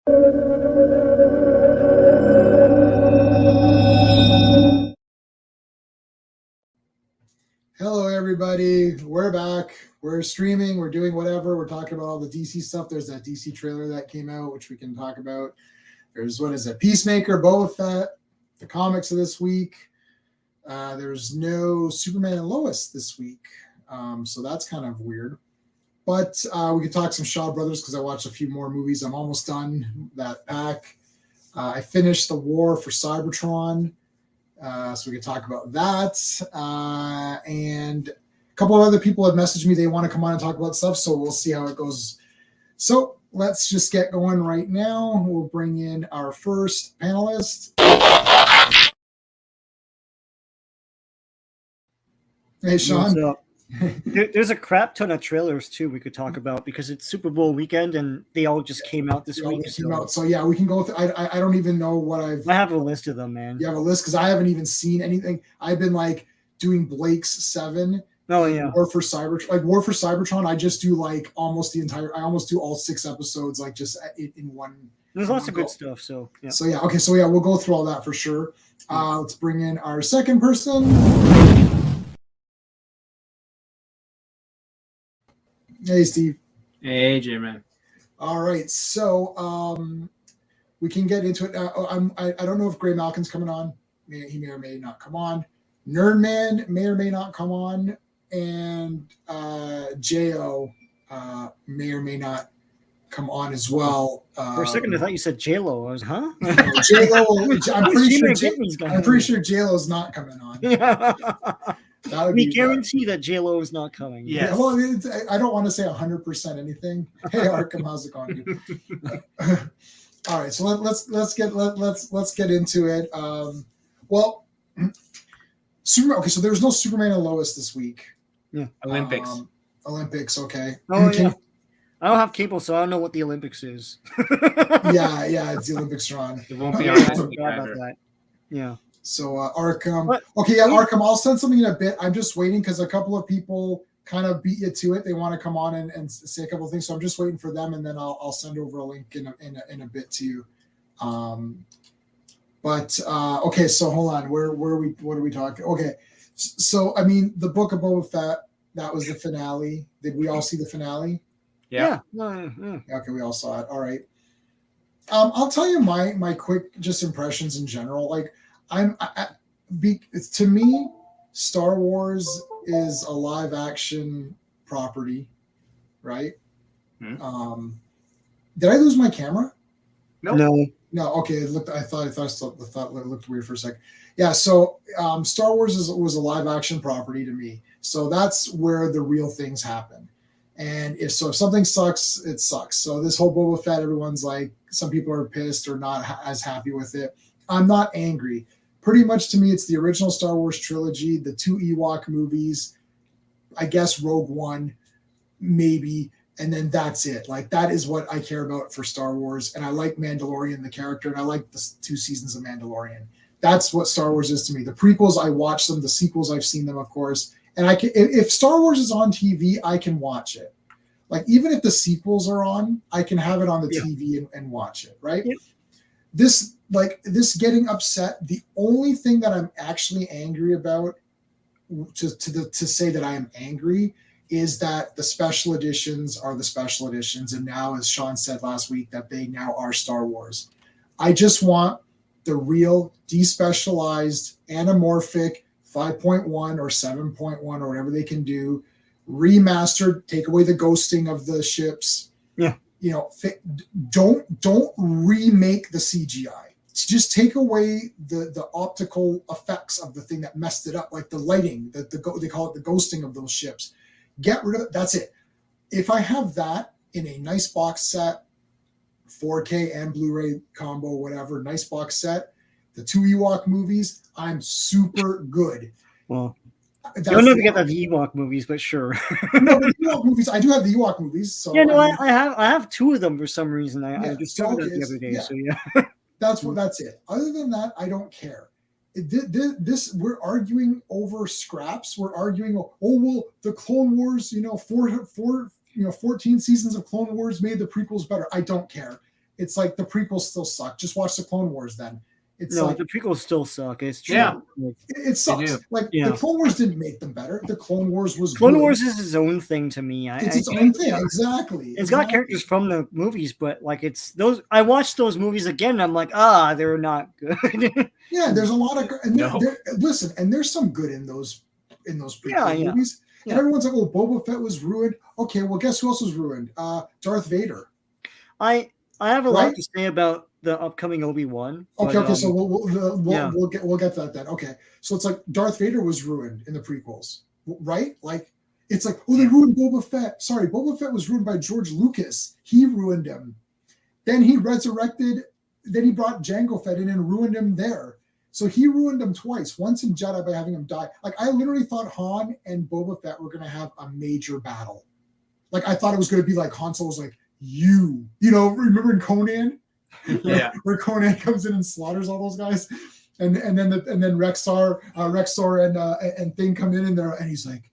Hello, everybody. We're back. We're streaming. We're doing whatever. We're talking about all the DC stuff. There's that DC trailer that came out, which we can talk about. There's, what is it? Peacemaker, Boba Fett, the comics of this week. There's no Superman and Lois this week. So that's kind of weird. But we could talk some Shaw Brothers because I watched a few more movies. I'm almost done that pack. I finished The War for Cybertron. So we can talk about that. And a couple of other people have messaged me. They want to come on and talk about stuff. So we'll see how it goes. So let's just get going right now. We'll bring in our first panelist. Hey, Sean. There's a crap ton of trailers too we could talk about because it's Super Bowl weekend and they all just came out this week. So yeah, we can go through. I don't even know what I have a list of them, man. You have a list because I haven't even seen anything. I've been like doing Blake's 7. Oh yeah. War for Cybertron. I just do like almost the entire. I almost do all 6 episodes like just in one. There's lots of good stuff. So yeah. So yeah. Okay. So yeah, we'll go through all that for sure. Let's bring in our second person. Hey, Steve. Hey, Jammin. All right, so we can get into it. I don't know if Greymalkin's coming on. He may or may not come on. Nerdman may or may not come on, and Jo may or may not come on as well. For a second, I thought you said J-Lo. I was, huh? J-Lo. I'm pretty sure J-Lo's not coming on. Yeah. We guarantee that J-Lo is not coming. Yes. Yeah, well, I don't want to say 100% anything. Hey, Arkham, how's it going? All right, so let's get into it. Well, Superman. Okay, so there's no Superman and Lois this week. Yeah, Olympics. Okay. Oh yeah. I don't have cable, so I don't know what the Olympics is. yeah, it's the Olympics are on. It won't be on this week about that. Yeah. So Arkham. Okay, yeah, Arkham. I'll send something in a bit. I'm just waiting because a couple of people kind of beat you to it. They want to come on and say a couple of things. So I'm just waiting for them, and then I'll send over a link in a bit to you. Okay, so hold on. What are we talking? Okay, so I mean, the Book of Boba Fett. That was the finale. Did we all see the finale? Yeah. Okay, we all saw it. All right. I'll tell you my quick just impressions in general. Like. To me, Star Wars is a live action property, right? Hmm. Did I lose my camera? No. Okay. It looked looked weird for a second. Yeah. So Star Wars was a live action property to me. So that's where the real things happen. And if something sucks, it sucks. So this whole Boba Fett, everyone's like, some people are pissed or not as happy with it. I'm not angry. Pretty much to me, it's the original Star Wars trilogy, the 2 Ewok movies, I guess Rogue One, maybe, and then that's it. Like, that is what I care about for Star Wars, and I like Mandalorian, the character, and I like the 2 seasons of Mandalorian. That's what Star Wars is to me. The prequels, I watch them. The sequels, I've seen them, of course. And if Star Wars is on TV, I can watch it. Like, even if the sequels are on, I can have it on the TV and watch it, right? Yep. This getting upset, the only thing that I'm actually angry about, to say that I am angry, is that the special editions are the special editions, and now, as Sean said last week, that they now are Star Wars. I just want the real despecialized anamorphic 5.1 or 7.1 or whatever they can do, remastered, take away the ghosting of the ships. Yeah. Don't remake the CGI. Just take away the optical effects of the thing that messed it up, like the lighting, they call it the ghosting of those ships. Get rid of it. That's it. If I have that in a nice box set, 4K and Blu-ray combo, whatever, nice box set, the 2 Ewok movies, I'm super good. Well, you'll never get the Ewok movies, but sure. No, the Ewok movies. I do have the Ewok movies. So yeah, no, I have 2 of them for some reason. I discovered it the other day. Yeah. So yeah. That's it. Other than that, I don't care. This we're arguing over scraps. We're arguing, the Clone Wars, 14 seasons of Clone Wars made the prequels better. I don't care. It's like the prequels still suck. Just watch the Clone Wars then. It's No, like the prequels still suck. It's true. Yeah. it sucks. do. Like Yeah. the Clone Wars didn't make them better. The Clone Wars was Clone good. Wars is its own thing to me. It's its own thing. Exactly. It's got characters from the movies, but like it's those. I watched those movies again. And I'm like, they're not good. Yeah, there's a lot of and No. listen, and there's some good in those prequel Yeah. movies. Yeah. And everyone's like, "Oh, Boba Fett was ruined." Okay, well, guess who else was ruined? Darth Vader. I have a lot Right? to say about the upcoming Obi-Wan. Okay. So yeah. we'll get to that then. Okay, so it's like Darth Vader was ruined in the prequels, right? Like it's like, oh, they ruined Boba Fett. Sorry, Boba Fett was ruined by George Lucas. He ruined him. Then he resurrected. Then he brought Jango Fett in and ruined him there. So he ruined him twice. Once in Jedi by having him die. Like I literally thought Han and Boba Fett were going to have a major battle. Like I thought it was going to be like Han Solo was like, remember in Conan? Yeah. Where Conan comes in and slaughters all those guys, and then Rexar and Thing come in there, and he's like,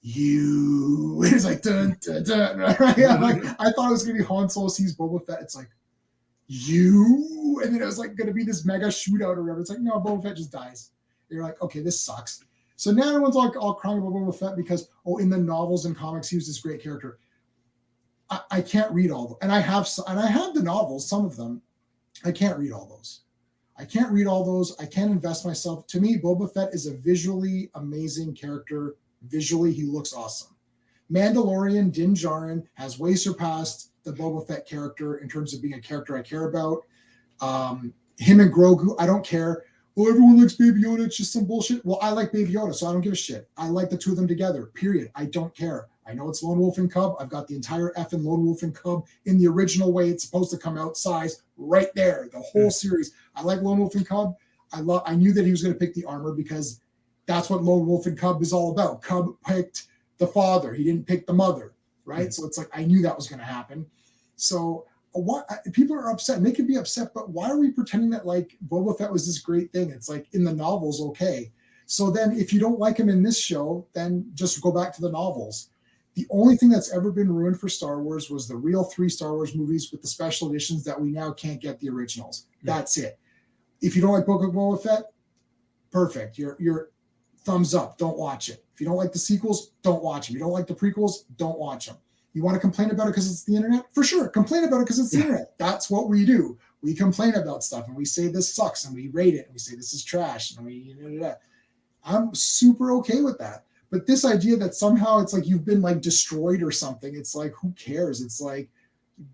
you. And he's like, dun, dun, dun. Right? Like I thought it was gonna be Han Solo sees Boba Fett. It's like, you, and then it was like gonna be this mega shootout or whatever. It's like, no, Boba Fett just dies. And you're like, okay, this sucks. So now everyone's all crying about Boba Fett because in the novels and comics he was this great character. I can't read all of them, and I have the novels, some of them. I can't read all those. I can't invest myself. To me, Boba Fett is a visually amazing character. Visually, he looks awesome. Mandalorian Din Djarin has way surpassed the Boba Fett character in terms of being a character I care about. Him and Grogu, I don't care. Well, everyone likes Baby Yoda. It's just some bullshit. Well, I like Baby Yoda, so I don't give a shit. I like the two of them together, period. I don't care. I know it's Lone Wolf and Cub. I've got the entire effing Lone Wolf and Cub in the original way it's supposed to come out size right there. The whole series. I like Lone Wolf and Cub. I knew that he was going to pick the armor because that's what Lone Wolf and Cub is all about. Cub picked the father. He didn't pick the mother, right? So it's like I knew that was going to happen. So what people are upset, and they can be upset, but why are we pretending that like Boba Fett was this great thing? It's like in the novels, okay. So then if you don't like him in this show, then just go back to the novels. The only thing that's ever been ruined for Star Wars was the real 3 Star Wars movies with the special editions that we now can't get the originals. That's it. If you don't like Book of Boba Fett, perfect. You're thumbs up. Don't watch it. If you don't like the sequels, don't watch them. You don't like the prequels, don't watch them. You want to complain about it because it's the internet? For sure. Complain about it because it's the internet. That's what we do. We complain about stuff and we say this sucks and we rate it and we say this is trash and I'm super okay with that. But this idea that somehow it's like you've been like destroyed or something, it's like, who cares? It's like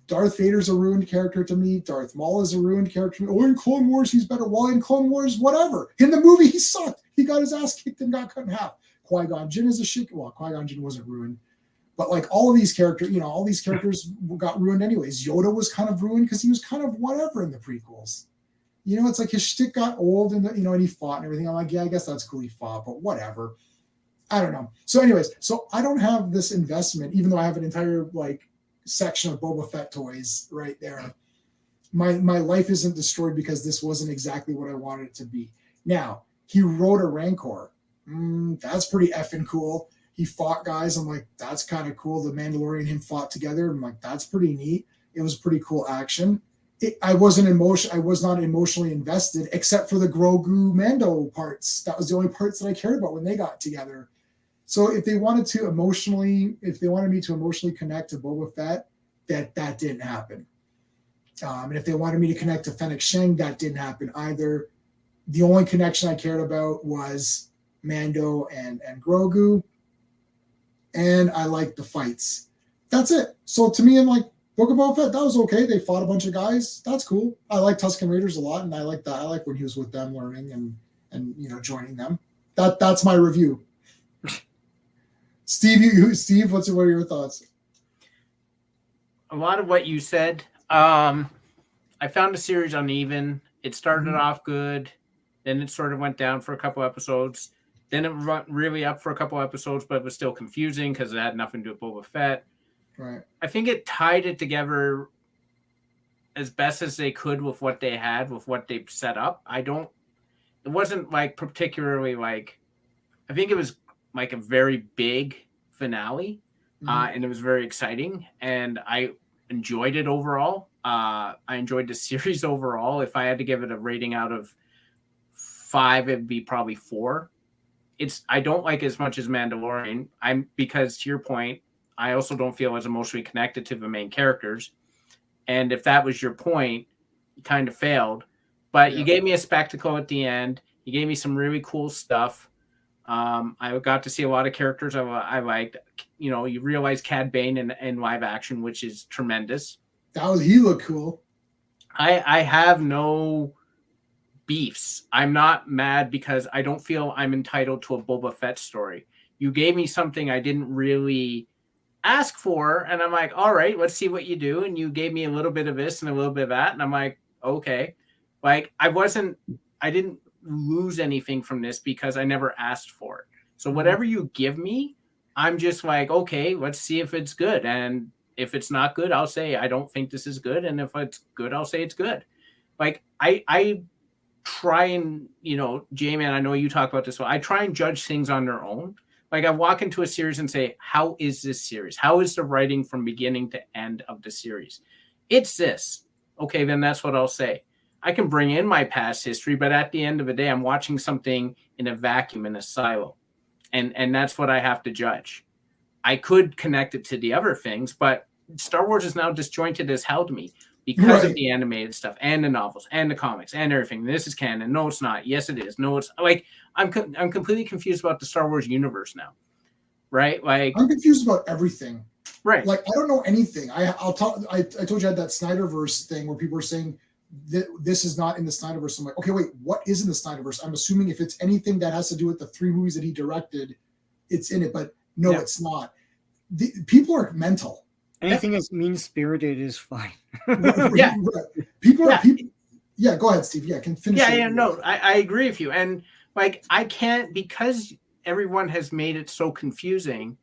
Darth Vader's a ruined character to me. Darth Maul is a ruined character to me. Oh, in Clone Wars, he's better. Well, in Clone Wars, whatever. In the movie, he sucked. He got his ass kicked and got cut in half. Qui-Gon Jinn is a shit. Well, Qui-Gon Jinn wasn't ruined. But like all of these characters, all these characters got ruined anyways. Yoda was kind of ruined because he was kind of whatever in the prequels. It's like his shtick got old and and he fought and everything. I'm like, yeah, I guess that's cool he fought, but whatever. I don't know. So anyways, so I don't have this investment, even though I have an entire like section of Boba Fett toys right there. My life isn't destroyed because this wasn't exactly what I wanted it to be. Now, he rode a Rancor. That's pretty effing cool. He fought guys. I'm like, that's kind of cool. The Mandalorian and him fought together. I'm like, that's pretty neat. It was pretty cool action. I was not emotionally invested except for the Grogu Mando parts. That was the only parts that I cared about when they got together. So if they wanted me to emotionally connect to Boba Fett, that didn't happen. And if they wanted me to connect to Fennec Shand, that didn't happen either. The only connection I cared about was Mando and Grogu. And I liked the fights. That's it. So to me, I'm like, Book of Boba Fett, that was okay. They fought a bunch of guys. That's cool. I like Tusken Raiders a lot, and I like that. I like when he was with them, learning and joining them. That's my review. Steve, what are your thoughts? A lot of what you said. I found the series uneven. It started off good, then it sort of went down for a couple episodes. Then it went really up for a couple episodes, but it was still confusing because it had nothing to do with Boba Fett. Right. I think it tied it together as best as they could with what they had, with what they set up. It wasn't like particularly like, I think it was like a very big finale, and it was very exciting, and I enjoyed it overall. I enjoyed the series overall. If I had to give it a rating out of 5, it'd be probably 4. I don't like it as much as Mandalorian. Because to your point, I also don't feel as emotionally connected to the main characters. And if that was your point, you kind of failed. But you gave me a spectacle at the end. You gave me some really cool stuff. I got to see a lot of characters I liked. You know, you realize Cad Bane in live action, which is tremendous. He looked cool. I have no beefs. I'm not mad because I don't feel I'm entitled to a Boba Fett story. You gave me something I didn't really ask for, and I'm like, all right, let's see what you do. And you gave me a little bit of this and a little bit of that, and I'm like, okay. Like I didn't lose anything from this because I never asked for it. So whatever you give me, I'm just like, okay, let's see if it's good. And if it's not good, I'll say I don't think this is good. And if it's good, I'll say it's good. Like I try and, you know, Jammin, I know you talk about this. I try and judge things on their own. Like I walk into a series and say, how is this series? How is the writing from beginning to end of the series? It's this. Okay, then that's what I'll say. I can bring in my past history, but at the end of the day, I'm watching something in a vacuum, in a silo. And that's what I have to judge. I could connect it to the other things, but Star Wars is now disjointed as hell to me because of the animated stuff and the novels and the comics and everything. This is canon. No, it's not. Yes, it is. No, it's like I'm completely confused about the Star Wars universe now. Right? Like I'm confused about everything. Right. Like I don't know anything. I told you I had that Snyderverse thing where people were saying that this is not in the Snyderverse. I'm like, okay, wait, what is in the Snyderverse? I'm assuming if it's anything that has to do with the 3 movies that he directed, it's in it. But no, it's not. People are mental. Anything that's mean-spirited is fine. Yeah. People are people. Yeah, go ahead, Steve. Yeah, can finish. No, I agree with you. And like I can't, because everyone has made it so confusing.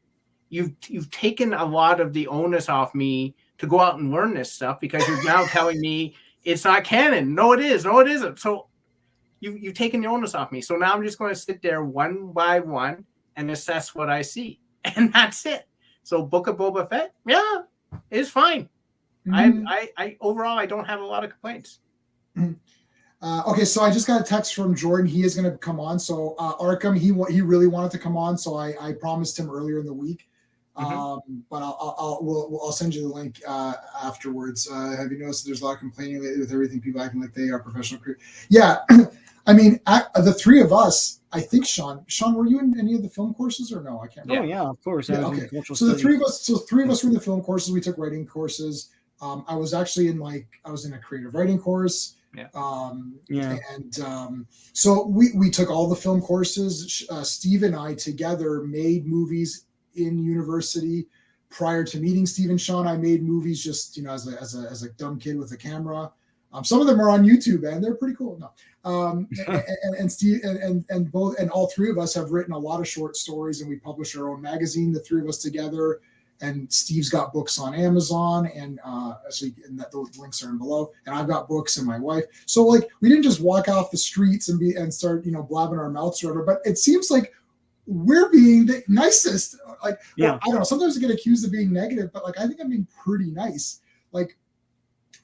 You've taken a lot of the onus off me to go out and learn this stuff because you're now telling me it's not canon. No, it is. No, it isn't. So you've taken the onus off me. So now I'm just going to sit there one by one and assess what I see. And that's it. So Book of Boba Fett, yeah, it's fine. Mm-hmm. I overall, I don't have a lot of complaints. Mm-hmm. Okay, so I just got a text from Jordan. He is going to come on. So Arkham, he really wanted to come on. So I promised him earlier in the week. Mm-hmm. But I'll send you the link afterwards. Have you noticed that there's a lot of complaining lately with everything, people acting like they are professional creators? Yeah, I mean, the 3 of us, I think Sean, were you in any of the film courses or no? I can't remember. Oh yeah, of course. Yeah, okay. So the 3 of us were in the film courses. We took writing courses. I was actually in a creative writing course. Yeah. So we took all the film courses. Steve and I together made movies in university. Prior to meeting Steve and Sean, I made movies just, as a dumb kid with a camera. Some of them are on YouTube and they're pretty cool. No. And Steve and all 3 of us have written a lot of short stories, and we publish our own magazine, the 3 of us together. And Steve's got books on Amazon, and those links are in below. And I've got books, and my wife. So like we didn't just walk off the streets and start blabbing our mouths or whatever. But it seems like we're being the nicest. Like I don't know. Sometimes I get accused of being negative, but like I think I'm being pretty nice. Like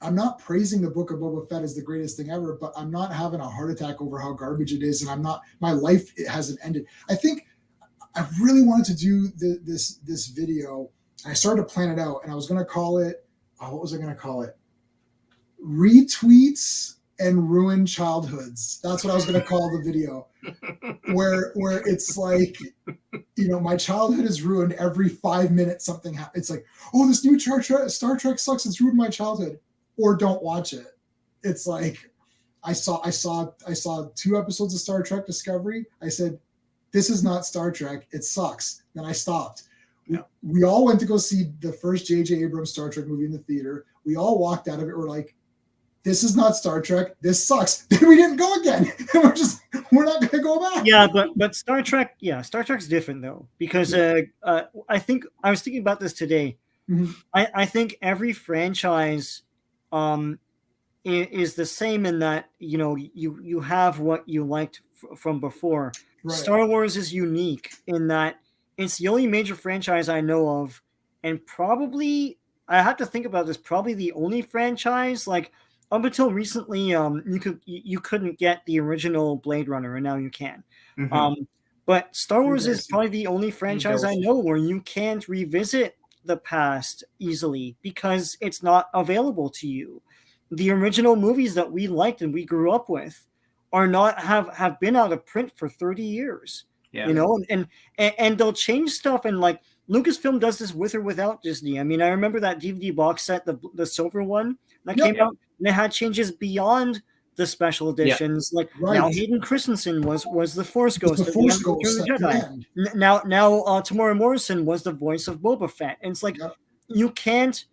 I'm not praising the Book of Boba Fett as the greatest thing ever, but I'm not having a heart attack over how garbage it is, and my life hasn't ended. I think I really wanted to do this video. I started to plan it out, and I was going to call it, what was I going to call it? Retweets and Ruined Childhoods. That's what I was going to call the video, where it's like, my childhood is ruined every 5 minutes. Something happens. It's like, oh, this new Star Trek sucks. It's ruined my childhood. Or don't watch it. It's like, I saw 2 episodes of Star Trek Discovery. I said, this is not Star Trek. It sucks. Then I stopped. We all went to go see the first J.J. Abrams Star Trek movie in the theater. We all walked out of it. We're like, this is not Star Trek. This sucks. Then we didn't go again. We're not going to go back. Yeah, but Star Trek's different though, because I think I was thinking about this today. Mm-hmm. I think every franchise is the same in that you have what you liked from before. Right. Star Wars is unique in that it's the only major franchise I know of, and probably I have to think about this. Probably the only franchise, like up until recently, you couldn't get the original Blade Runner, and now you can. Mhm. But Star Wars is Interesting. probably the only franchise I know where you can't revisit the past easily because it's not available to you. The original movies that we liked and we grew up with are not have been out of print for 30 years. Yeah. You know, and they'll change stuff, and like Lucasfilm does this with or without Disney. I mean, I remember that DVD box set, the silver one that Yep. came out, and it had changes beyond the special editions. Like now, Right. Hayden Christensen was the Force Ghost. The at Force end of Ghost Return of at the the Jedi. end. Now, Tamora Morrison was the voice of Boba Fett, and it's like Yep. you can't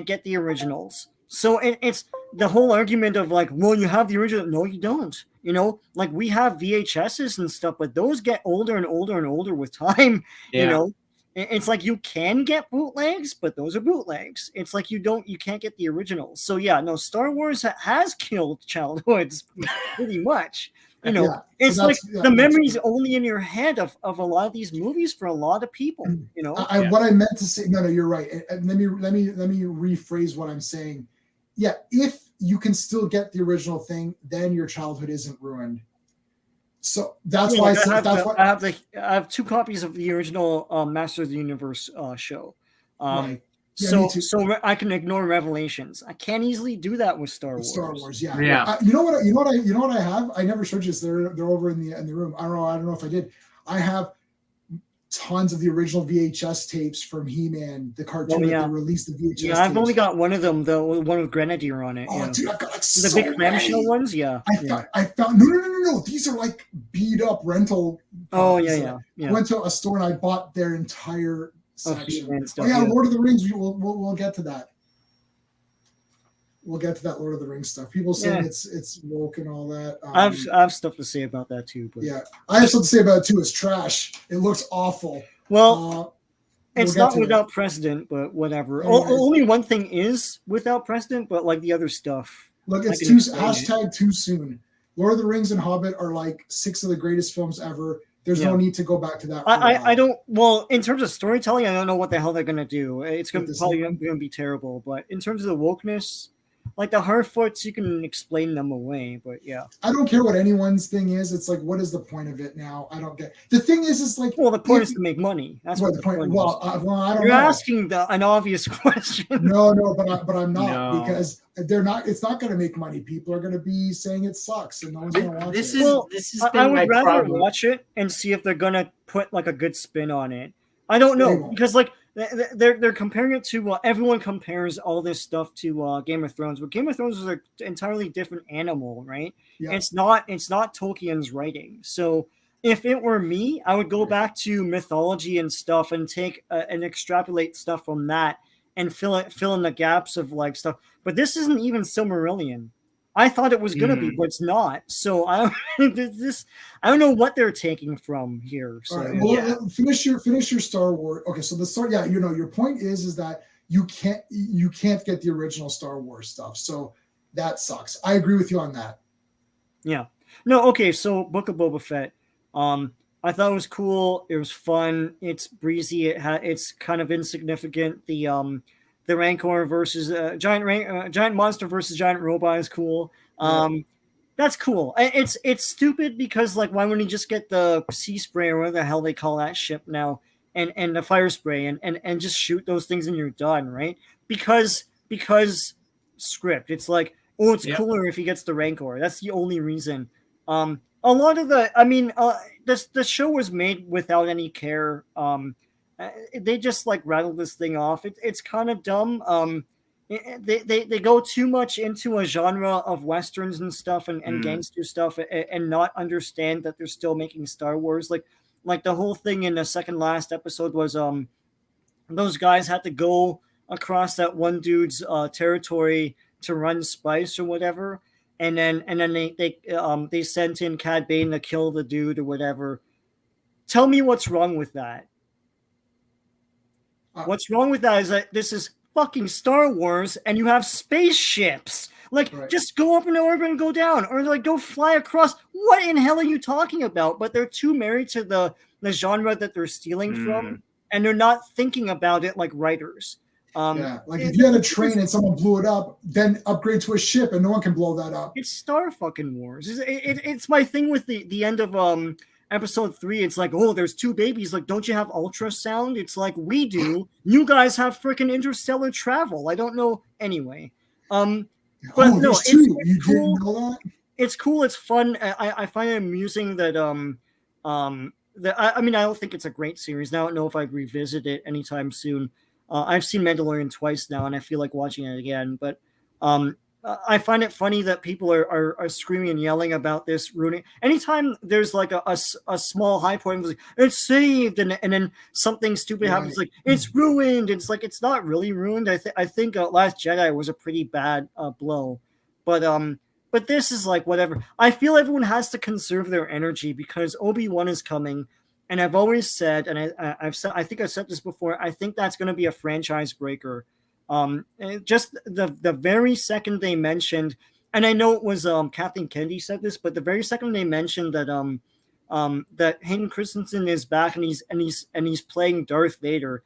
get the originals. So it's the whole argument of like, well, you have the original. No, you don't. You know, like we have VHSs and stuff, but those get older and older and older with time. Yeah. You know, it's like you can get bootlegs, but those are bootlegs. It's like you can't get the originals. So yeah, no, Star Wars has killed childhoods pretty much. You know, Yeah. it's So like that's- the that's- memories only in your head of a lot of these movies for a lot of people. You know, What I meant to say. No, you're right. And let me rephrase what I'm saying. Yeah, if you can still get the original thing, then your childhood isn't ruined. So that's Yeah, why I like, said that's what. I have 2 copies of the original Master of the Universe show. Right. Yeah, me too. So I can ignore Revelations. I can't easily do that with Star Wars. Star Wars, yeah. Yeah. You know what I have? I never showed you this. They're over in the room. I don't know if I did. I have tons of the original VHS tapes from He-Man, the cartoon that they released the VHS. Yeah, I've only got one of them though, one with Grenadier on it. Oh, yeah. dude, I've got like the so big clamshell ones. Yeah, I found no. These are like beat up rental. Oh yeah. I went to a store and I bought their entire section. Stuff, Lord of the Rings. We'll get to that. We'll get to that Lord of the Rings stuff. People saying it's woke and all that. I have stuff to say about that too. But yeah, I have something to say about it too. It's trash. It looks awful. Well, it's not without precedent, but whatever. Only one thing is without precedent, but like the other stuff. Look, it's too soon. Lord of the Rings and Hobbit are like 6 of the greatest films ever. There's no need to go back to that. I don't. Well, in terms of storytelling, I don't know what the hell they're gonna do. It's probably gonna be terrible. But in terms of the wokeness, like the Harfoots, you can explain them away. But yeah, I don't care what anyone's thing is. It's like, what is the point of it now? I don't get. The thing is like, well, the point is to make money. That's what the point is. Well, I don't. You're asking an obvious question. No, but I'm not because they're not. It's not going to make money. People are going to be saying it sucks, and no one's going to watch it. This is I would rather watch it and see if they're going to put like a good spin on it. I don't know because like they're comparing it to everyone compares all this stuff to Game of Thrones, but Game of Thrones is an entirely different animal, right? Yeah. It's not Tolkien's writing. So if it were me, I would go back to mythology and stuff and take and extrapolate stuff from that and fill in the gaps of like stuff. But this isn't even Silmarillion. I thought it was gonna be, but it's not. So I don't know what they're taking from here. So right, well, finish your Star Wars. Okay, so the start. Yeah, your point is that you can't get the original Star Wars stuff. So that sucks. I agree with you on that. Yeah. No. Okay. So Book of Boba Fett. I thought it was cool. It was fun. It's breezy. It's kind of insignificant. The Rancor versus giant monster versus giant robot is cool. That's cool. It's stupid because like why wouldn't you just get the sea spray or whatever the hell they call that ship now and the fire spray and just shoot those things and you're done, right? Because script. It's like, oh, it's cooler if he gets the Rancor. That's the only reason. A lot of the show was made without any care. They just like rattled this thing off. It's kind of dumb. They go too much into a genre of westerns and stuff and gangster stuff and not understand that they're still making Star Wars. Like the whole thing in the second last episode was those guys had to go across that one dude's territory to run spice or whatever, and then they sent in Cad Bane to kill the dude or whatever. Tell me what's wrong with that. What's wrong with that is that this is fucking Star Wars and you have spaceships. Like, just go up in orbit and go down, or like go fly across. What in hell are you talking about? But they're too married to the genre that they're stealing from, and they're not thinking about it like writers. Yeah, like if you had a train and someone blew it up, then upgrade to a ship and no one can blow that up. It's Star fucking Wars. It's my thing with the end of episode 3. It's like, oh, there's 2 babies. Like, don't you have ultrasound? It's like, we do. You guys have freaking interstellar travel. I don't know. Anyway, but no, it's you cool. Didn't know that? It's cool. It's fun. I find it amusing that I mean, I don't think it's a great series. Now I don't know if I'd revisit it anytime soon. I've seen Mandalorian twice now, and I feel like watching it again. But I find it funny that people are screaming and yelling about this ruining. Anytime there's like a small high point, it's like, it's saved, and then something stupid happens, like it's ruined. It's like, it's not really ruined. I think Last Jedi was a pretty bad blow, but this is like whatever. I feel everyone has to conserve their energy because Obi-Wan is coming. And I've always said, and I think I've said this before, I think that's going to be a franchise breaker. Just the very second they mentioned, and I know it was Kathleen Kennedy said this, but the very second they mentioned that that Hayden Christensen is back and he's playing Darth Vader,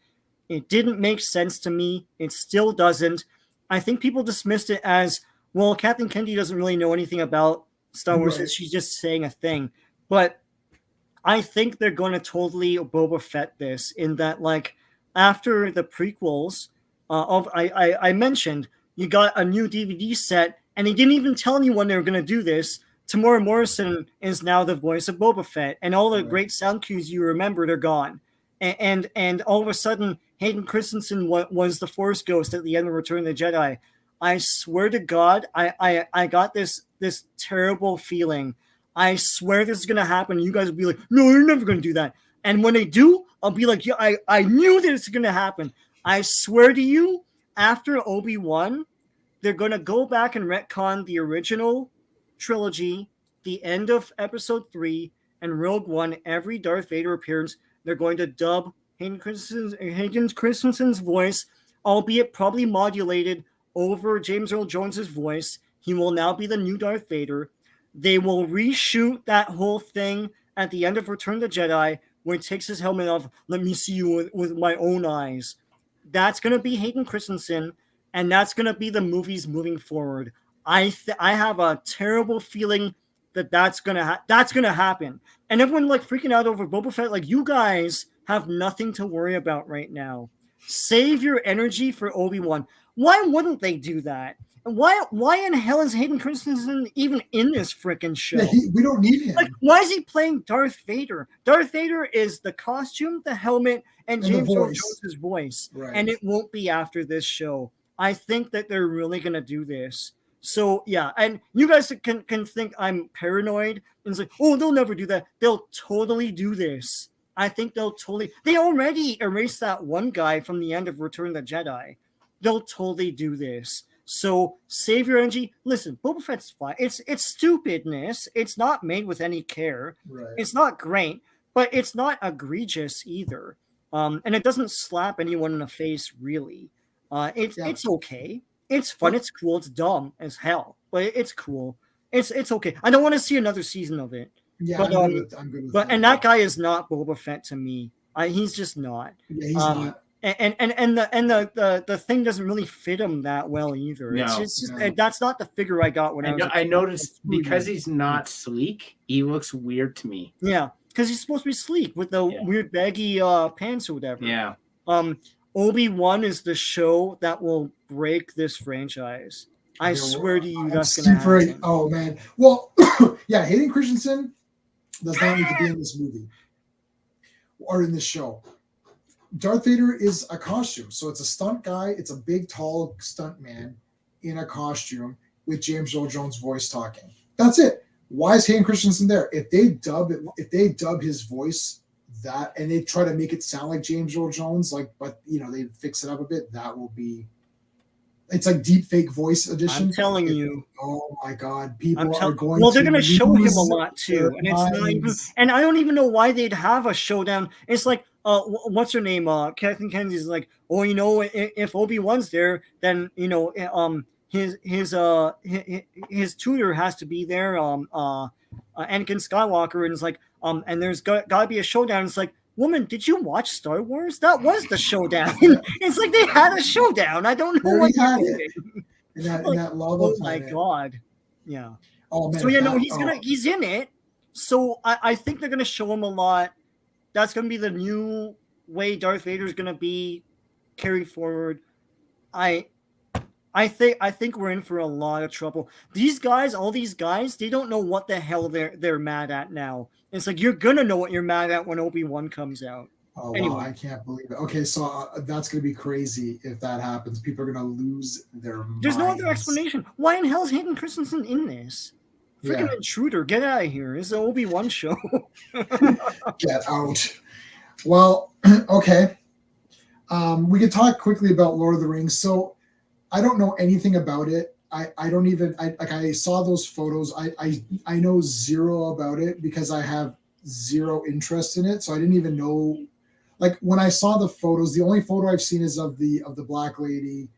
it didn't make sense to me. It still doesn't. I think people dismissed it as, well, Kathleen Kennedy doesn't really know anything about Star Wars. Right. She's just saying a thing, but I think they're going to totally Boba Fett this, in that, like, after the prequels I mentioned, you got a new DVD set, and they didn't even tell anyone they were going to do this. Tamora Morrison is now the voice of Boba Fett, and all the great sound cues you remembered are gone. And all of a sudden, Hayden Christensen was the Force ghost at the end of Return of the Jedi. I swear to God, I got this terrible feeling. I swear this is going to happen. You guys will be like, no, you're never going to do that. And when they do, I'll be like, yeah, I knew this was going to happen. I swear to you, after Obi-Wan, they're going to go back and retcon the original trilogy, the end of episode 3, and Rogue One. Every Darth Vader appearance, they're going to dub Hayden Christensen's voice, albeit probably modulated over James Earl Jones's voice. He will now be the new Darth Vader. They will reshoot that whole thing at the end of Return of the Jedi, where he takes his helmet off. Let me see you with my own eyes. That's going to be Hayden Christensen, and that's going to be the movies moving forward. I have a terrible feeling that's going to happen. And everyone like freaking out over Boba Fett. Like, you guys have nothing to worry about right now. Save your energy for Obi-Wan. Why wouldn't they do that? And why in hell is Hayden Christensen even in this freaking show? Yeah, we don't need him. Like, why is he playing Darth Vader? Darth Vader is the costume, the helmet, and James Earl Jones' voice. Right. And it won't be after this show. I think that they're really going to do this. So, yeah. And you guys can think I'm paranoid. And it's like, oh, they'll never do that. They'll totally do this. I think they already erased that one guy from the end of Return of the Jedi. They'll totally do this. So save your energy. Listen, Boba Fett's fine. It's stupidness. It's not made with any care. Right. It's not great, but it's not egregious either. And it doesn't slap anyone in the face, really. It's okay. It's fun. It's cool. It's dumb as hell, but it's cool. It's okay. I don't want to see another season of it. Yeah, but, I'm good with that. And that guy is not Boba Fett to me. He's just not. Yeah, he's not. And the thing doesn't really fit him that well either. No, it's just that's not the figure I got when I noticed because he's not sleek, he looks weird to me. Yeah, because he's supposed to be sleek with the weird baggy pants or whatever. Yeah. Obi-Wan is the show that will break this franchise. I swear to you, that's going to happen. Oh man. Well, yeah, Hayden Christensen does not need to be in this movie or in this show. Darth Vader is a costume, so it's a stunt guy. It's a big, tall stunt man in a costume with James Earl Jones' voice talking. That's it. Why is Hayden Christensen there? If they dub his voice that, and they try to make it sound like James Earl Jones, but they fix it up a bit, that will be. It's like deep fake voice edition. I'm telling you. Oh my God, people are going. Well, they're going to show him a lot too, and it's not even. And I don't even know why they'd have a showdown. It's like. What's her name? Kathleen Kennedy's like, oh, if Obi-Wan's there, then his tutor has to be there, Anakin Skywalker, and it's like, and there's got to be a showdown. It's like, woman, did you watch Star Wars? That was the showdown. It's like they had a showdown. I don't know There what he had you're it. doing. In that, Like, in that lava oh planet. my god. Yeah. Oh man. So he's in it. So I think they're gonna show him a lot. That's gonna be the new way Darth Vader's gonna be carried forward. I think we're in for a lot of trouble. These guys, all these guys, they don't know what the hell they're mad at now. It's like you're gonna know what you're mad at when Obi-Wan comes out. Oh Anyway. wow, I can't believe it. Okay, so that's gonna be crazy if that happens. People are gonna lose their minds. There's no other explanation. Why in hell is Hayden Christensen in this? Freaking intruder, get out of here. It's an Obi-Wan show. Get out. Well, okay. We can talk quickly about Lord of the Rings. So I don't know anything about it. I saw those photos. I know zero about it because I have zero interest in it. So I didn't even know. Like when I saw the photos, the only photo I've seen is of the black lady.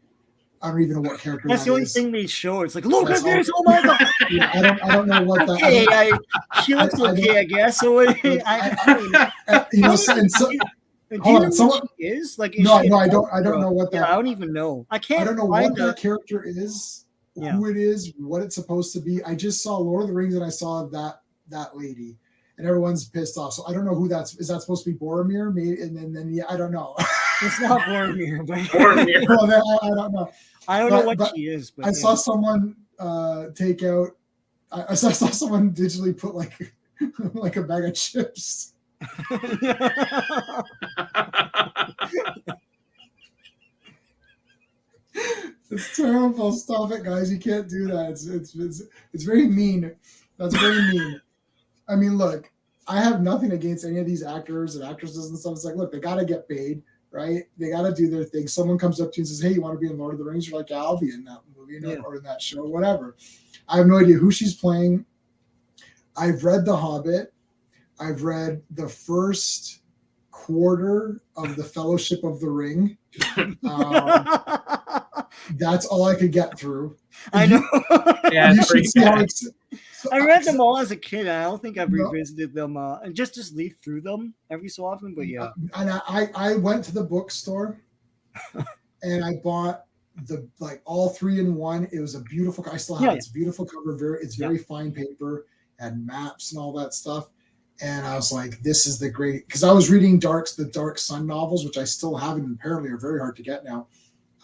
I don't even know what character that's that the only is. thing they show. It's like, look at this! Oh my god! Yeah, I don't know what that. Okay, she looks okay, I guess. So you know, hold on, someone is like. No, I don't know what that. Yeah, I don't even know. I don't know what that character is. Yeah. Who it is, what it's supposed to be. I just saw Lord of the Rings and I saw that lady, and everyone's pissed off. So I don't know who that's. Is that supposed to be Boromir? Maybe, and then yeah, I don't know. It's not Boromir, but Boromir. Well, I don't know. I don't know what she is. But I saw someone take out. I saw someone digitally put like a bag of chips. It's terrible. Stop it, guys. You can't do that. It's very mean. That's very mean. I mean, look, I have nothing against any of these actors and actresses and stuff. It's like, look, they got to get paid, right? They got to do their thing. Someone comes up to you and says, hey, you want to be in Lord of the Rings? You're like, yeah, I'll be in that movie or in that show, whatever. I have no idea who she's playing. I've read The Hobbit. I've read the first quarter of the Fellowship of the Ring. That's all I could get through. I know. Yeah, you should see how it's. I read them all as a kid. I don't think I've revisited them. And just leaf through them every so often. But yeah. And I went to the bookstore and I bought all 3 in 1. It was a beautiful. I still have it. It's a beautiful cover. It's very fine paper and maps and all that stuff. And I was like, this is the great, because I was reading the Dark Sun novels, which I still have and apparently are very hard to get now.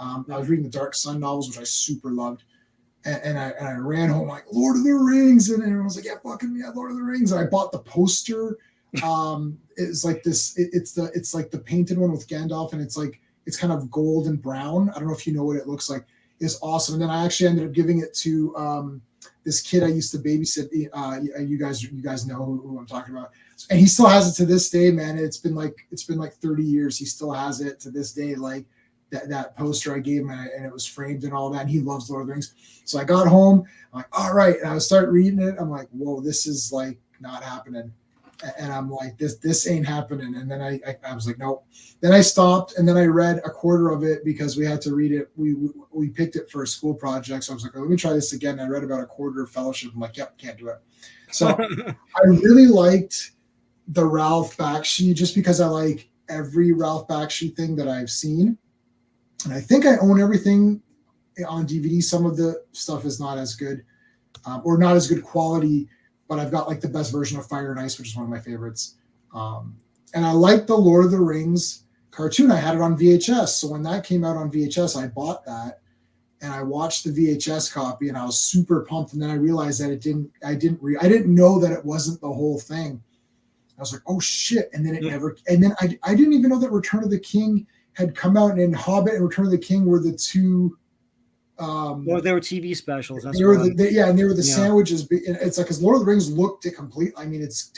I was reading the Dark Sun novels, which I super loved. And I ran home like Lord of the Rings, and everyone was like, yeah, fucking yeah, Lord of the Rings. And I bought the poster. It's like this, it's like the painted one with Gandalf, and it's kind of gold and brown. I don't know if you know what it looks like. It's awesome. And then I actually ended up giving it to this kid I used to babysit. You guys know who I'm talking about, and he still has it to this day, man. It's been like 30 years. He still has it to this day, like that poster I gave him, and it was framed and all that. And he loves Lord of the Rings. So I got home, I'm like, all right, and I start reading it. I'm like, whoa, this is like not happening. And I'm like, this ain't happening. And then I was like, nope. Then I stopped, and then I read a quarter of it because we had to read it. We picked it for a school project. So I was like, oh, let me try this again. I read about a quarter of Fellowship. I'm like, yep, can't do it. So I really liked the Ralph Bakshi just because I like every Ralph Bakshi thing that I've seen. And I think I own everything on DVD. Some of the stuff is not as good or not as good quality, but I've got like the best version of Fire and Ice, which is one of my favorites. And I like the Lord of the Rings cartoon. I had it on VHS. So when that came out on VHS, I bought that and I watched the VHS copy and I was super pumped. And then I realized that I didn't know that it wasn't the whole thing. I was like, oh shit. And then I didn't even know that Return of the King had come out, and in Hobbit and Return of the King were the two. Well, they were TV specials. That's they were the sandwiches. It's like, because Lord of the Rings looked to complete. I mean, it's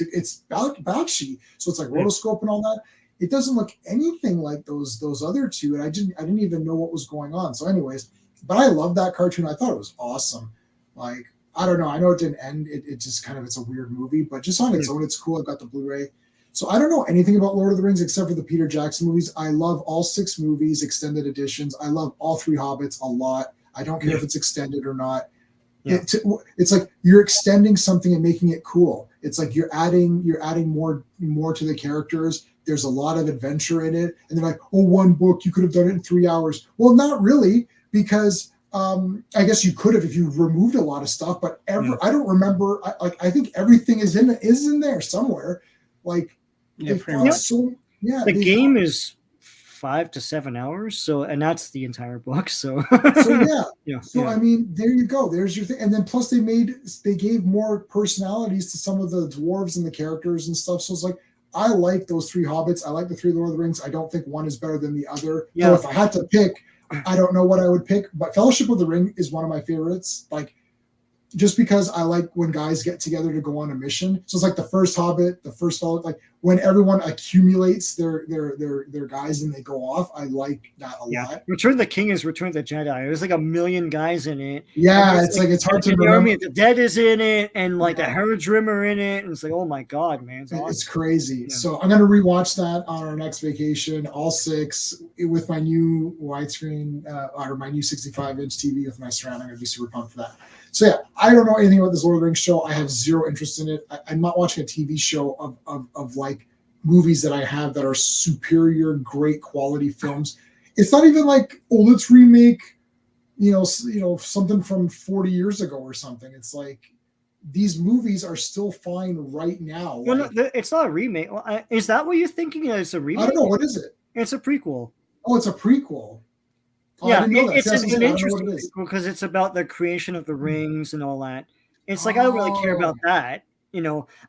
Bakshi, so it's like rotoscope and all that. It doesn't look anything like those other two, and I didn't even know what was going on. So, anyways, but I love that cartoon. I thought it was awesome. Like, I don't know. I know it didn't end. It just kind of, it's a weird movie, but just on its own, it's cool. I've got the Blu-ray. So I don't know anything about Lord of the Rings except for the Peter Jackson movies. I love all 6 movies, extended editions. I love all 3 Hobbits a lot. I don't care if it's extended or not. Yeah. It's like you're extending something and making it cool. It's like you're adding more to the characters, there's a lot of adventure in it. And they're like, oh, one book, you could have done it in 3 hours. Well, not really, because I guess you could have if you removed a lot of stuff, but I don't remember. I think everything is in there somewhere. Like, yeah, pretty much. The game is 5 to 7 hours, and that's the entire book. So I mean, there you go. There's your thing. And then plus they gave more personalities to some of the dwarves and the characters and stuff. So it's like, I like those 3 hobbits. I like the 3 Lord of the Rings. I don't think one is better than the other. Yeah. So if I had to pick, I don't know what I would pick, but Fellowship of the Ring is one of my favorites. Like, just because I like when guys get together to go on a mission. So it's like the first Hobbit, the first Fellowship, like when everyone accumulates their guys and they go off. I like that a lot. Return of the King is Return of the Jedi. There's like 1 million guys in it. Yeah, it's hard to remember. The Army of the Dead is in it, and like the Haradrim are in it, and it's like, oh my god, man, it's awesome. It's crazy. Yeah. So I'm gonna rewatch that on our next vacation, all 6 with my new widescreen or my new 65-inch TV with my surround. I'm gonna be super pumped for that. So yeah, I don't know anything about this Lord of the Rings show. I have zero interest in it. I'm not watching a TV show of like movies that I have that are superior, great quality films. It's not even like, oh, let's remake, something from 40 years ago or something. It's like these movies are still fine right now. Well, no, it's not a remake. Is that what you're thinking? It's a remake? I don't know. What is it? It's a prequel. Oh, it's a prequel. Yeah, it's an interesting prequel because it's about the creation of the rings and all that. It's like, I don't really care about that.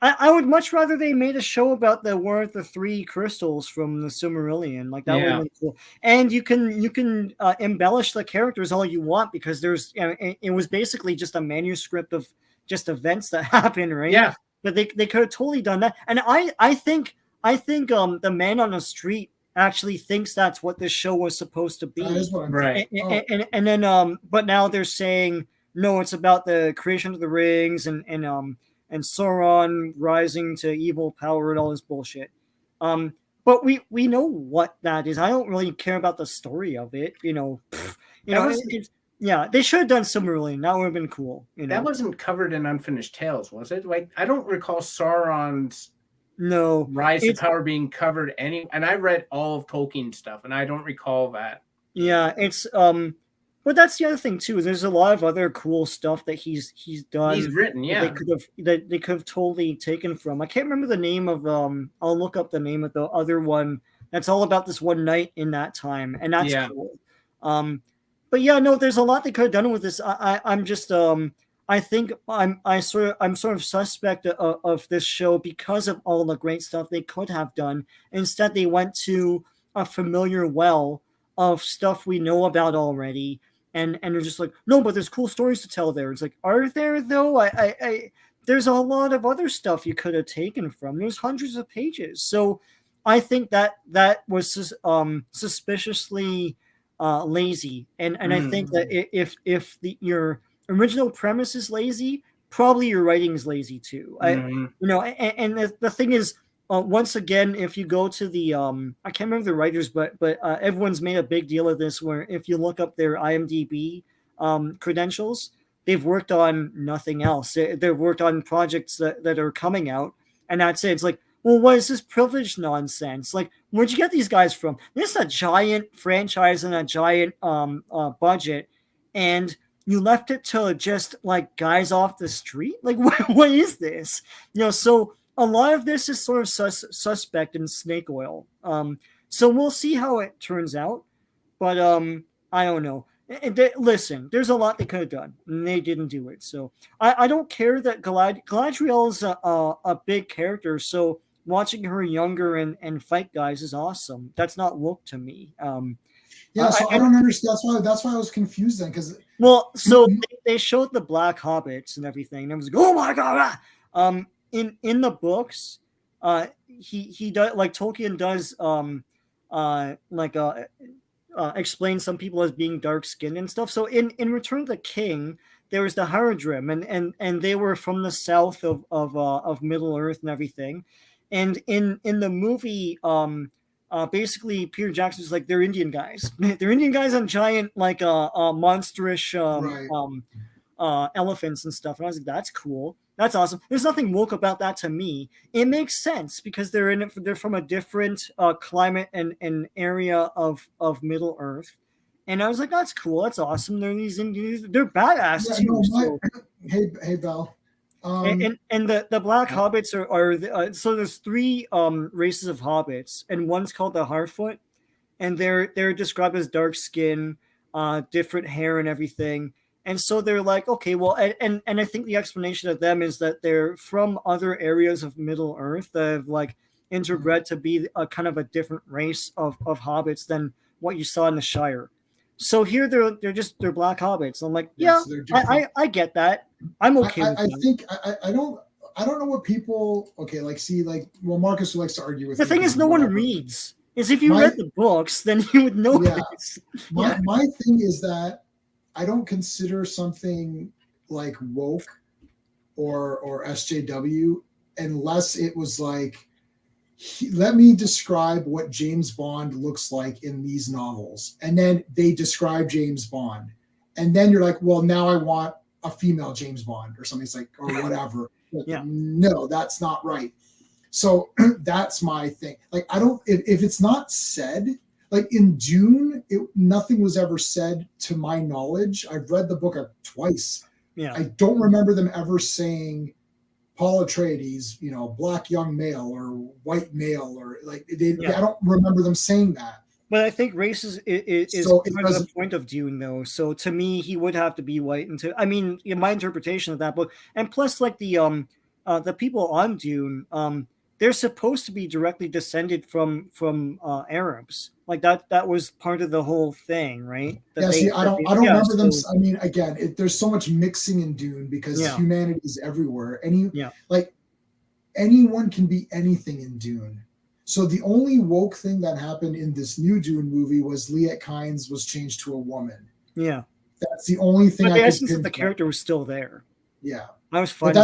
I would much rather they made a show about the War of the 3 Crystals from the Silmarillion. Like, that would have been cool. And you can embellish the characters all you want, because there's it was basically just a manuscript of just events that happened, right? Yeah. But they could have totally done that. And I think the man on the street actually thinks that's what this show was supposed to be. That is what I'm right. And then but now they're saying no, it's about the creation of the rings and Sauron rising to evil power and all this bullshit. But we know what that is. I don't really care about the story of it. They should have done Silmarillion. That would have been cool. That wasn't covered in Unfinished Tales, was it? Like, I don't recall Sauron's rise to power being covered and I read all of Tolkien's stuff and I don't recall that. Yeah, it's but that's the other thing too. There's a lot of other cool stuff that he's done. He's written, yeah. That they could have totally taken from. I can't remember the name of I'll look up the name of the other one that's all about this one night in that time, and that's cool. But yeah, no, there's a lot they could have done with this. I'm just I think I'm sort of suspect of this show because of all the great stuff they could have done. Instead, they went to a familiar well of stuff we know about already, and they're just like, no, but there's cool stories to tell there. It's like, are there though? There's a lot of other stuff you could have taken from. There's hundreds of pages, so I think that was suspiciously lazy, and I think that if your original premise is lazy, probably your writing is lazy too. And the thing is, once again, if you go to the I can't remember the writers, but everyone's made a big deal of this, where if you look up their IMDb credentials, they've worked on nothing else. They've worked on projects that are coming out, and that's it. It's like, well, what is this privilege nonsense? Like, where'd you get these guys from? This is a giant franchise and a giant budget, and you left it to just like guys off the street. Like, what is this? So a lot of this is sort of suspect and snake oil. So we'll see how it turns out. But I don't know. Listen, there's a lot they could have done, and they didn't do it. So I don't care that Galadriel is a big character. So watching her younger and fight guys is awesome. That's not woke to me. I don't understand. That's why I was confused then, because they showed the Black Hobbits and everything, and I was like, oh my god! In the books, he does, like Tolkien does, explain some people as being dark skinned and stuff. So in Return of the King, there was the Haradrim, and they were from the south of Middle Earth and everything. And in the movie, basically Peter Jackson's like, they're Indian guys. They're Indian guys on giant monstrous elephants and stuff. And I was like, that's cool. That's awesome. There's nothing woke about that to me. It makes sense because they're from a different climate and area of Middle Earth. And I was like, that's cool. That's awesome. They're these Indians. They're badass Yeah, too. no, So. hey, Bell. And the Black Hobbits are so there's 3 races of hobbits, and one's called the Harfoot, and they're described as dark skin, different hair and everything. And so they're like, okay, well, and I think the explanation of them is that they're from other areas of Middle Earth that have like interbred to be a kind of a different race of hobbits than what you saw in the Shire. So here they're Black Hobbits. I'm like, yeah, so they're different. I get that. I'm okay with I that. think I don't know what people well, Marcus who likes to argue with The me thing is, no one whatever. reads. Is if you read the books, then you would know this. My thing is that I don't consider something like woke or SJW unless it was like, let me describe what James Bond looks like in these novels. And then they describe James Bond. And then you're like, well, now I want a female James Bond or something. It's like, or whatever. Like, no, that's not right. So that's my thing. Like, I don't, if it's not said, like in Dune, nothing was ever said to my knowledge. I've read the book twice. Yeah. I don't remember them ever saying Paul Atreides, black young male or white male, or like I don't remember them saying that. But I think race is So part of the point of Dune, though. So to me, he would have to be white. I mean, in my interpretation of that book, and plus, like the people on Dune, they're supposed to be directly descended from Arabs. Like that was part of the whole thing, right? I don't remember them. I mean, again, there's so much mixing in Dune because humanity is everywhere. Like anyone can be anything in Dune. So the only woke thing that happened in this new Dune movie was Liet Kynes was changed to a woman. Yeah, that's the only thing. But the essence of the character was still there. Yeah, I was fine.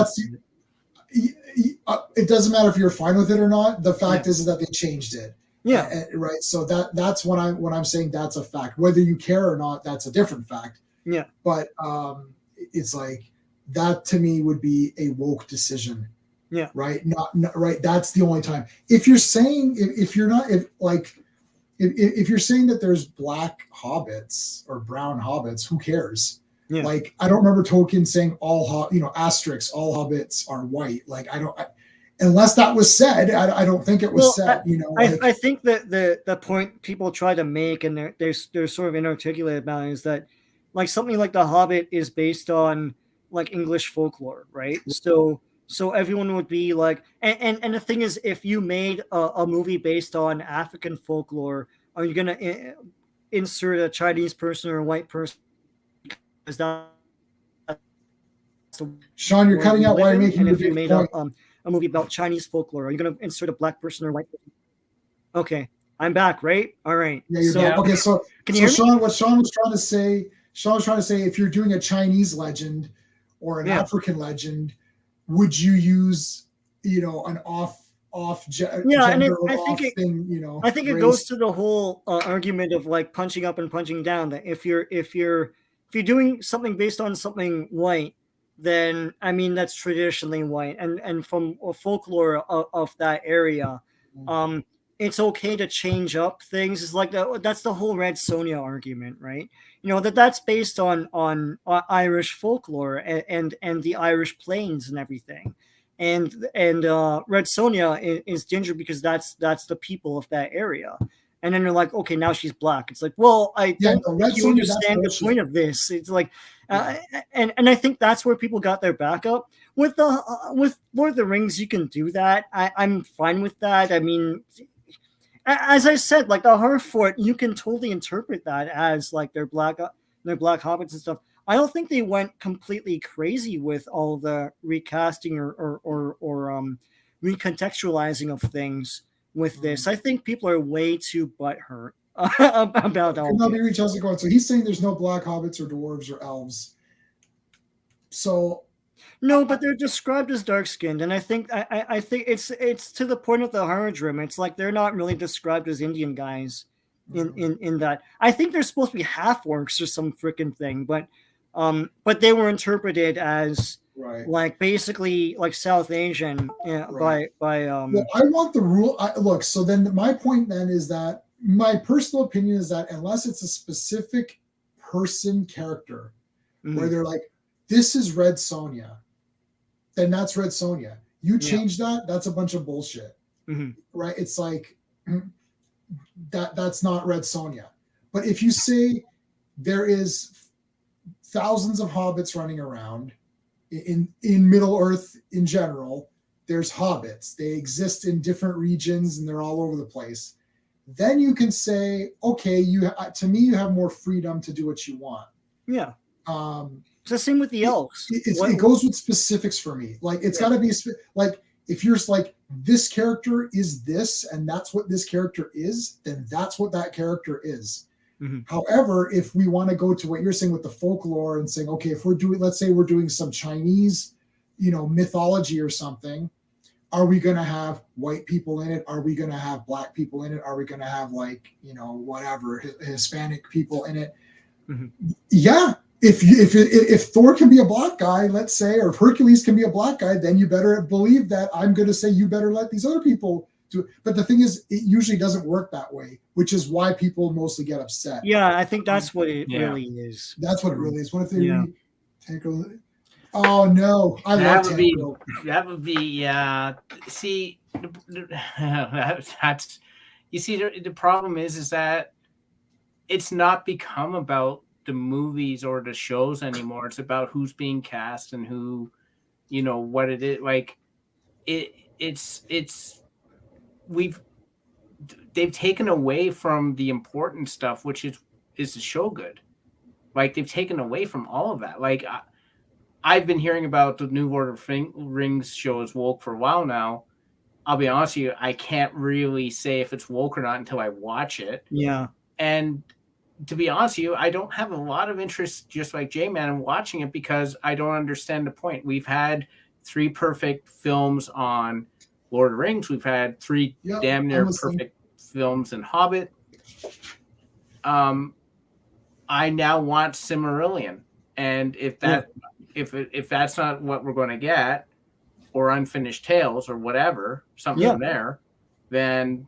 It doesn't matter if you're fine with it or not. The fact is that they changed it. Yeah. Right. So that's when I'm saying that's a fact. Whether you care or not, that's a different fact. Yeah. But it's like that to me would be a woke decision. Yeah. Right. Not right. That's the only time. If you're saying if you're saying that there's black hobbits or brown hobbits, who cares? Yeah. Like, I don't remember Tolkien saying asterisks, all hobbits are white. Like, unless that was said, I don't think it was said. I think that the point people try to make, and they're sort of inarticulate about it, is that like something like The Hobbit is based on like English folklore, right? So everyone would be like, and the thing is, if you made a movie based on African folklore, are you gonna insert a Chinese person or a white person? Is that Sean, you're cutting out while you're making if you made a movie about Chinese folklore, are you going to insert a black person or white person? Okay, I'm back, right? All right. Yeah, you're back. Okay, so can you hear Sean, me? what Sean was trying to say, if you're doing a Chinese legend or an African legend, would you use, an gender thing, I think it goes to the whole argument of like punching up and punching down. That if you're doing something based on something white, then I mean that's traditionally white, and from a folklore of that area, it's okay to change up things. It's like that's the whole Red Sonja argument, right? That's based on Irish folklore and the Irish plains and everything. And Red Sonja is ginger because that's the people of that area. And then you're like, okay, now she's black. It's like, well, I don't think you understand the point of this. It's like, and I think that's where people got their backup with Lord of the Rings. You can do that. I'm fine with that. I mean, as I said, like the Harfoot, you can totally interpret that as like they're black hobbits and stuff. I don't think they went completely crazy with all the recasting or recontextualizing of things with this. I think people are way too butthurt about all this. So he's saying there's no black hobbits or dwarves or elves. So no, but they're described as dark skinned, and I think it's to the point of the Haradrim. It's like they're not really described as Indian guys in that. I think they're supposed to be half orcs or some freaking thing, but they were interpreted as Right. like basically like South Asian, Right. by Well, I want the rule. Look, so then my point then is that my personal opinion is that unless it's a specific person character where mhm, they're like, this is Red Sonja, then that's Red Sonja. You Yeah. change that, that's a bunch of bullshit, mhm. right? It's like that's not Red Sonja. But if you say there is thousands of hobbits running around in Middle Earth in general, there's hobbits. They exist in different regions and they're all over the place. Then you can say, okay, to me, you have more freedom to do what you want. Yeah. Um, It's the same with the elves. it goes with specifics for me. Like it's got to be like if you're like this character is this and that's what this character is, then that's what that character is. Mhm. However, if we want to go to what you're saying with the folklore and saying, okay, if we're doing, let's say we're doing some Chinese, mythology or something, are we going to have white people in it? Are we going to have black people in it? Are we going to have whatever Hispanic people in it? Mhm. Yeah. If Thor can be a black guy, let's say, or if Hercules can be a black guy, then you better believe that I'm going to say you better let these other people do it. But the thing is, it usually doesn't work that way, which is why people mostly get upset. Yeah, I think that's what it Yeah. really is. That's what it really is. What if they Yeah. Tanko? Oh no, I love Tanko. That would be yeah. See, that's you see the problem is that it's not become about the movies or the shows anymore. It's about who's being cast and who, what it is. Like they've taken away from the important stuff, which is the show good. Like they've taken away from all of that. Like I've been hearing about the new Lord of Rings show is woke for a while now. I'll be honest with you, I can't really say if it's woke or not until I watch it. Yeah. And to be honest with you, I don't have a lot of interest, just like J-Man, in watching it because I don't understand the point. We've had 3 perfect films on Lord of the Rings. We've had 3 damn near perfect films in Hobbit. I now want Silmarillion, and if that's not what we're going to get, or Unfinished Tales or whatever, something from there, then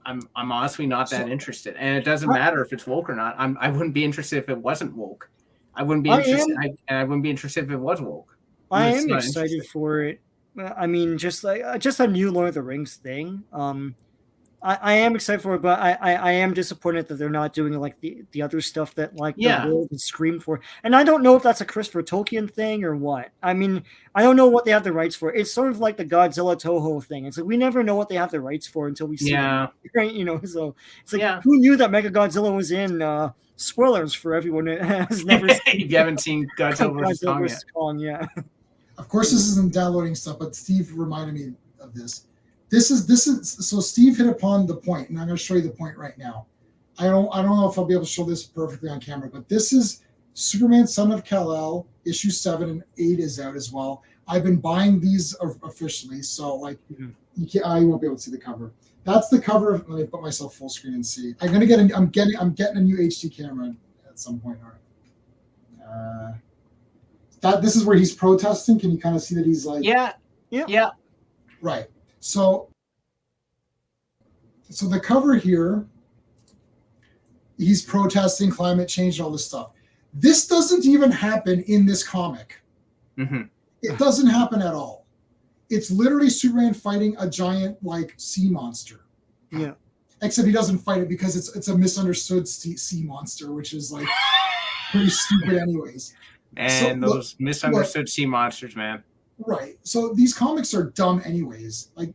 I'm honestly not that interested. And it doesn't matter if it's woke or not. I wouldn't be interested if it wasn't woke. I wouldn't be interested. I wouldn't be interested if it was woke. I am excited for it. I mean, just a new Lord of the Rings thing. I am excited for it, but I am disappointed that they're not doing like the other stuff that the world had screamed for. And I don't know if that's a Christopher Tolkien thing or what. I mean, I don't know what they have the rights for. It's sort of like the Godzilla Toho thing. It's like we never know what they have the rights for until we see it. Right? So it's like who knew that Mega Godzilla was in? Spoilers for everyone that has never seen. If you haven't seen Godzilla vs. Kong yet. Of course, this isn't downloading stuff, but Steve reminded me of this. This is so Steve hit upon the point, and I'm going to show you the point right now. I don't know if I'll be able to show this perfectly on camera, but this is Superman: Son of Kal-El, issue 7 and 8 is out as well. I've been buying these officially, so I won't be able to see the cover. That's the cover of. Let me put myself full screen and see. I'm getting a new HD camera at some point. All right. This is where he's protesting. Can you kind of see that he's like? Yeah. Right. So the cover here, he's protesting climate change and all this stuff. This doesn't even happen in this comic. Mm-hmm. It doesn't happen at all. It's literally Superman fighting a giant sea monster. Yeah. Except he doesn't fight it because it's a misunderstood sea monster, which is like pretty stupid anyways. And those misunderstood sea monsters, man. Right. So these comics are dumb anyways. Like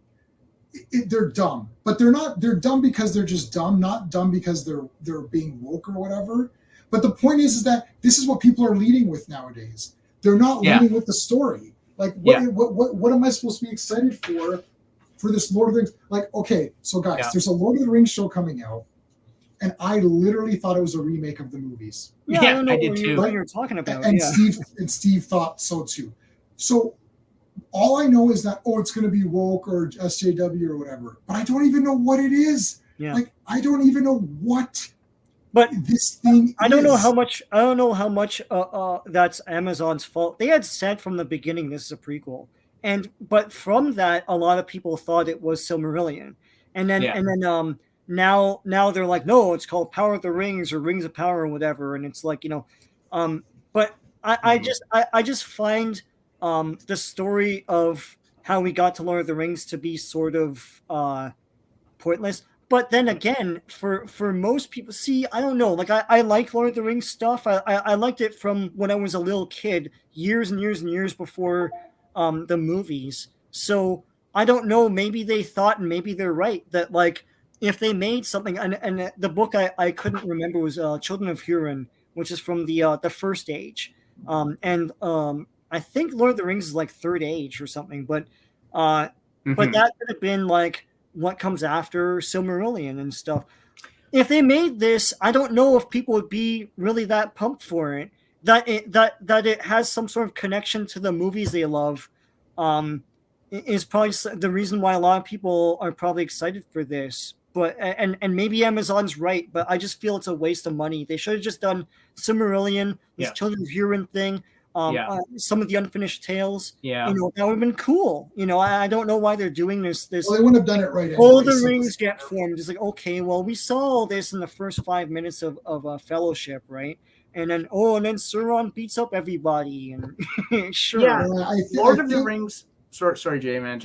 they're dumb, but they're not. They're dumb because they're just dumb, not dumb because they're being woke or whatever. But the point is that this is what people are leading with nowadays. They're not leading with the story. Like what am I supposed to be excited for this Lord of the Rings? Like, okay, so guys, there's a Lord of the Rings show coming out, and I literally thought it was a remake of the movies. Yeah, I did too. What you're talking about. And Steve thought so too. So all I know is that it's going to be woke or SJW or whatever, but I don't even know what it is. Yeah. Like I don't even know what But this thing I don't know how much. I don't know how much. That's Amazon's fault. They had said from the beginning this is a prequel, but from that, a lot of people thought it was Silmarillion, and then now they're like, no, it's called Power of the Rings or Rings of Power or whatever, and it's like but I just find the story of how we got to Lord of the Rings to be sort of pointless. But then again, for most people, see, I don't know. Like I like Lord of the Rings stuff. I liked it from when I was a little kid, years and years and years before the movies. So I don't know. Maybe they thought, and maybe they're right, that like if they made something, and the book I couldn't remember was Children of Hurin, which is from the First Age, I think Lord of the Rings is like Third Age or something. But that could have been like what comes after Silmarillion and stuff. If they made this, I don't know if people would be really that pumped for it. That it has some sort of connection to the movies they love, is probably the reason why a lot of people are probably excited for this. But and maybe Amazon's right, but I just feel it's a waste of money. They should have just done Silmarillion, this Children of Hurin thing. Some of the unfinished tales. Yeah, that would have been cool. I don't know why they're doing this. Well, they wouldn't have done it right anyway. All the rings get formed. It's like, okay, well, we saw all this in the first 5 minutes of Fellowship, right? And then Sauron beats up everybody, and sure. Yeah, Lord of the Rings. Sorry, Jay, man.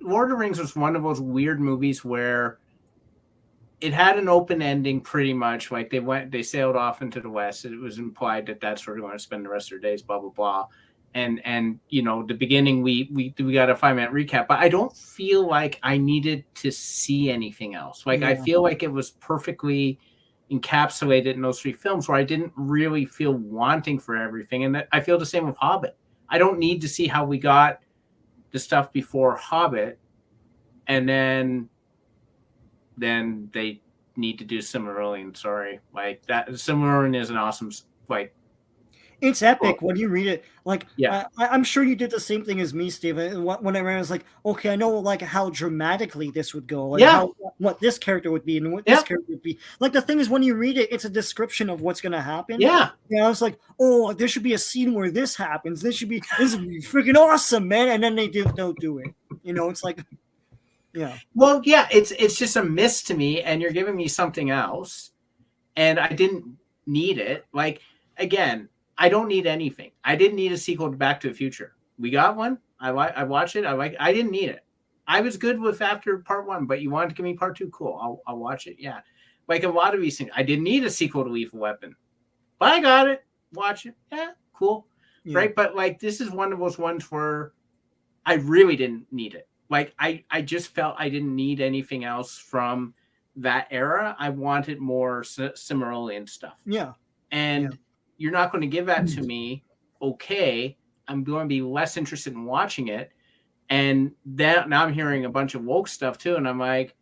Lord of the Rings was one of those weird movies where it had an open ending, pretty much. Like they sailed off into the west. It was implied that that's where they're going to spend the rest of their days. Blah blah blah. And the beginning we got a 5-minute recap, but I don't feel like I needed to see anything else. Like I feel like it was perfectly encapsulated in those 3 films, where I didn't really feel wanting for everything. And I feel the same with Hobbit. I don't need to see how we got the stuff before Hobbit, and then they need to do Silmarillion. Sorry, like that. Silmarillion is an awesome, like, it's epic when you read it. Like, I'm sure you did the same thing as me, Steven. When I read it, I was like, okay, I know like how dramatically this would go, like what this character would be and what this character would be. Like the thing is, when you read it, it's a description of what's going to happen. I was like, oh, there should be a scene where this happens. This would be freaking awesome, man. And then they don't do it. It's like. Yeah. Well, yeah, it's just a miss to me, and you're giving me something else, and I didn't need it. Like, again, I don't need anything. I didn't need a sequel to Back to the Future. We got one. I watched it. I didn't need it. I was good with after part 1, but you wanted to give me part 2. Cool. I'll watch it. Yeah. Like a lot of these things, I didn't need a sequel to Lethal Weapon, but I got it. Watch it. Yeah. Cool. Yeah. Right. But like, this is one of those ones where I really didn't need it. Like, I just felt I didn't need anything else from that era. I wanted more Silmarillion stuff. Yeah. And you're not going to give that to me. Okay. I'm going to be less interested in watching it. And then now I'm hearing a bunch of woke stuff too. And I'm like,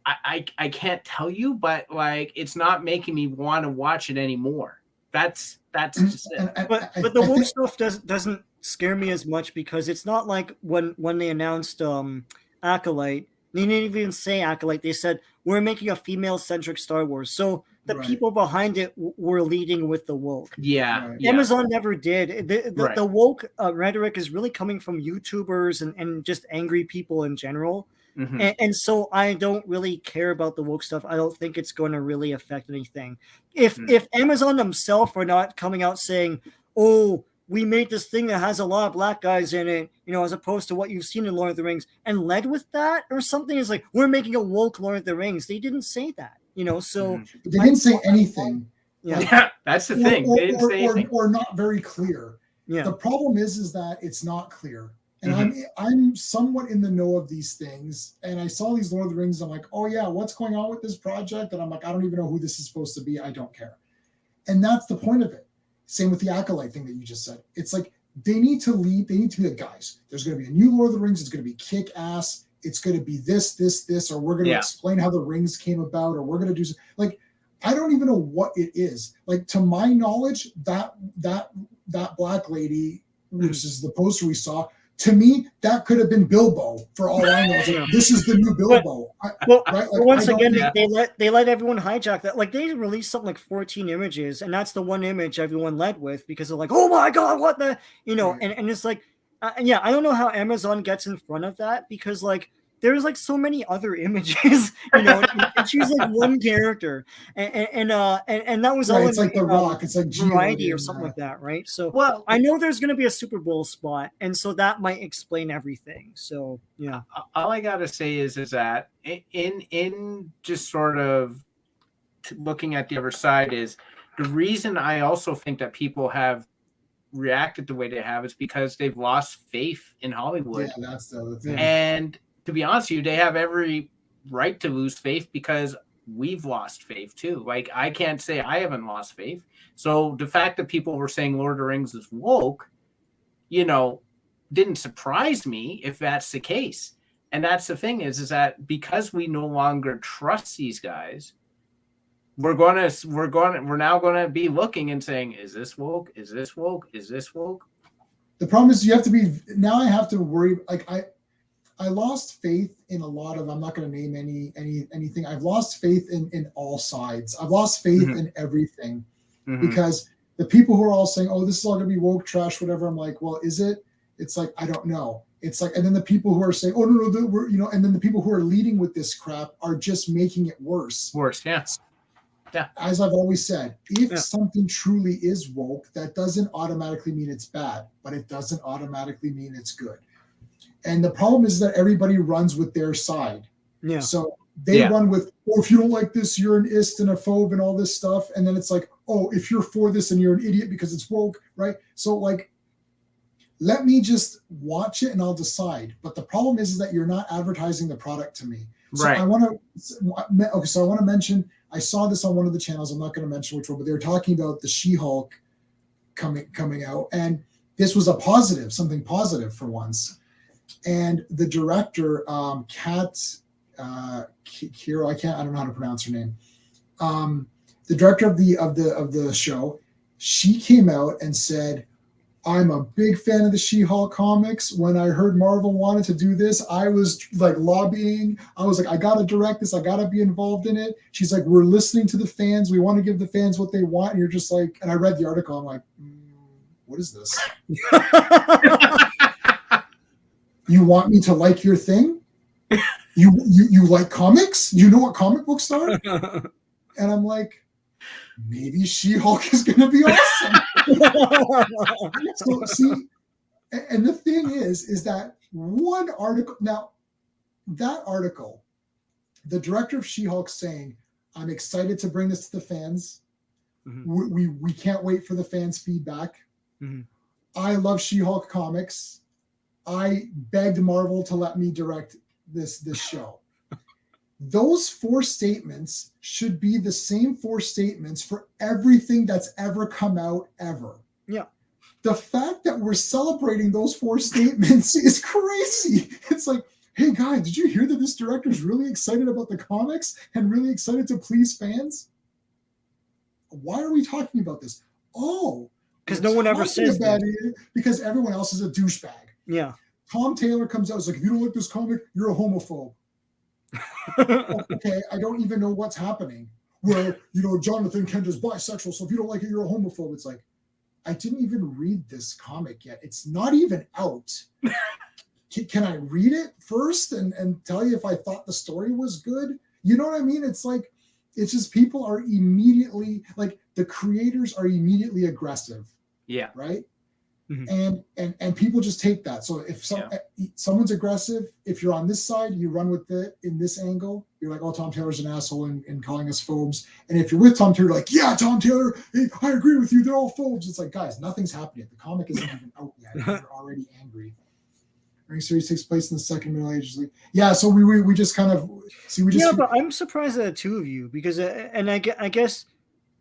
I can't tell you, but like, it's not making me want to watch it anymore. That's just it. But the woke stuff doesn't scare me as much, because it's not like when they announced Acolyte, they didn't even say Acolyte. They said, we're making a female-centric Star Wars. So the people behind it were leading with the woke. Yeah. Amazon never did. The woke rhetoric is really coming from YouTubers and just angry people in general. Mm-hmm. And so I don't really care about the woke stuff. I don't think it's going to really affect anything. If Amazon themselves are not coming out saying, oh, we made this thing that has a lot of black guys in it, as opposed to what you've seen in Lord of the Rings, and led with that or something, is like, we're making a woke Lord of the Rings. They didn't say that, so. But they didn't say anything. Yeah, that's the thing. They didn't say anything. Or not very clear. Yeah. The problem is that it's not clear. And I'm somewhat in the know of these things. And I saw these Lord of the Rings. I'm like, oh yeah, what's going on with this project? And I'm like, I don't even know who this is supposed to be. I don't care. And that's the point of it. Same with the Acolyte thing that you just said. It's like they need to lead. They need to be like, guys, there's going to be a new Lord of the Rings. It's going to be kick ass. It's going to be this, or we're going to explain how the rings came about, or we're going to do like, I don't even know what it is. Like, to my knowledge, that black lady, which is the poster we saw, to me, that could have been Bilbo for all I know. It's like, this is the new Bilbo. Well, right? but once again, they let everyone hijack that. Like they released something like 14 images, and that's the one image everyone led with because they're like, "Oh my god, what the?" Right. And it's like, yeah, I don't know how Amazon gets in front of that because like there's like so many other images, and choose like one character, and that was all. It's like The Rock. It's like Variety or something like that, right? So well, I know there's going to be a Super Bowl spot, and so that might explain everything. So yeah, all I gotta say is that in just sort of looking at the other side is the reason I also think that people have reacted the way they have is because they've lost faith in Hollywood. Yeah, that's the other thing. And to be honest with you, they have every right to lose faith because we've lost faith too. Like I can't say I haven't lost faith. So the fact that people were saying Lord of the Rings is woke, didn't surprise me if that's the case. And that's the thing is that because we no longer trust these guys, we're now gonna be looking and saying, is this woke? Is this woke? Is this woke? The problem is I have to worry. Like I lost faith in a lot of, I'm not going to name anything. I've lost faith in all sides. I've lost faith in everything because the people who are all saying, oh, this is all going to be woke trash, whatever. I'm like, well, is it? It's like, I don't know. It's like, and then the people who are saying, oh, no, and then the people who are leading with this crap are just making it worse. Worse, yeah. Yeah. As I've always said, if something truly is woke, that doesn't automatically mean it's bad, but it doesn't automatically mean it's good. And the problem is that everybody runs with their side. Yeah. So they run with, oh, if you don't like this, you're an ist and a phobe and all this stuff. And then it's like, oh, if you're for this and you're an idiot because it's woke, right? So like, let me just watch it and I'll decide. But the problem is that you're not advertising the product to me. So right. I want to mention, I saw this on one of the channels. I'm not going to mention which one, but they were talking about the She-Hulk coming out. And this was something positive for once. And the director, Kiro, I don't know how to pronounce her name. The director of the show, she came out and said, I'm a big fan of the She-Hulk comics. When I heard Marvel wanted to do this, I was like lobbying. I was like, I got to direct this. I got to be involved in it. She's like, we're listening to the fans. We want to give the fans what they want. And you're just like, and I read the article. I'm like, what is this? You want me to like your thing? You like comics? You know what comic books are? And I'm like, maybe She-Hulk is going to be awesome. So see, and the thing is that one article, now that article, the director of She-Hulk saying, I'm excited to bring this to the fans. We can't wait for the fans' feedback. I love She-Hulk comics. I begged Marvel to let me direct this show. Those 4 statements should be the same 4 statements for everything that's ever come out ever. Yeah. The fact that we're celebrating those 4 statements is crazy. It's like, hey guys, did you hear that this director is really excited about the comics and really excited to please fans? Why are we talking about this? Oh, because no one ever says that. Because everyone else is a douchebag. Yeah. Tom Taylor comes out and is like, if you don't like this comic, you're a homophobe. Okay, I don't even know what's happening. Well, Jonathan Kent is bisexual, so if you don't like it, you're a homophobe. It's like, I didn't even read this comic yet. It's not even out. Can I read it first and tell you if I thought the story was good? You know what I mean? It's like, it's just people are immediately, like the creators are immediately aggressive. Yeah. Right? And people just take that. So if someone's aggressive, if you're on this side, you run with it in this angle. You're like, oh, Tom Taylor's an asshole and calling us phobes. And if you're with Tom Taylor, like, yeah, Tom Taylor, hey, I agree with you. They're all phobes. It's like, guys, nothing's happened yet. The comic isn't even out yet. You're already angry. Ring series takes place in the second Middle Ages. Yeah, so we just kind of see. But I'm surprised at the 2 of you because, and I guess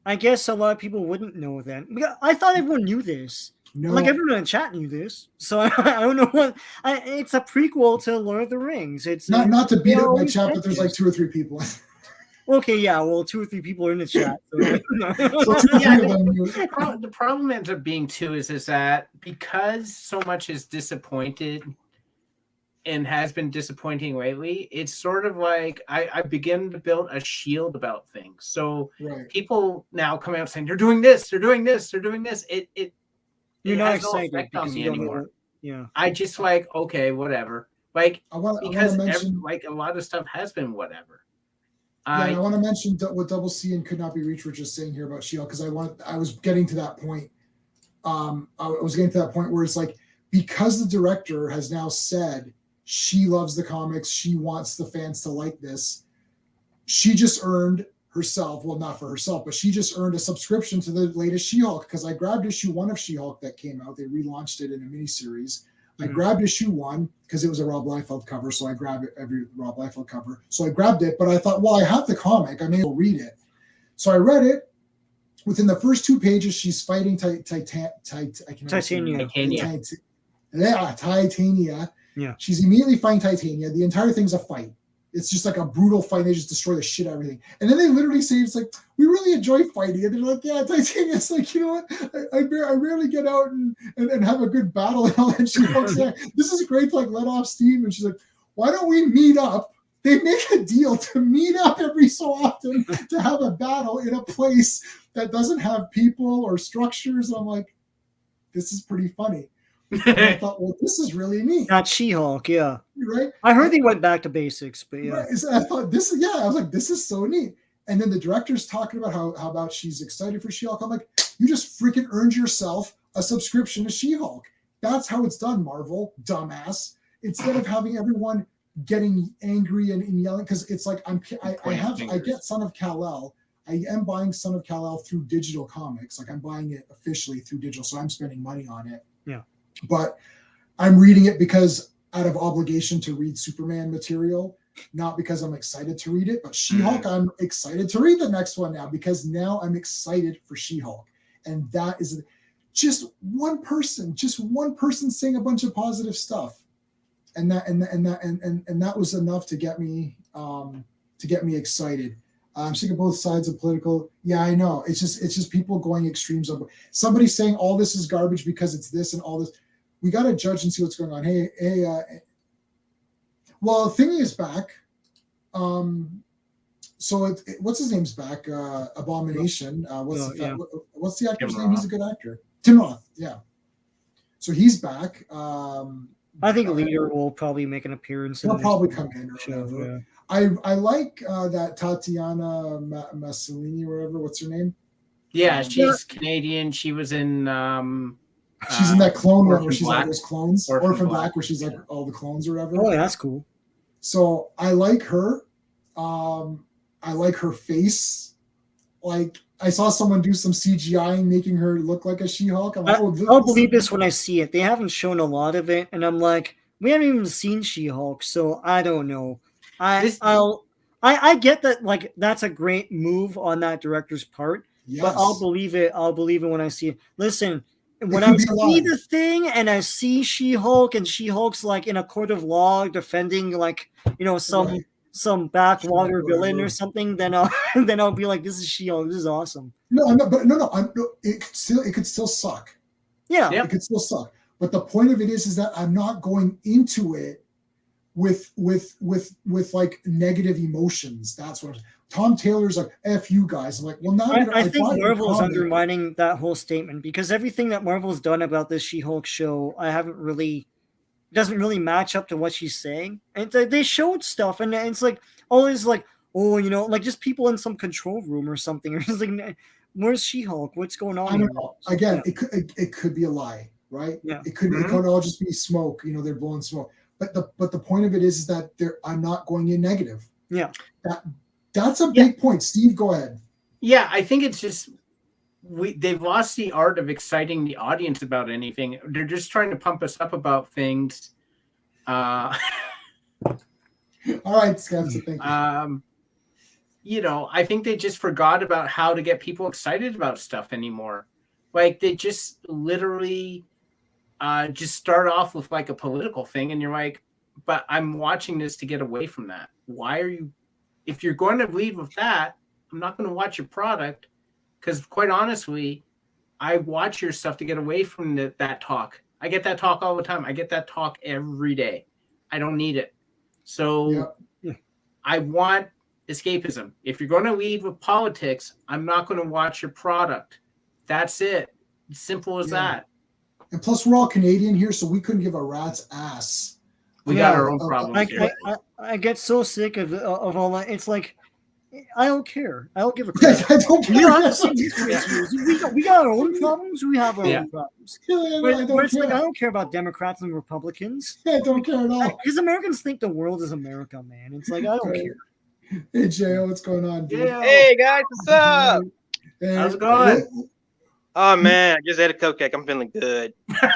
a lot of people wouldn't know that. I thought everyone knew this. No. Like everyone in chat knew this, so I don't know what. It's a prequel to Lord of the Rings. It's not to beat it by chat, but there's like 2 or 3 people. Okay, yeah. Well, 2 or 3 people are in the chat. So, So two or Yeah, three of them. the problem ends up being too is that because so much is disappointed and has been disappointing lately, it's sort of like I begin to build a shield about things. So Right. people now come out saying they're doing this, they're doing this, they're doing this. It you're not has no excited effect on because me you don't know. anymore. Yeah. I just like, okay, whatever. Like I want to because mention. like a lot of stuff has been whatever. Yeah, and I want to mention what Double C and Could Not Be Reached were just saying here about She-Hulk, because I was getting to that point. I was getting to that point where it's like, because the director has now said she loves the comics, she wants the fans to like this, she just earned herself, well, not for herself, but she just earned a subscription to the latest She-Hulk, because I grabbed issue 1 of She-Hulk that came out. They relaunched it in a miniseries. I grabbed issue 1 because it was a Rob Liefeld cover, so I grabbed it, every Rob Liefeld cover. So I grabbed it, but I thought, well, I have the comic, I may as well read it. So I read it. Within the first 2 pages, she's fighting Titania. Titania. Yeah. She's immediately fighting Titania. The entire thing's a fight. It's just like a brutal fight. They just destroy the shit out of everything. And then they literally say, it's like, we really enjoy fighting. And they're like, yeah, Titania's like, you know what? I rarely get out and have a good battle. And all that. She looks like, this is great to like let off steam. And she's like, why don't we meet up? They make a deal to meet up every so often to have a battle in a place that doesn't have people or structures. And I'm like, this is pretty funny. And I thought, well, this is really neat. Not She-Hulk, yeah. Right? I heard they went back to basics, but yeah. Right. So I thought this is, I was like, this is so neat. And then the director's talking about how about she's excited for She-Hulk. I'm like, you just freaking earned yourself a subscription to She-Hulk. That's how it's done, Marvel, dumbass. Instead of having everyone getting angry and yelling, because it's like I get Son of Kal-El. I am buying Son of Kal-El through digital comics. Like I'm buying it officially through digital, so I'm spending money on it. Yeah. But I'm reading it because out of obligation to read Superman material, not because I'm excited to read it. But She-Hulk, I'm excited to read the next one now because now I'm excited for She-Hulk. And that is just one person saying a bunch of positive stuff. And that was enough to get me excited. I'm sick of both sides of political. Yeah, I know. It's just people going extremes of somebody saying all this is garbage because it's this and all this. We got to judge and see what's going on. Hey. Well, Thingy is back. So what's his name's back? Abomination. What's the actor's name? He's a good actor. Tim Roth. Yeah. So he's back. I think Leader will probably make an appearance. He'll probably come in or show, whatever. yeah. I like that Tatiana Maslany or whatever. What's her name? Yeah, she's Canadian. She was in. She's in that clone one where she's Black. like those clones. Orphan Black, where she's like all the clones or whatever. Oh, that's cool. So I like her. I like her face. Like I saw someone do some CGI making her look like a She-Hulk. I'm like, I'll believe this when I see it. They haven't shown a lot of it, and I'm like, we haven't even seen She-Hulk, so I don't know. I get that, like, that's a great move on that director's part, yes. But I'll believe it. I'll believe it when I see it. Listen, when I see the thing and I see She-Hulk and She-Hulk's like in a court of law defending, like, you know, some backwater villain or something, then I'll be like, this is She-Hulk. This is awesome. No. It could still suck. Yeah, it could still suck. But the point of it is that I'm not going into it with like negative emotions. That's what Tom Taylor's like. F you guys. I'm like, well, now I think Marvel is undermining that whole statement because everything that Marvel's done about this She-Hulk show, doesn't really match up to what she's saying. And they showed stuff, and it's like always like, oh, you know, like just people in some control room or something. Or just like, where's She-Hulk? What's going on? I don't know. Again, it could be a lie, right? Yeah. It could all just be smoke. You know, they're blowing smoke. But the point of it is that I'm not going in negative. Yeah. That's a big point. Steve, go ahead. Yeah, I think it's just they've lost the art of exciting the audience about anything. They're just trying to pump us up about things. All right, Scott, so thank you. You know, I think they just forgot about how to get people excited about stuff anymore. Like they just literally just start off with like a political thing, and you're like, but I'm watching this to get away from that. Why are you if you're going to lead with that, I'm not going to watch your product because, quite honestly, I watch your stuff to get away from that talk. I get that talk all the time. I get that talk every day. I don't need it. So I want escapism. If you're going to lead with politics, I'm not going to watch your product. That's it. Simple as that. And plus, we're all Canadian here, so we couldn't give a rat's ass. We got our own problems. I get so sick of all that. It's like, I don't care. I don't give a crap. I don't care. We got our own problems. We have our own problems. I don't care about Democrats and Republicans. I don't care at all. Because Americans think the world is America, man. It's like, I don't care. Hey, J.O., what's going on, dude? Hey, guys, what's up? Hey, how's it going? Oh, man, I just ate a cupcake. I'm feeling good. Today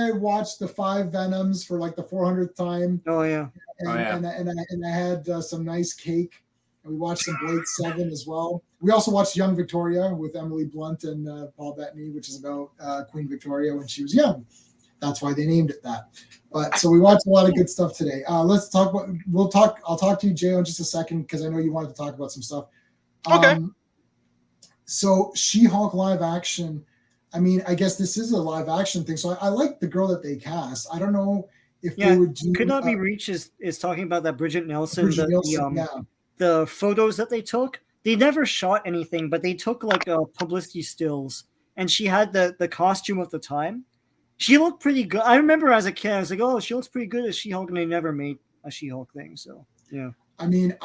I watched the 5 Venoms for like the 400th time. Oh, yeah. And I had some nice cake. And we watched some Blade 7 as well. We also watched Young Victoria with Emily Blunt and Paul Bettany, which is about Queen Victoria when she was young. That's why they named it that. But so we watched a lot of good stuff today. Let's talk about. I'll talk to you, Jay, in just a second because I know you wanted to talk about some stuff. Okay. So She-Hulk live action. I mean, I guess this is a live action thing. So I like the girl that they cast. I don't know if they would do. Could Not Be Reached is talking about that Bridget Nelson. The photos that they took. They never shot anything, but they took like publicity stills, and she had the costume of the time. She looked pretty good. I remember as a kid, I was like, "Oh, she looks pretty good as She-Hulk," and they never made a She-Hulk thing. So yeah. I mean,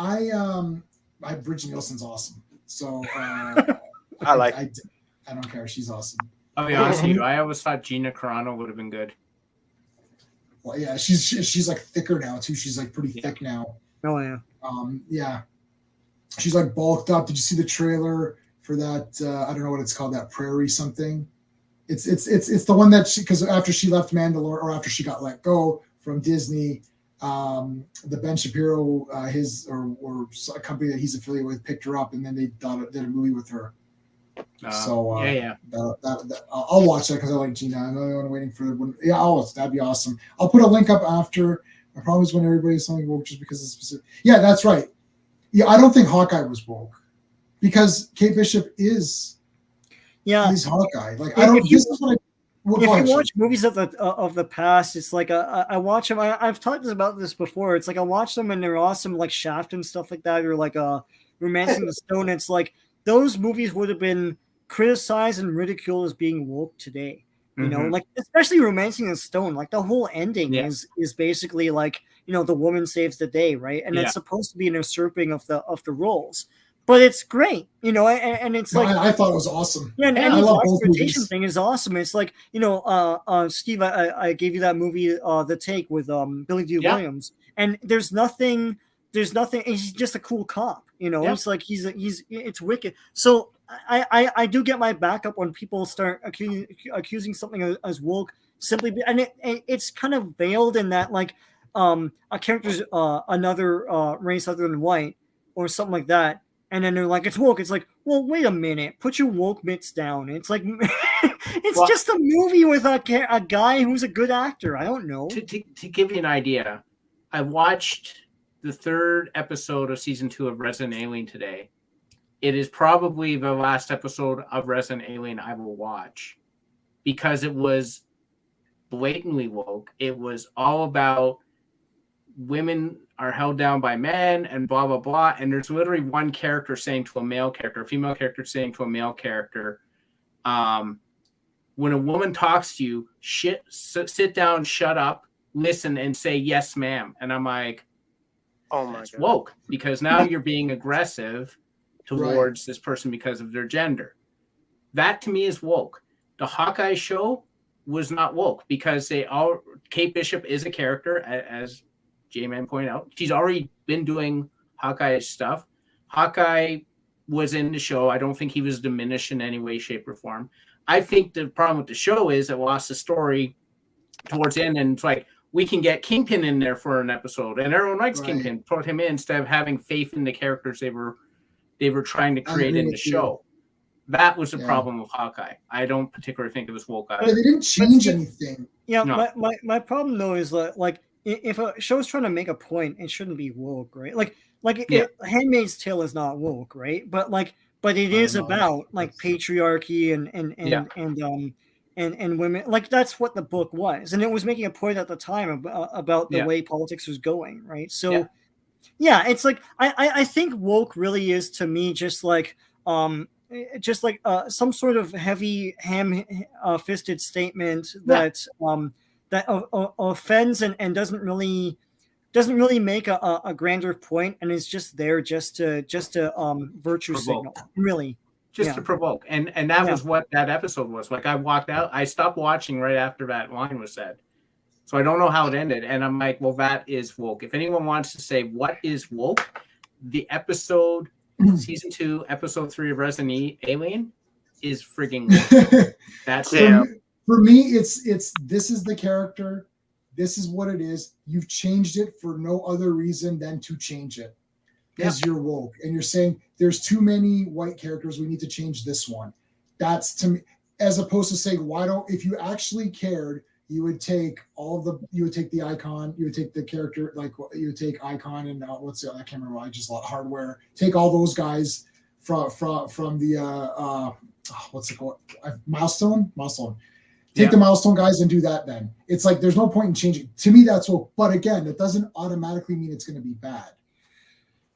Bridget Nielsen's awesome. So I don't care. She's awesome. I'll be honest with you. I always thought Gina Carano would have been good. Well, yeah, she's like thicker now too. She's like pretty thick now. Oh yeah. Yeah. She's like bulked up. Did you see the trailer for that? I don't know what it's called. That Prairie something. It's the one that because after she left Mandalore or after she got let go from Disney, the Ben Shapiro his or a company that he's affiliated with picked her up and then they did a movie with her. I'll watch that because I like Gina. I'm the only one waiting for one. Yeah, that'd be awesome. I'll put a link up after. I promise when everybody's something woke just because it's specific. Yeah, that's right. Yeah, I don't think Hawkeye was woke because Kate Bishop is Hawkeye. Like I don't. If you watch movies of the past, it's like I watch them. I've talked about this before. It's like I watch them and they're awesome, like Shaft and stuff like that, or like Romancing the Stone. It's like those movies would have been criticized and ridiculed as being woke today. You know, like especially Romancing the Stone. Like the whole ending is basically like the woman saves the day, right? And it's supposed to be an usurping of the roles. But it's great, and it's like I thought it was awesome. Yeah, and the exploitation thing is awesome. It's like Steve, I gave you that movie, The Take with Billy D. Williams, and there's nothing. He's just a cool cop, It's like it's wicked. So I do get my back up when people start accusing something as woke simply, and it's kind of veiled in that like a character's another race other than white or something like that. And then they're like, it's woke. It's like, well, wait a minute. Put your woke mitts down. It's like, it's just a movie with a guy who's a good actor. I don't know. To give you an idea, I watched the 3rd episode of season 2 of Resident Alien today. It is probably the last episode of Resident Alien I will watch because it was blatantly woke. It was all about women are held down by men and blah, blah, blah. And there's literally one character saying to a male character, a female character saying to a male character, when a woman talks to you, sit down, shut up, listen, and say, yes, ma'am. And I'm like, oh my God. Woke, because now you're being aggressive towards this person because of their gender. That to me is woke. The Hawkeye show was not woke because Kate Bishop is a character, as J-Man pointed out. She's already been doing Hawkeye stuff. Hawkeye was in the show. I don't think he was diminished in any way, shape, or form. I think the problem with the show is it lost the story towards the end, and it's like, we can get Kingpin in there for an episode, and everyone likes Kingpin. Put him in instead of having faith in the characters they were trying to create in the show. That was the problem with Hawkeye. I don't particularly think it was woke. They didn't change anything. Yeah, no. my problem though is that like if a show's trying to make a point, it shouldn't be woke, right? Yeah. Handmaid's Tale is not woke, right? But it is no, about like patriarchy and women. Like that's what the book was, and it was making a point at the time about the way politics was going, right? So it's like I think woke really is to me just like some sort of heavy fisted statement that offends and doesn't really make a grander point, and is just there just to virtue Provoke. signal, really. Just to provoke. And that was what that episode was. Like I walked out, I stopped watching right after that line was said. So I don't know how it ended. And I'm like, well, that is woke. If anyone wants to say what is woke, the episode season 2, episode 3 of Resident Alien is freaking woke. That's for me, it's this is the character. This is what it is. You've changed it for no other reason than to change it. Because you're woke. And you're saying there's too many white characters. We need to change this one. That's to me, as opposed to saying, if you actually cared, you would take the icon, you would take the character, like you would take icon and I can't remember. I just lot hardware. Take all those guys from the what's it called? Milestone. Take the Milestone guys and do that. Then it's like there's no point in changing. To me, that's woke. But again, that doesn't automatically mean it's going to be bad,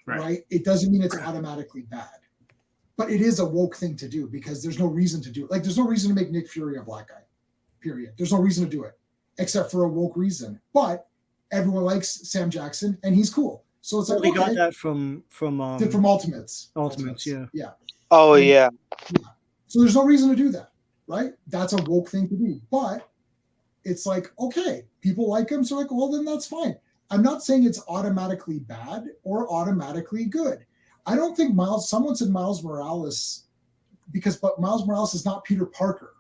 right? It doesn't mean it's automatically bad. But it is a woke thing to do because there's no reason to do it. Like there's no reason to make Nick Fury a black guy. Period. There's no reason to do it except for a woke reason. But everyone likes Sam Jackson and he's cool. So it's like we got that from Ultimates. Ultimates, yeah. Oh yeah. So there's no reason to do that, right? That's a woke thing to do. But it's like, okay, people like him, so like, well, then that's fine. I'm not saying it's automatically bad or automatically good. I don't think someone said Miles Morales but Miles Morales is not Peter Parker.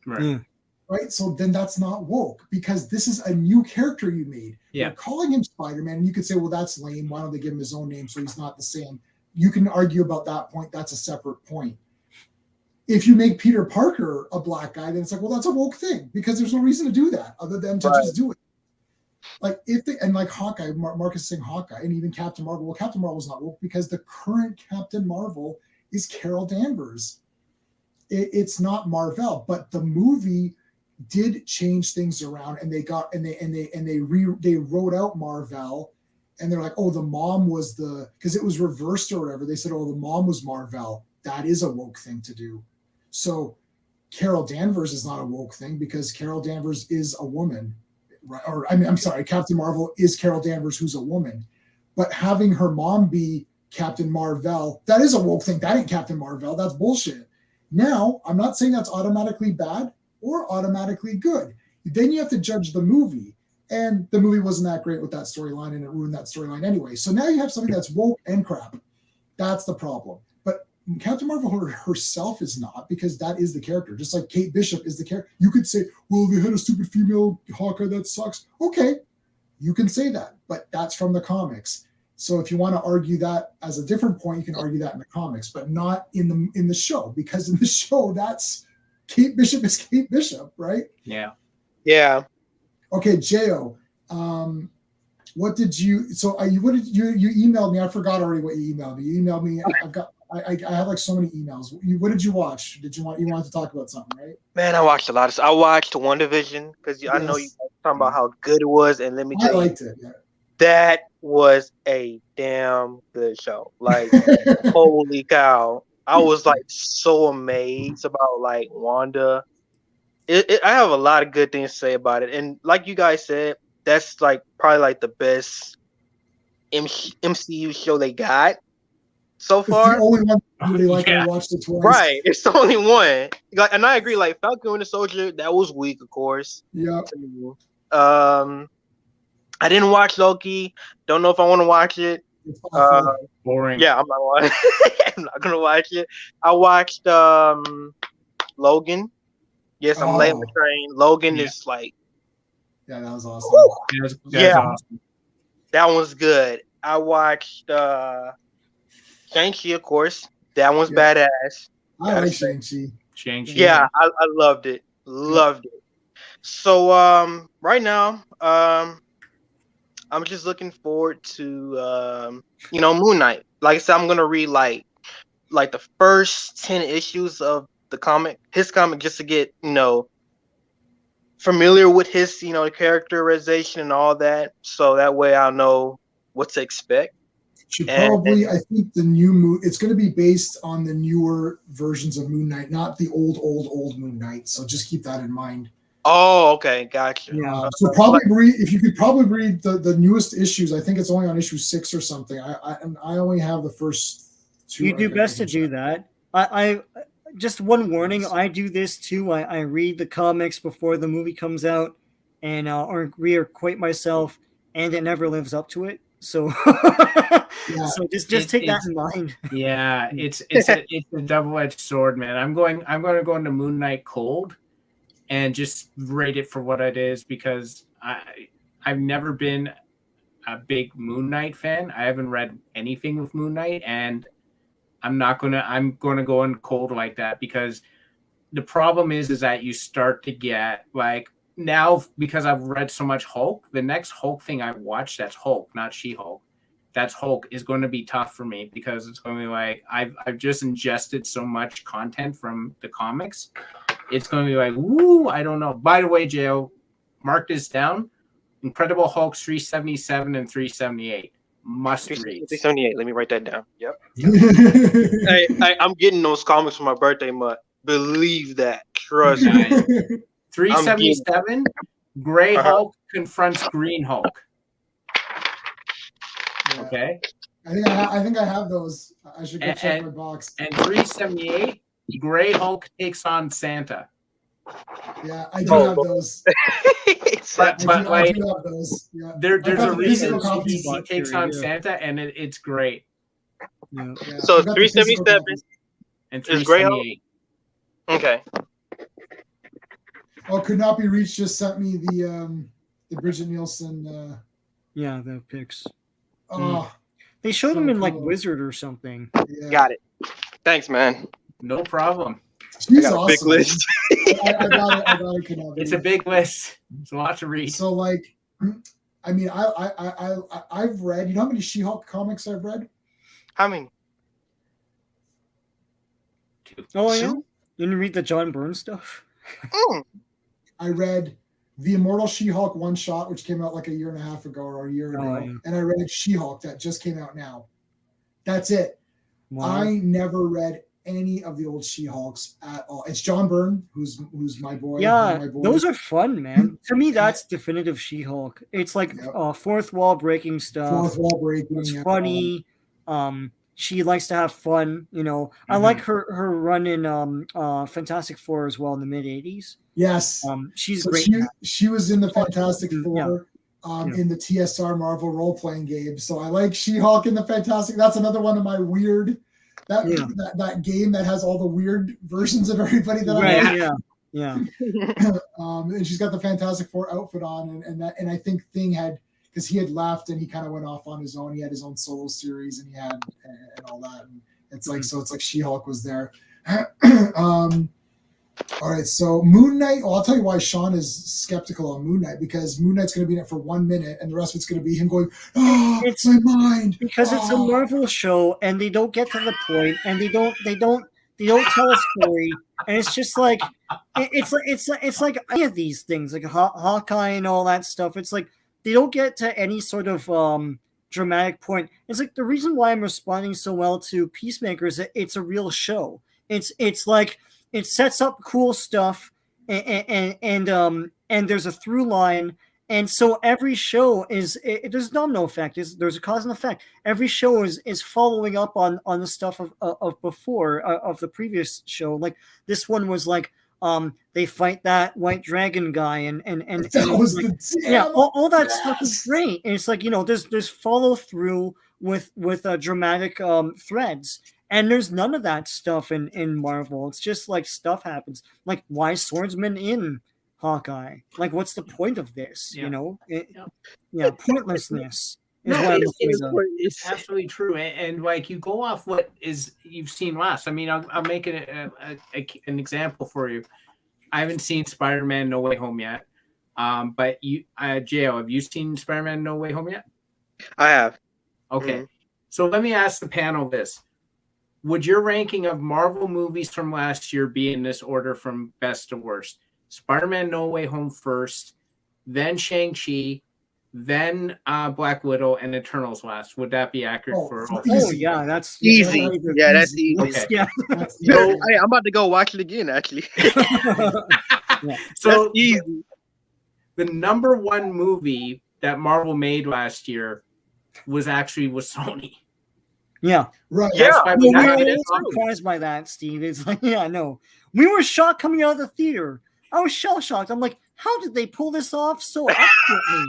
Right. Mm. Right. So then that's not woke because this is a new character you made. Yeah. You're calling him Spider-Man. And you could say, well, that's lame. Why don't they give him his own name so he's not the same? You can argue about that point. That's a separate point. If you make Peter Parker a black guy, then it's like, well, that's a woke thing because there's no reason to do that other than to just do it. Like like Hawkeye, Marc is saying Hawkeye, and even Captain Marvel. Well, Captain Marvel is not woke because the current Captain Marvel is Carol Danvers. It's not Marvel, but the movie did change things around, and they wrote out Marvel, and they're like, oh, the mom was because it was reversed or whatever. They said, oh, the mom was Marvel. That is a woke thing to do. So Carol Danvers is not a woke thing because Carol Danvers is a woman. Right? Or I'm sorry, Captain Marvel is Carol Danvers, who's a woman. But having her mom be Captain Marvel, that is a woke thing. That ain't Captain Marvel. That's bullshit. Now, I'm not saying that's automatically bad or automatically good. Then you have to judge the movie. And the movie wasn't that great with that storyline, and it ruined that storyline anyway. So now you have something that's woke and crap. That's the problem. But Captain Marvel herself is not, because that is the character. Just like Kate Bishop is the character. You could say, well, they had a stupid female Hawkeye, that sucks. Okay, you can say that, but that's from the comics. So if you want to argue that as a different point, you can argue that in the comics, but not in the show, because in the show, that's Kate Bishop is Kate Bishop, right? Yeah. Yeah. Okay, Jo. What did you? So what did you emailed me? I forgot already what you emailed me. You emailed me. I have like so many emails. What did you watch? You wanted to talk about something, right? Man, I watched a lot of. I watched WandaVision because I know you guys talking about how good it was, and let me tell you, I liked it. Yeah. That was a damn good show. Like, holy cow! I was like so amazed about like Wanda. I have a lot of good things to say about it, and like you guys said, that's like probably like the best MCU show they got so far. It's the only one I really like. I watched it twice. Right, it's the only one. Like, and I agree. Like Falcon and the Soldier, that was weak, of course. Yeah. I didn't watch Loki. Don't know if I want to watch it. Boring. Yeah, I'm not gonna watch it. I watched Logan. Yes, I'm late on the train. Logan is like, yeah, that was awesome. Awesome. That one's good. I watched Shang-Chi, of course. That one's badass. I like Shang-Chi. Yeah, I loved it. Loved it. So right now, I'm just looking forward to Moon Knight. Like I said, I'm gonna read like the first 10 issues of his comic, just to get familiar with his characterization and all that, so that way I'll know what to expect. Should And probably, I think the new Moon, it's going to be based on the newer versions of Moon Knight, not the old Moon Knight. So just keep that in mind. oh, okay, gotcha. Yeah. So probably read, if you could probably read the newest issues. I think it's only on issue 6 or something. I only have the first 2. You do best to do that. I just one warning. I do this too. I read the comics before the movie comes out, and or reacquaint myself, and it never lives up to it. So, so just take that in mind. Yeah, it's a double-edged sword, man. I'm going to go into Moon Knight cold, and just rate it for what it is, because I've never been a big Moon Knight fan. I haven't read anything with Moon Knight, and I'm going to go in cold like that, because the problem is that you start to get like, now, because I've read so much Hulk, the next Hulk thing I watch that's Hulk, not She-Hulk, that's Hulk, is going to be tough for me, because it's going to be like, I've just ingested so much content from the comics. It's going to be like, woo, I don't know. By the way, Joe, mark this down. Incredible Hulk 377 and 378. Must read. 378. Let me write that down. Yep. I'm getting those comics for my birthday month. Believe that. Trust me. 377. Gray Hulk confronts Green Hulk. Yeah. Okay. I think I have those. I should go check my box. And 378. Gray Hulk takes on Santa. Yeah, I do have those. but I do have those. Yeah. There's a reason he he takes on Santa, and it's great. Yeah. So 377 and 378. Okay. Oh, Could Not Be Reached just sent me the Bridget Nielsen. Yeah, the pics. They showed so them in like cool. Wizard or something. Yeah. Got it. Thanks, man. No problem. She's I got awesome. a big list. I got it. Could Not Be It's a big list. It's a lot to read. So, like, I mean, I've read. You know how many She-Hulk comics I've read? How many? Oh yeah. You didn't read the John Byrne stuff? I read the Immortal She-Hulk one shot, which came out like a year and a half ago or a year ago, yeah. and I read She-Hulk that just came out now. That's it. Wow. I never read any of the old She-Hulks at all. It's John Byrne, who's my boy. Yeah, my boy. those are fun, man. To me, that's definitive She-Hulk. It's like fourth wall breaking stuff. Fourth wall breaking. It's funny. She likes to have fun. You know, I like her run in Fantastic Four as well in the mid '80s. Yes, she's so great. She was in the Fantastic Four. Yeah. In the TSR Marvel role-playing game. So I like She-Hulk in the Fantastic. That's another one of my weird that game that has all the weird versions of everybody that I like. Yeah. And she's got the Fantastic Four outfit on, and I think Thing had, because he had left and he kind of went off on his own. He had his own solo series and he had and all that. And it's like so it's like She-Hulk was there. All right, so Moon Knight. Well, I'll tell you why Sean is skeptical on Moon Knight, because Moon Knight's going to be in it for 1 minute, and the rest of it's going to be him going, "Oh, it's my mind." Because it's a Marvel show, and they don't get to the point, and they don't tell a story, and it's just like it's like any of these things, like Hawkeye and all that stuff. It's like they don't get to any sort of dramatic point. It's like the reason why I'm responding so well to Peacemaker is that it's a real show. It's like. It sets up cool stuff, and there's a through line, and so every show is there's domino effect. There's a cause and effect. Every show is following up on the stuff of before of the previous show. Like this one was like they fight that white dragon guy, and that was like, all that stuff is great. And it's like, you know, there's follow through with dramatic threads. And there's none of that stuff in Marvel. It's just like stuff happens. Like, why is Swordsman in Hawkeye? Like, what's the point of this? You know? Pointlessness. It's absolutely true. And like, you go off what is you've seen last. I mean, I'll make it an example for you. I haven't seen Spider-Man No Way Home yet. But you, Jo, have you seen Spider-Man No Way Home yet? I have. Okay. So let me ask the panel this. Would your ranking of Marvel movies from last year be in this order from best to worst? Spider-Man No Way Home first, then Shang-Chi, then Black Widow, and Eternals last. Would that be accurate for all? Oh yeah, that's Easy. Yeah, that's easy. Okay. Yeah. Yo, I'm about to go watch it again, actually. So That's easy. the number one movie that Marvel made last year was Sony. Yeah. Right. Yeah. That's why We we were have it. all surprised by that, Steve. It's like, yeah, no. We were shocked coming out of the theater. I was shell-shocked. I'm like, how did they pull this off so accurately?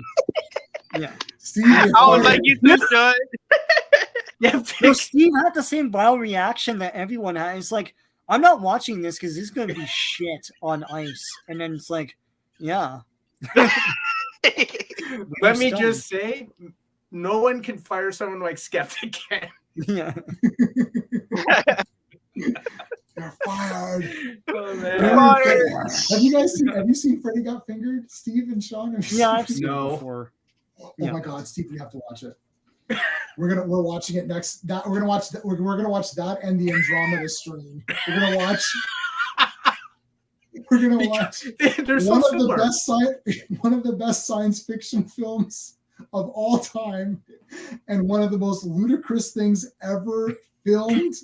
Yeah. Steve, I was like, you too, Sean. Yeah, No, Steve had the same vile reaction that everyone had. It's like, I'm not watching this because this is going to be shit on ice. And then it's like, yeah. Let me just say, no one can fire someone like Skeptic can. Yeah. You're fired. Oh, man. You're Fired. Have you seen Freddy Got Fingered? Steve and Sean? Have you Yeah, seen I've seen No. it before. Oh Yeah. my God, Steve, we have to watch it. We're watching it next. We're gonna watch that and the Andromeda stream. We're gonna watch. They're so similar. One of the best science fiction films of all time, and one of the most ludicrous things ever filmed.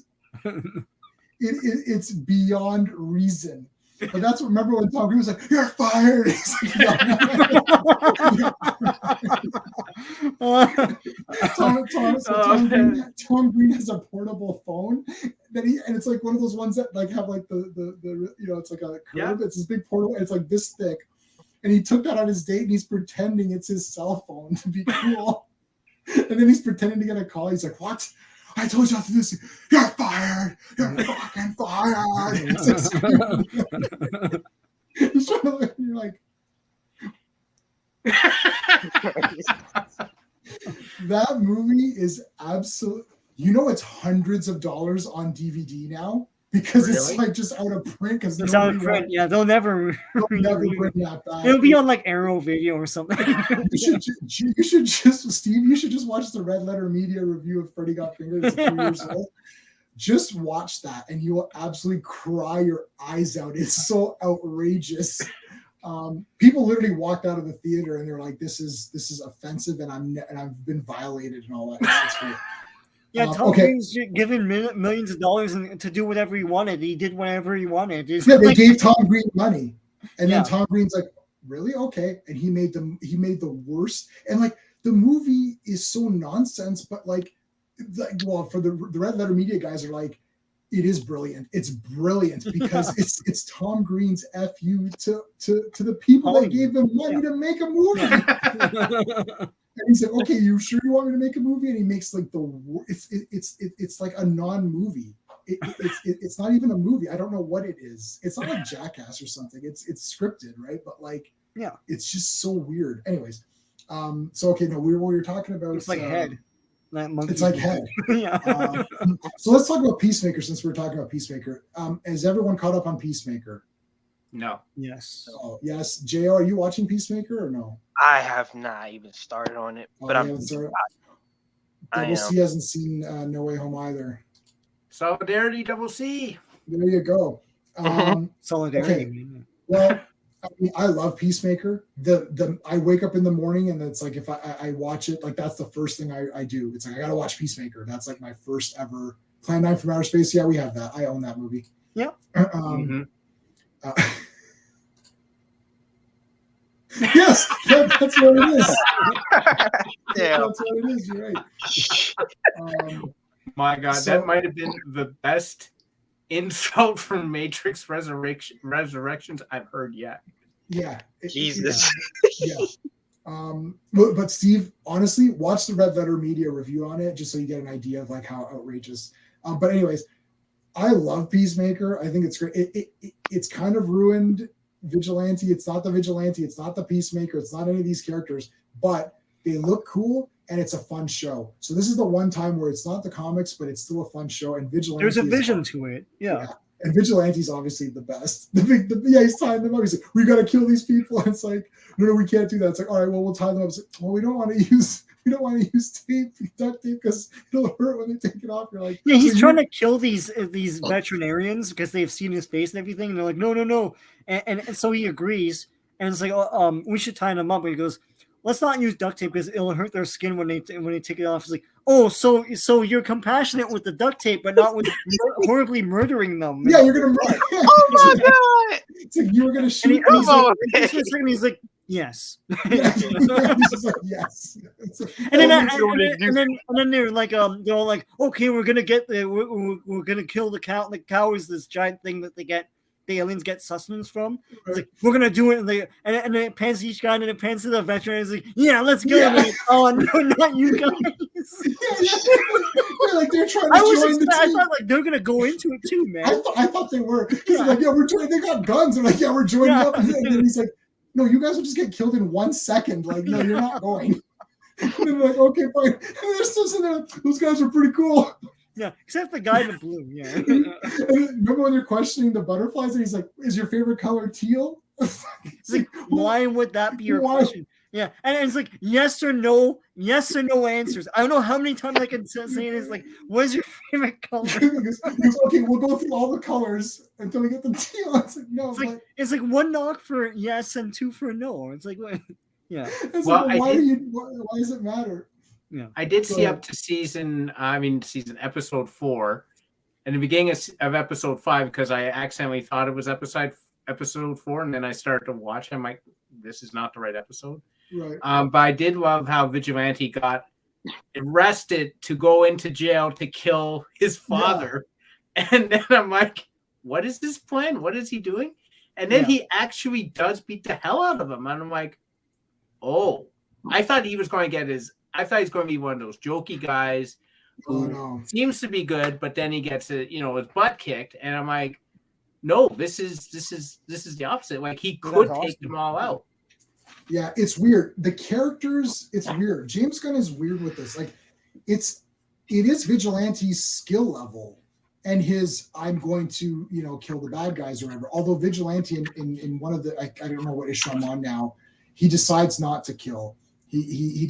It's beyond reason. But that's what, remember when Tom Green was like, "You're fired." He's like, Tom Green has a portable phone that and it's like one of those ones that like have like the it's like a curve. Yeah. It's this big portable. It's like this thick, and he took that on his date and he's pretending it's his cell phone to be cool, and then he's pretending to get a call. He's like, "What? I told you not to do this. You're fired. You're fucking fired." He's trying to look, you're like, that movie is absolute. It's hundreds of dollars on DVD now because it's Really? like just out of print because It's out of print. Yeah, they'll never bring that back. It'll be on like Arrow Video or something. You should just, Steve, you should just watch the Red Letter Media review of Freddy Got Fingered. It's 3 years old. Just watch that and you will absolutely cry your eyes out. It's so outrageous. People literally walked out of the theater and they're like, "This is offensive," and I've been violated and all that. That's great. Yeah, Tom Green's given millions of dollars to do whatever he wanted. He did whatever he wanted. They gave Tom Green money, and then Tom Green's like, "Really? Okay." And he made the worst. And like the movie is so nonsense, but for the Red Letter Media guys are like, it is brilliant. It's brilliant because it's Tom Green's FU to the people that gave him money to make a movie. And he said, "Okay, you sure you want me to make a movie?" And he makes like it's like a non-movie. It's not even a movie. I don't know what it is. It's not like Jackass or something. It's scripted, right? But like, it's just so weird. Anyways, we were talking about. It's like Head. It's like Head. Yeah. So let's talk about Peacemaker since we're talking about Peacemaker. Has everyone caught up on Peacemaker? No. Yes. Oh, yes. Jo, are you watching Peacemaker or no? I have not even started on it, but I'm. Double C hasn't seen No Way Home either. Solidarity, Double C. There you go. Solidarity. Okay. Well, I love Peacemaker. I wake up in the morning and it's like if I watch it, like that's the first thing I do. It's like I gotta watch Peacemaker. That's like my first ever Plan 9 from Outer Space. Yeah, we have that. I own that movie. Yeah. Yes, that's what it is. Yeah. That's what it is. You're right. My God, that might have been the best insult from Matrix Resurrections I've heard yet. Yeah. Jesus. Yeah. But Steve, honestly, watch the Red Letter Media review on it just so you get an idea of like how outrageous. But anyways, I love Peacemaker. I think it's great. It's kind of ruined Vigilante. It's not the Vigilante. It's not the Peacemaker. It's not any of these characters, but they look cool and it's a fun show. So this is the one time where it's not the comics, but it's still a fun show. And Vigilante, there's a vision to it. Yeah. And Vigilante's obviously the best. He's tying them up. He's like, we got to kill these people. And it's like, no, we can't do that. It's like, all right, well, we'll tie them up. It's like, well, we don't want to use tape, duct tape, because it'll hurt when they take it off. You're like, yeah, he's trying to kill these veterinarians because they've seen his face and everything. And they're like, no. And so he agrees. And it's like, we should tie them up. And he goes, let's not use duct tape because it'll hurt their skin when they take it off. It's like, oh, so you're compassionate with the duct tape, but not with horribly murdering them. Yeah, you're gonna murder. Oh my god! It's like you were gonna shoot. And he's like, yes. Yeah. He's just like, yes. And then they're like, they're all like, okay, we're gonna kill the cow. The cow is this giant thing that the aliens get sustenance from. It's like, we're gonna do it, and then it pans to each guy, and then it pans to the veteran. It's like, yeah, let's go. Yeah. Like, oh no, not you guys. Yeah, like they're trying to join the I team. thought like they're gonna go into it too, man. I thought they were. He's like, yeah, we're joining. They got guns. They're like, yeah, we're joining up. And then he's like, no, you guys will just get killed in 1 second. Like, no, you're not going. And they're like, okay, fine. And they're still sitting there. Those guys are pretty cool. Yeah, except the guy in the blue. Yeah. And remember when they're questioning the butterflies, and he's like, "Is your favorite color teal?" It's like, why would that be your question? Yeah, and it's like yes or no answers. I don't know how many times I can say it. It's like, what is your favorite color? He goes, okay, we'll go through all the colors until we get the teal. It's like, no, it's like 1 knock for yes and 2 for no. It's like, what? Yeah. It's like, why does it matter? Yeah. I did see up to season episode 4, and the beginning of episode 5, because I accidentally thought it was episode 4, and then I started to watch. I'm like, this is not the right episode. Right. But I did love how Vigilante got arrested to go into jail to kill his father, and then I'm like, what is this plan? What is he doing? And then he actually does beat the hell out of him, and I'm like, oh, I thought he was going to he's going to be one of those jokey guys who seems to be good, but then he gets his butt kicked, and I'm like, no, this is the opposite. Like, he could take them all out. Yeah, it's weird. The characters, it's weird. James Gunn is weird with this. Like, it is Vigilante's skill level and his I'm going to kill the bad guys or whatever. Although Vigilante in one of the I don't know what issue I'm on now, he decides not to kill. He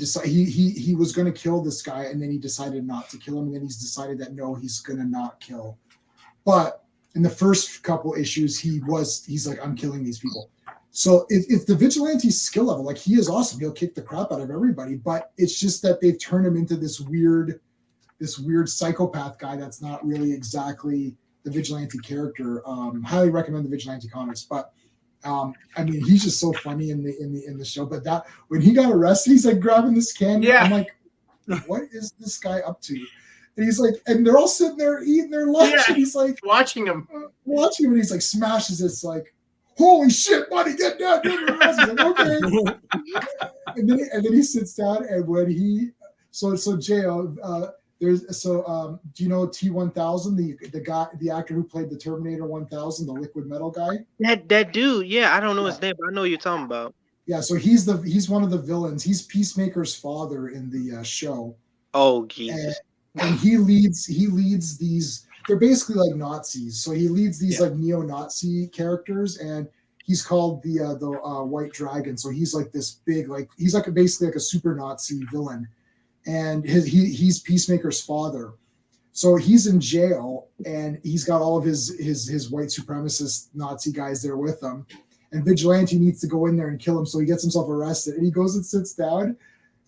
was going to kill this guy, and then he decided not to kill him, and then he's decided that no, he's going to not kill. But in the first couple issues, he's like, I'm killing these people. So it's the Vigilante skill level. Like, he is awesome. He'll kick the crap out of everybody, but it's just that they've turned him into this weird psychopath guy that's not really exactly the Vigilante character. Highly recommend the Vigilante comics, but I mean, he's just so funny in the show. But that when he got arrested, he's like grabbing this candy. Yeah. I'm like, what is this guy up to? And he's like, and they're all sitting there eating their lunch, and he's like watching him, and he's like smashes this like, holy shit, buddy, get down, get arrested. Like, okay. and then he sits down, and when he J.O. Do you know T-1000, the actor who played the Terminator 1000, the liquid metal guy? That dude, I don't know his name, but I know what you're talking about. Yeah, so he's one of the villains. He's Peacemaker's father in the show. Oh, Jesus. And he leads these. They're basically like Nazis. So he leads these like neo-Nazi characters, and he's called the White Dragon. So he's like this big, like he's like basically like a super Nazi villain. And he's Peacemaker's father. So he's in jail, and he's got all of his white supremacist Nazi guys there with him. And Vigilante needs to go in there and kill him, so he gets himself arrested. And he goes and sits down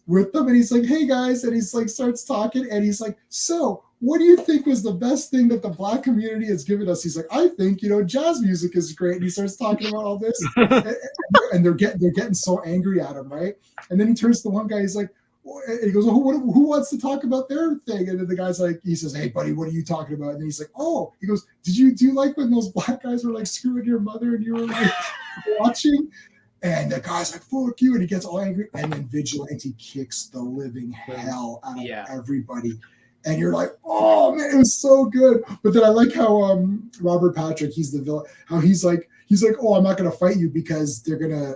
with them, and he's like, hey guys, and he's like starts talking, and he's like, so what do you think was the best thing that the Black community has given us? He's like, I think jazz music is great. And he starts talking about all this, and they're getting so angry at him, right? And then he turns to one guy, he's like, and he goes, well, who wants to talk about their thing? And then the guy's like, he says, hey buddy, what are you talking about? And then he's like, oh, he goes, do you like when those black guys were like screwing your mother and you were like watching? And the guy's like, fuck you, and he gets all angry, and then Vigilante kicks the living hell out of everybody. And you're like, oh man, it was so good. But then I like how Robert Patrick, he's the villain, how he's like, oh, I'm not gonna fight you because they're gonna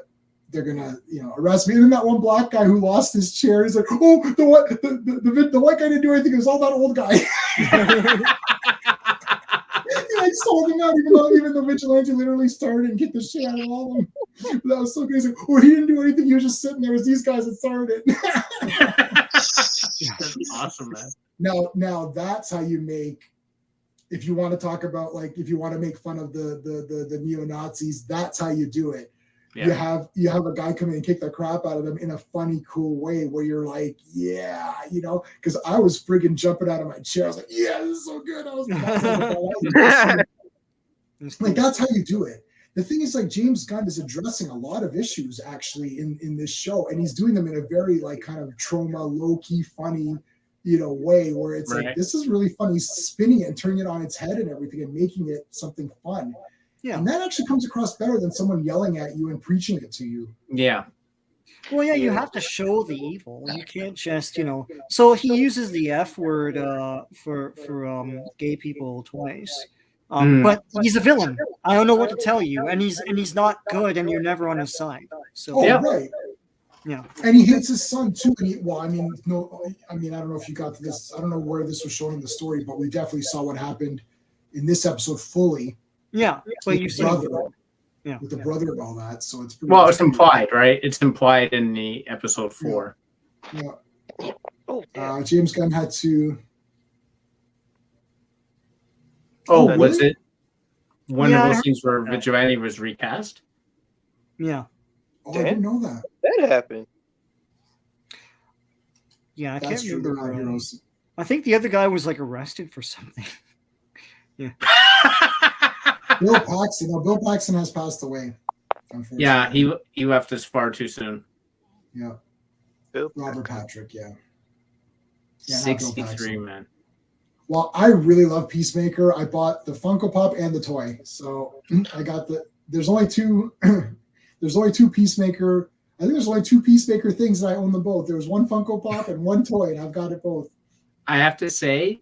arrest me. And then that one black guy who lost his chair, he's like, oh, the white guy didn't do anything. It was all that old guy. like sold him out, even though Vigilante literally started and kicked the shit out of all of them. That was so crazy. Well, he didn't do anything. He was just sitting there. It was these guys that started. That's awesome, man. Now that's how you make. If you want to talk about like if you want to make fun of the neo-Nazis, that's how you do it. Yeah. You have a guy come in and kick the crap out of them in a funny, cool way where you're like, yeah, because I was friggin' jumping out of my chair. I was like, yeah, this is so good. I was like, that's how you do it. The thing is, like, James Gunn is addressing a lot of issues actually in this show, and he's doing them in a very like kind of trauma, low-key, funny, way where it's like, this is really fun. He's spinning it and turning it on its head and everything and making it something fun. Yeah. And that actually comes across better than someone yelling at you and preaching it to you. Yeah. Well, yeah, you have to show the evil. You can't just, So he uses the F word for gay people twice. But he's a villain. I don't know what to tell you. And he's not good, and you're never on his side. So right. Yeah. And he hates his son too. And I don't know if you got to this. I don't know where this was shown in the story, but we definitely saw what happened in this episode fully. Yeah, but you see with the brother and all that, so it's pretty. Well, it's implied, right? It's implied in the episode 4. Yeah. James Gunn had to. Really? Was it one of those things where Vigilante was recast? Yeah. Oh, I didn't know that. That happened. Yeah, I can't remember. I think the other guy was like arrested for something. Yeah. Bill Paxton has passed away. Unfortunately. Yeah, he left us far too soon. Yeah. Robert Patrick, yeah 63, man. Well, I really love Peacemaker. I bought the Funko Pop and the toy. So I got there's only two Peacemaker. I think there's only 2 Peacemaker things, and I own them both. There was one Funko Pop and one toy, and I've got it both. I have to say,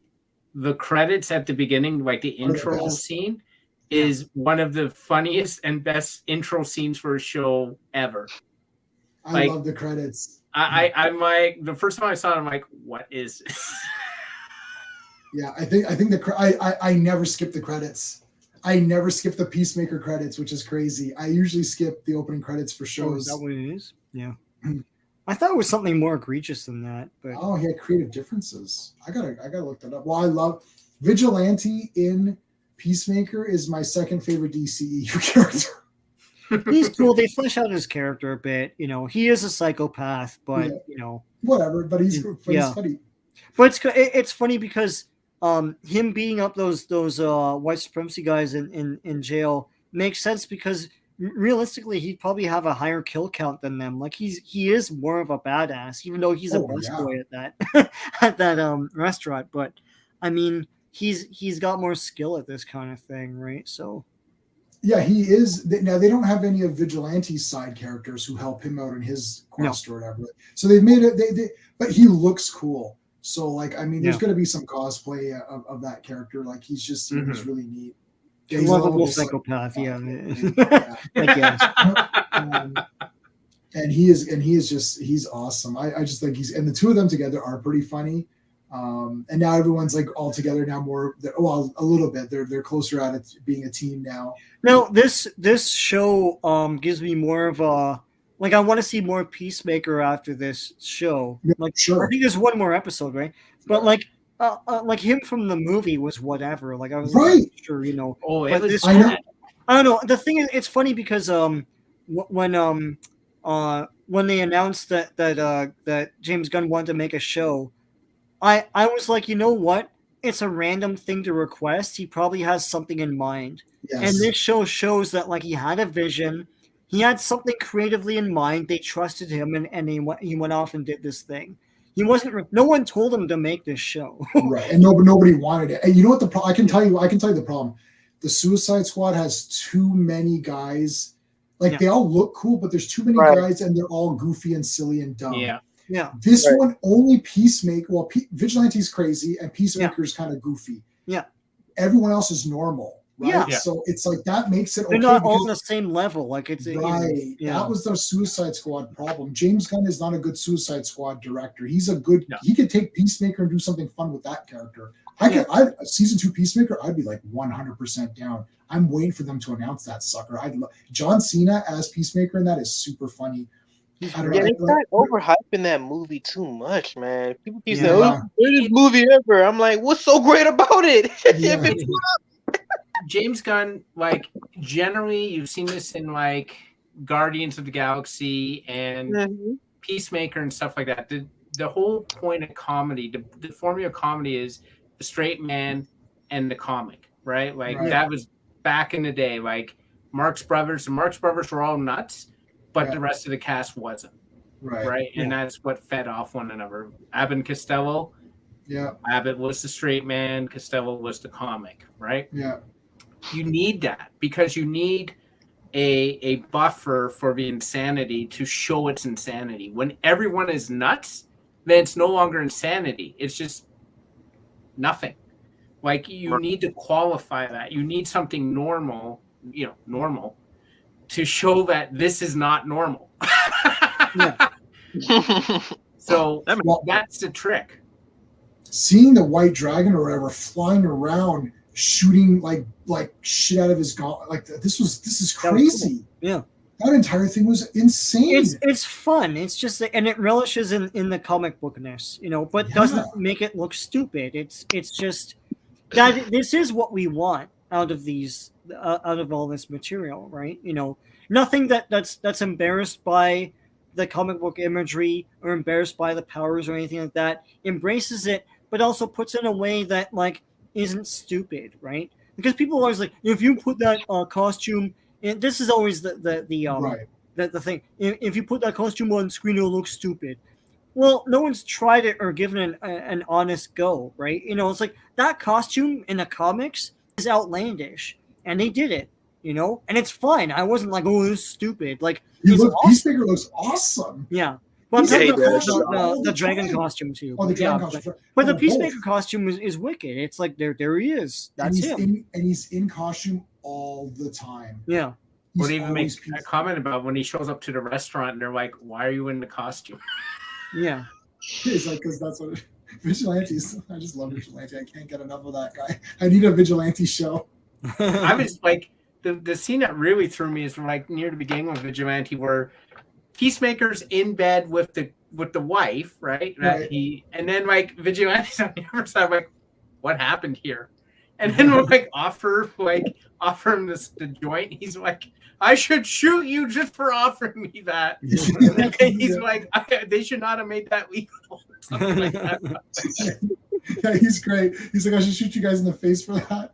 the credits at the beginning, like the intro scene, is one of the funniest and best intro scenes for a show ever. I love the credits. I'm like, the first time I saw it, I'm like, what is this? Yeah, I think I never skip the credits. I never skip the Peacemaker credits, which is crazy. I usually skip the opening credits for shows. Oh, is that what it is? Yeah. I thought it was something more egregious than that. But he had creative differences. I gotta look that up. Well, I love Vigilante in Peacemaker is my second favorite DCEU character. He's cool. They flesh out his character a bit. He is a psychopath, but whatever. But he's funny. But it's funny because him beating up those white supremacy guys in jail makes sense because realistically he'd probably have a higher kill count than them. Like he is more of a badass, even though he's a busboy at that restaurant. But I mean, he's got more skill at this kind of thing, right? So yeah, he is. Now they don't have any of Vigilante's side characters who help him out in his quest or whatever. So they've made it. But he looks cool. So like, I mean, there's going to be some cosplay of that character. Like he's just he's really neat. Yeah, he's lovable psychopath. And he's awesome. I just think and the two of them together are pretty funny. And now everyone's like all together now a little bit. They're closer at it being a team now. No, this show gives me more of a like I want to see more Peacemaker after this show. Like sure. I think there's one more episode, right? But like him from the movie was whatever. Like I was sure, Oh, but it was I don't know. The thing is, it's funny because when they announced that James Gunn wanted to make a show, I was like, you know what? It's a random thing to request. He probably has something in mind. Yes. And this show shows that like he had a vision. He had something creatively in mind. They trusted him, and he went off and did this thing. He wasn't. No one told him to make this show. Right, and nobody wanted it. And you know what the problem? I can tell you the problem. The Suicide Squad has too many guys. Like they all look cool, but there's too many guys, and they're all goofy and silly and dumb. Yeah. This one only Peacemaker. Well, Vigilante's crazy, and Peacemaker's kind of goofy. Yeah. Everyone else is normal. Right? Yeah. So it's like that makes it They're not all on the same level. Like it's right. That was the Suicide Squad problem. James Gunn is not a good Suicide Squad director. He's a good he could take Peacemaker and do something fun with that character. Season 2 Peacemaker, I'd be like 100% down. I'm waiting for them to announce that sucker. John Cena as Peacemaker, and that is super funny. I don't know. They start overhyping that movie too much, man. People keep saying, Yeah. "Oh, it's the greatest movie ever." I'm like, what's so great about it? Yeah. If it's James Gunn, like generally, you've seen this in like Guardians of the Galaxy and Peacemaker and stuff like that. The whole point of comedy, the formula of comedy is the straight man and the comic, right? Like that was back in the day. Like Marc's brothers were all nuts, but the rest of the cast wasn't. Right. And that's what fed off one another. Abbott and Costello. Yeah. Abbott was the straight man, Costello was the comic, right? Yeah. You need that because you need a buffer for the insanity to show its insanity. When everyone is nuts, then it's no longer insanity. It's just nothing. Like you need to qualify that. You need something normal, normal, to show that this is not normal. So that's the trick. Seeing the white dragon or whatever flying around, shooting like shit out of his gauntlet, like this is crazy. Yeah. That entire thing was insane. It's fun. It's just and it relishes in the comic bookness, but doesn't make it look stupid. It's just that this is what we want out of all this material, right? Nothing that's embarrassed by the comic book imagery or embarrassed by the powers or anything like that. Embraces it, but also puts it in a way that like isn't stupid, right? Because people are always like, if you put that costume. And this is always the thing. If you put that costume on screen, it'll look stupid. Well, no one's tried it or given it an honest go, right? It's like that costume in the comics is outlandish, and they did it, and it's fine. I wasn't like, oh, this is stupid. Like, Peacemaker looks awesome. Yeah. But I'm talking about the dragon costume too. Oh, the dragon costume. But the Peacemaker costume is wicked. It's like there he is. That's him. And he's in costume all the time. Yeah. What even makes a comment about when he shows up to the restaurant and they're like, "Why are you in the costume?" Yeah. He's like, because that's what vigilantes. I just love vigilante. I can't get enough of that guy. I need a vigilante show. I was like, the scene that really threw me is from like near the beginning of Vigilante, where Peacemaker's in bed with the wife, right? And then like Vigilante's on the other side, like, what happened here? And then we'll like offer him the joint. He's like, I should shoot you just for offering me that. He's like, they should not have made that legal. Something like that. Yeah, he's great. He's like, I should shoot you guys in the face for that.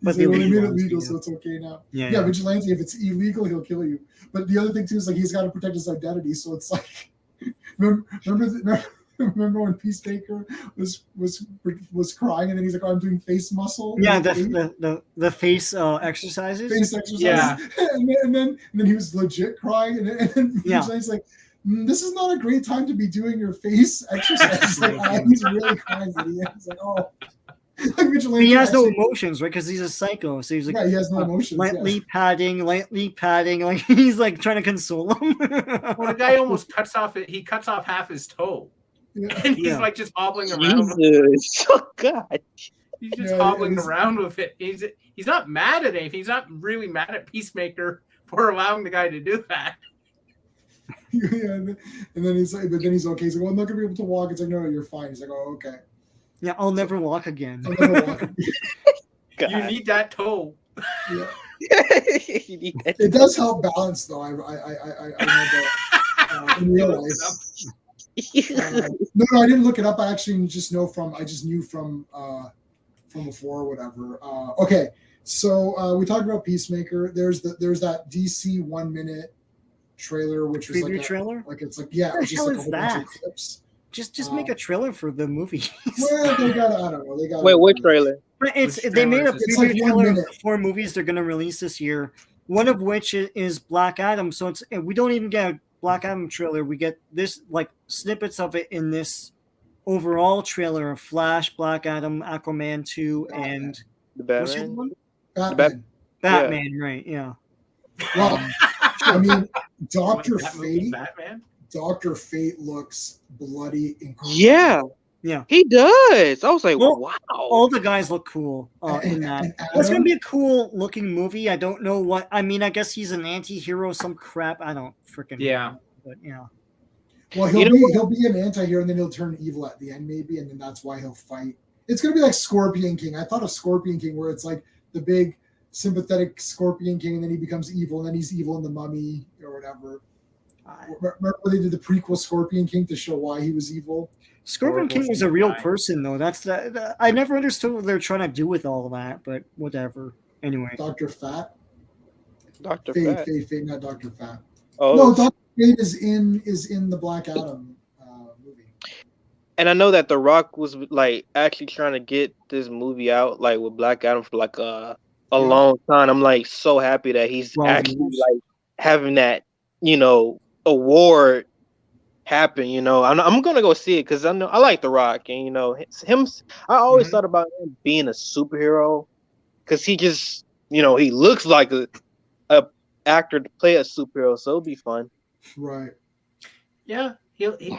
But they made it legal, so it's okay now. Yeah, Vigilante, if it's illegal, he'll kill you. But the other thing too is like he's got to protect his identity. So it's like, remember when Peacemaker was crying and then he's like, oh, I'm doing face muscle. Yeah, the face exercises. Face exercises. Yeah. and then he was legit crying and then Vigilante's like, this is not a great time to be doing your face exercises. Like, he's really crying at the end. He's like, oh. Like he has no emotions, right? Because he's a psycho. So he's like, he has no emotions. Lightly padding. Like he's like trying to console him. Well, the guy almost cuts off half his toe, and he's like just hobbling around. Jesus, oh God! He's just hobbling around with it. He's not mad at anything. He's not really mad at Peacemaker for allowing the guy to do that. And then he's like, but then he's okay. He's like, well, I'm not gonna be able to walk. It's like, no, you're fine. He's like, oh, okay. Yeah, I'll never walk again. You need that toe. Yeah. It does help balance, though. I know that in real life. No, I didn't look it up. I actually knew from before or whatever. Okay, so we talked about Peacemaker. There's that DC 1 minute trailer, which was like a trailer. Like it's like it's just like a whole bunch of clips. Just make a trailer for the movie. Well, they got I don't know. They got wait, what trailer? They made a preview trailer like for 4 movies they're going to release this year. One of which is Black Adam. So we don't even get a Black Adam trailer. We get this like snippets of it in this overall trailer of Flash, Black Adam, Aquaman 2, and the Batman. Batman, right? Yeah. Well, I mean, Dr. Fate. Batman. Dr. Fate looks bloody incredible. Yeah. Yeah. He does. I was like, Well, wow. all the guys look cool in that. And It's gonna Adam, be a cool looking movie. I don't know what. I mean, I guess he's an anti-hero, some crap. I don't freaking know. But yeah. well, You know he'll be an anti-hero, and then he'll turn evil at the end, maybe, and then that's why he'll fight. It's gonna be like Scorpion King. I thought of Scorpion King, where it's like the big sympathetic Scorpion King, and then he becomes evil, and then he's evil in the Mummy or whatever. Remember when they did the prequel Scorpion King to show why he was evil? Scorpion King was a real person, though. That's I never understood what they're trying to do with all of that, but whatever. Anyway, Dr. Fat, Dr. Fate, Fat. Fate, not Dr. Fat. Oh, No, Dr. Fate is in the Black Adam movie. and I know that The Rock was like actually trying to get this movie out like with Black Adam for like a long time. I'm like so happy that he's actually like having that, award happen. I'm gonna go see it because I know I like The Rock, and him. I always thought about him being a superhero because he just he looks like a actor to play a superhero, so it'll be fun. Right. Yeah,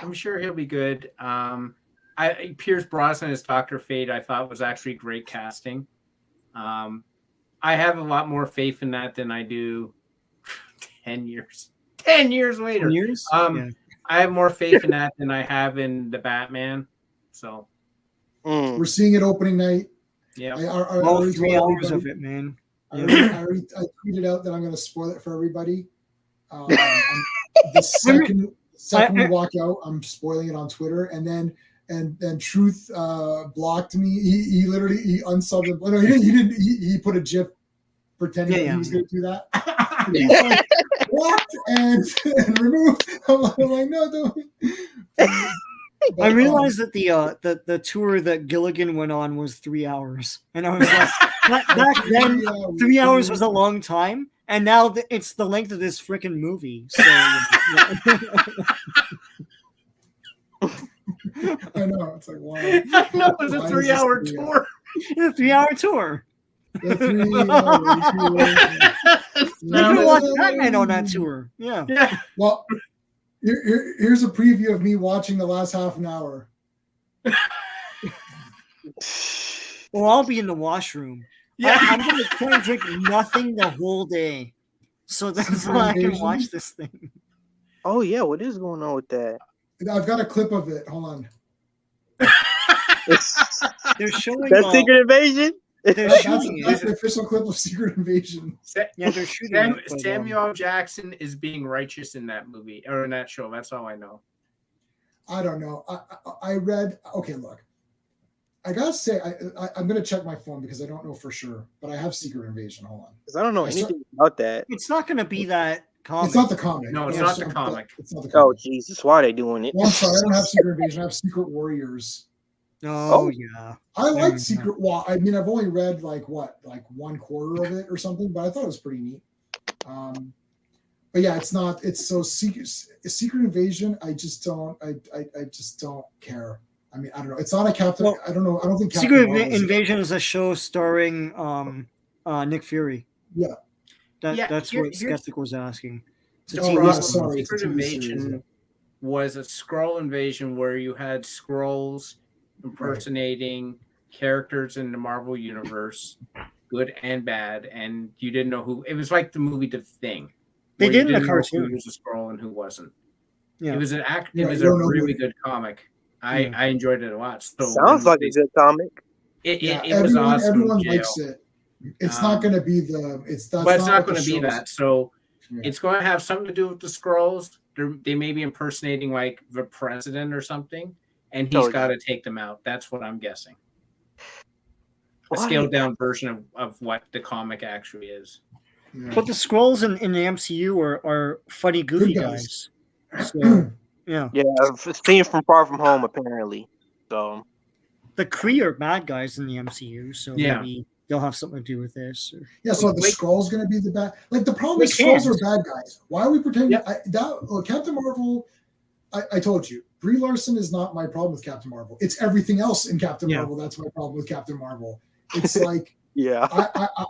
I'm sure he'll be good. Pierce Brosnan as Dr. Fate, I thought was actually great casting. I have a lot more faith in that than I do 10 years. 10 years later. 10 years? I have more faith in that than I have in the Batman. So we're seeing it opening night. Yeah. All 3 hours of it, man. I tweeted out that I'm going to spoil it for everybody. The second we walk out, I'm spoiling it on Twitter, and then Truth blocked me. He literally unsubbed it. No, he didn't. He put a GIF pretending that he was going to do that. He's like, what? And remove. I'm like, no, don't. I realized that the tour that Gilligan went on was 3 hours, and I was like, back then, 3 hours was a long time, and now it's the length of this freaking movie. So, I know, it's like, wow. I know, it was a 3 hour tour. It's a 3 hour tour. The 3 hours. You can watch Batman on that tour. Yeah. Well, here's a preview of me watching the last half an hour. Well, I'll be in the washroom. Yeah, I'm going to try and drink nothing the whole day, so that's why I can watch this thing. Oh yeah, what is going on with that? I've got a clip of it. Hold on. They're showing that Secret Invasion. That's the official clip of Secret Invasion. Yeah, they're shooting. Samuel Jackson is being righteous in that movie or in that show. That's all I know. I don't know. I read. Okay, look. I gotta say, I'm gonna check my phone because I don't know for sure, but I have Secret Invasion. Hold on. Because I don't know anything about that. It's not gonna be that comic. It's not the comic. No, it's not the comic. It's not the comic. Oh Jesus, why are they doing it? Well, I'm sorry, I don't have Secret Invasion. I have Secret Warriors. Oh yeah. I like Secret. Well, I mean, I've only read like 1/4 of it or something, but I thought it was pretty neat. But yeah, it's not. It's so Secret Invasion. I just don't. I just don't care. I mean, I don't know. It's not a Captain. Well, I don't know. I don't think Secret Invasion is a show starring Nick Fury. Yeah. That's what Skeptic was asking. Sorry. Secret Invasion was a Skrull invasion where you had Skrulls impersonating characters in the Marvel universe, good and bad, and you didn't know who. It was like the movie The Thing. They did in a know cartoon. who was a Skrull and who wasn't. Yeah. It was an act. It was a really good comic. I enjoyed it a lot. So sounds like a good comic. It was awesome. Everyone likes it. It's not going to be the. It's not going to be that. So it's going to have something to do with the Skrulls. They may be impersonating like the president or something, and he's got to take them out. That's what I'm guessing. A scaled down version of what the comic actually is. Yeah. But the Skrulls in the MCU are funny, goofy guys. So, yeah. Yeah, seen from Far From Home, apparently. So the Kree are bad guys in the MCU, so maybe they'll have something to do with this. Or... Yeah, so the Skrulls going to be the bad. Like the problem is Skrulls are bad guys. Why are we pretending Captain Marvel? I told you, Brie Larson is not my problem with Captain Marvel. It's everything else in Captain Marvel that's my problem with Captain Marvel. It's like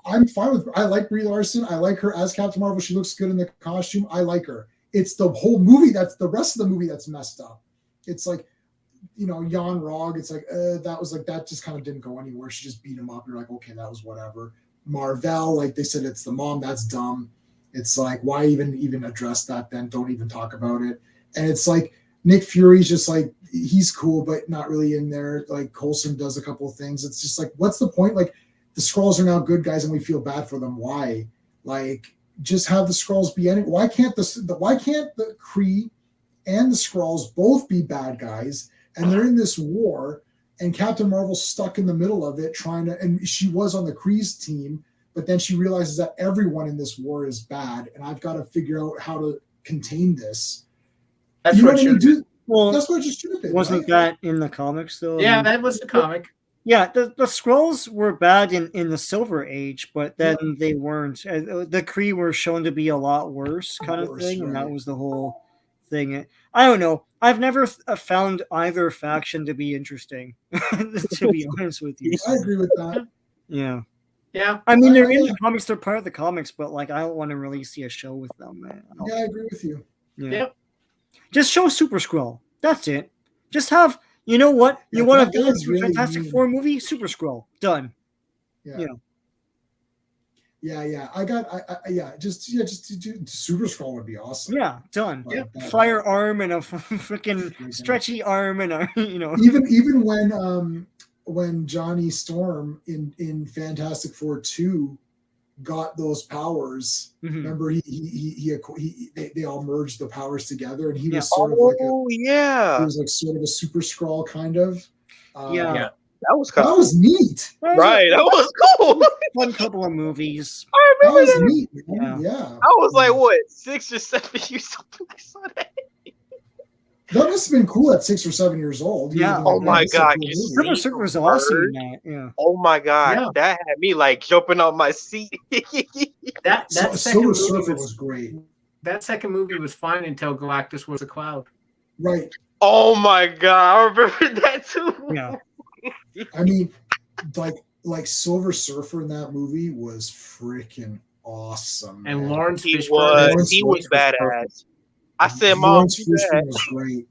I'm fine with. I like Brie Larson. I like her as Captain Marvel. She looks good in the costume. I like her. It's the whole movie the rest of the movie that's messed up. It's like Jan Rog, it's like that was like that just kind of didn't go anywhere. She just beat him up. You're like, okay, that was whatever. Marvel, like they said, it's the mom. That's dumb. It's like, why even address that then? Don't even talk about it. And it's like Nick Fury's just like, he's cool, but not really in there. Like Coulson does a couple of things. It's just like, what's the point? Like the Skrulls are now good guys and we feel bad for them. Why? Like just have the Skrulls be any. Why can't the Kree and the Skrulls both be bad guys? And they're in this war, and Captain Marvel's stuck in the middle of it, and she was on the Kree's team, but then she realizes that everyone in this war is bad, and I've got to figure out how to contain this. That's what should have. Well, that's what it just should have been. Wasn't that in the comics though? Yeah, that was the comic. Yeah, the Skrulls were bad in the Silver Age, but then they weren't. The Kree were shown to be a lot worse, kind of thing, and that was the whole thing. I don't know. I've never found either faction to be interesting, to be honest with you. I agree with that. Yeah. Yeah. I mean, they're in the comics. They're part of the comics, but like, I don't want to really see a show with them, man. I agree with you. Yeah. Yep. Just show Super Skrull. That's it. Just have. You know what? You want to do a Fantastic Four movie? Super Skrull. Done. Yeah. Yeah. Just do Super Skrull would be awesome. Yeah, done. Like Fire arm and a freaking stretchy arm and a Even when Johnny Storm in Fantastic Four 2 got those powers, remember they all merged the powers together, and he was sort of like he was like sort of a Super Skrull kind of. That was neat. Right, that was cool. Fun couple of movies. I remember that was neat. Yeah. I was like, what, 6 or 7 years old? I saw that. That must have been cool at 6 or 7 years old. Yeah. Oh my god. Silver Surfer was awesome in that. Yeah. Oh my god. That had me like jumping on my seat. that Silver Surfer was great. That second movie was fine until Galactus was a cloud. Right. Oh my god. I remember that too. Yeah. I mean, like Silver Surfer in that movie was freaking awesome. And man. Lawrence He Fishburne was badass. I said, Mom, Lawrence Fishburne was great.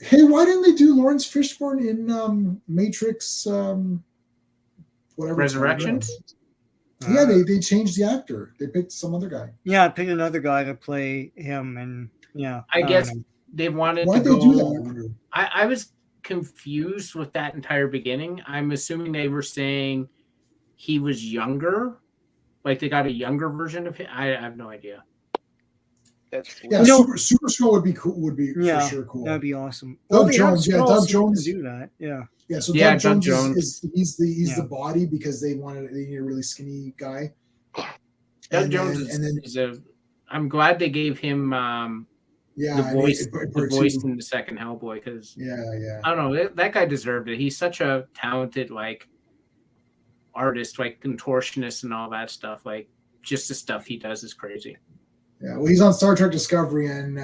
Hey, why didn't they do Lawrence Fishburne in Matrix? Whatever. Resurrections. Yeah, they changed the actor. They picked some other guy. Yeah, picked another guy to play him, and I guess they wanted Why'd to they go. do that? I was confused with that entire beginning. I'm assuming they were saying he was younger, like they got a younger version of him. I have no idea. Yeah, Super Skrull would be cool. Would be for sure cool. That'd be awesome. Doug Jones, Doug Jones do that. Yeah. Yeah, so Doug Jones is the body because they need a really skinny guy. Doug Jones is a. I'm glad they gave him the voice in the second Hellboy because I don't know, that guy deserved it. He's such a talented artist, contortionist and all that stuff. Like just the stuff he does is crazy. Yeah, well, he's on Star Trek Discovery, and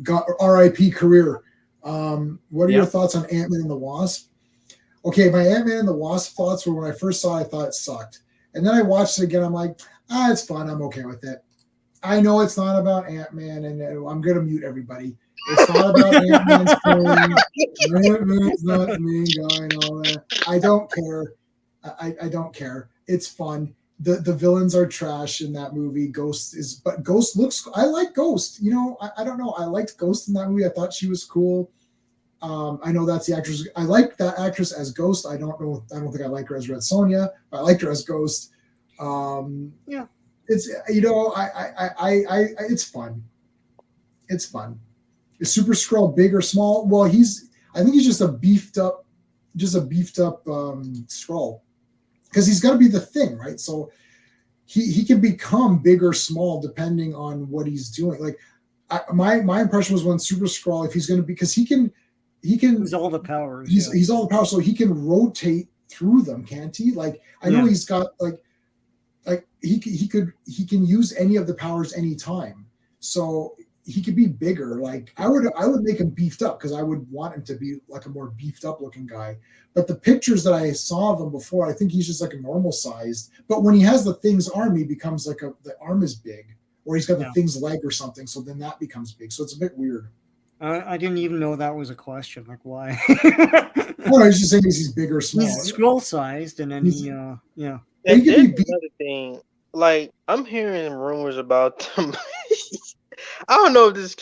got R.I.P. career. What are your thoughts on Ant-Man and the Wasp? Okay, my Ant-Man and the Wasp thoughts were when I first saw it, I thought it sucked. And then I watched it again, I'm like, it's fun, I'm okay with it. I know it's not about Ant-Man, and I'm going to mute everybody. It's not about Ant-Man's phone. Ant-Man's not me going all that. I don't care. I don't care. It's fun. The villains are trash in that movie. Ghost looks. I like Ghost. I don't know. I liked Ghost in that movie. I thought she was cool. I know that's the actress. I like that actress as Ghost. I don't know. I don't think I like her as Red Sonja. But I liked her as Ghost. It's it's fun. It's fun. Is Super Skrull big or small? Well, I think he's just a beefed up Skrull. Because he's got to be the thing, right? So he can become big or small depending on what he's doing. Like my impression was when Super Skrull, if he's going to be, because he's all the powers. He's all the power, so he can rotate through them, can't he? Like I know he's got like he can use any of the powers anytime. So he could be bigger. Like I would make him beefed up because I would want him to be like a more beefed up looking guy. But the pictures that I saw of him before, I think he's just like a normal sized. But when he has the Thing's arm, he becomes the arm is big, or he's got the Thing's leg or something. So then that becomes big. So it's a bit weird. I didn't even know that was a question. Like, why? Well, I was just saying he's big or small. He's scroll sized, and then He's- he, yeah. He And could there's be beat. another thing. Like, I'm hearing rumors about them. I don't know if this.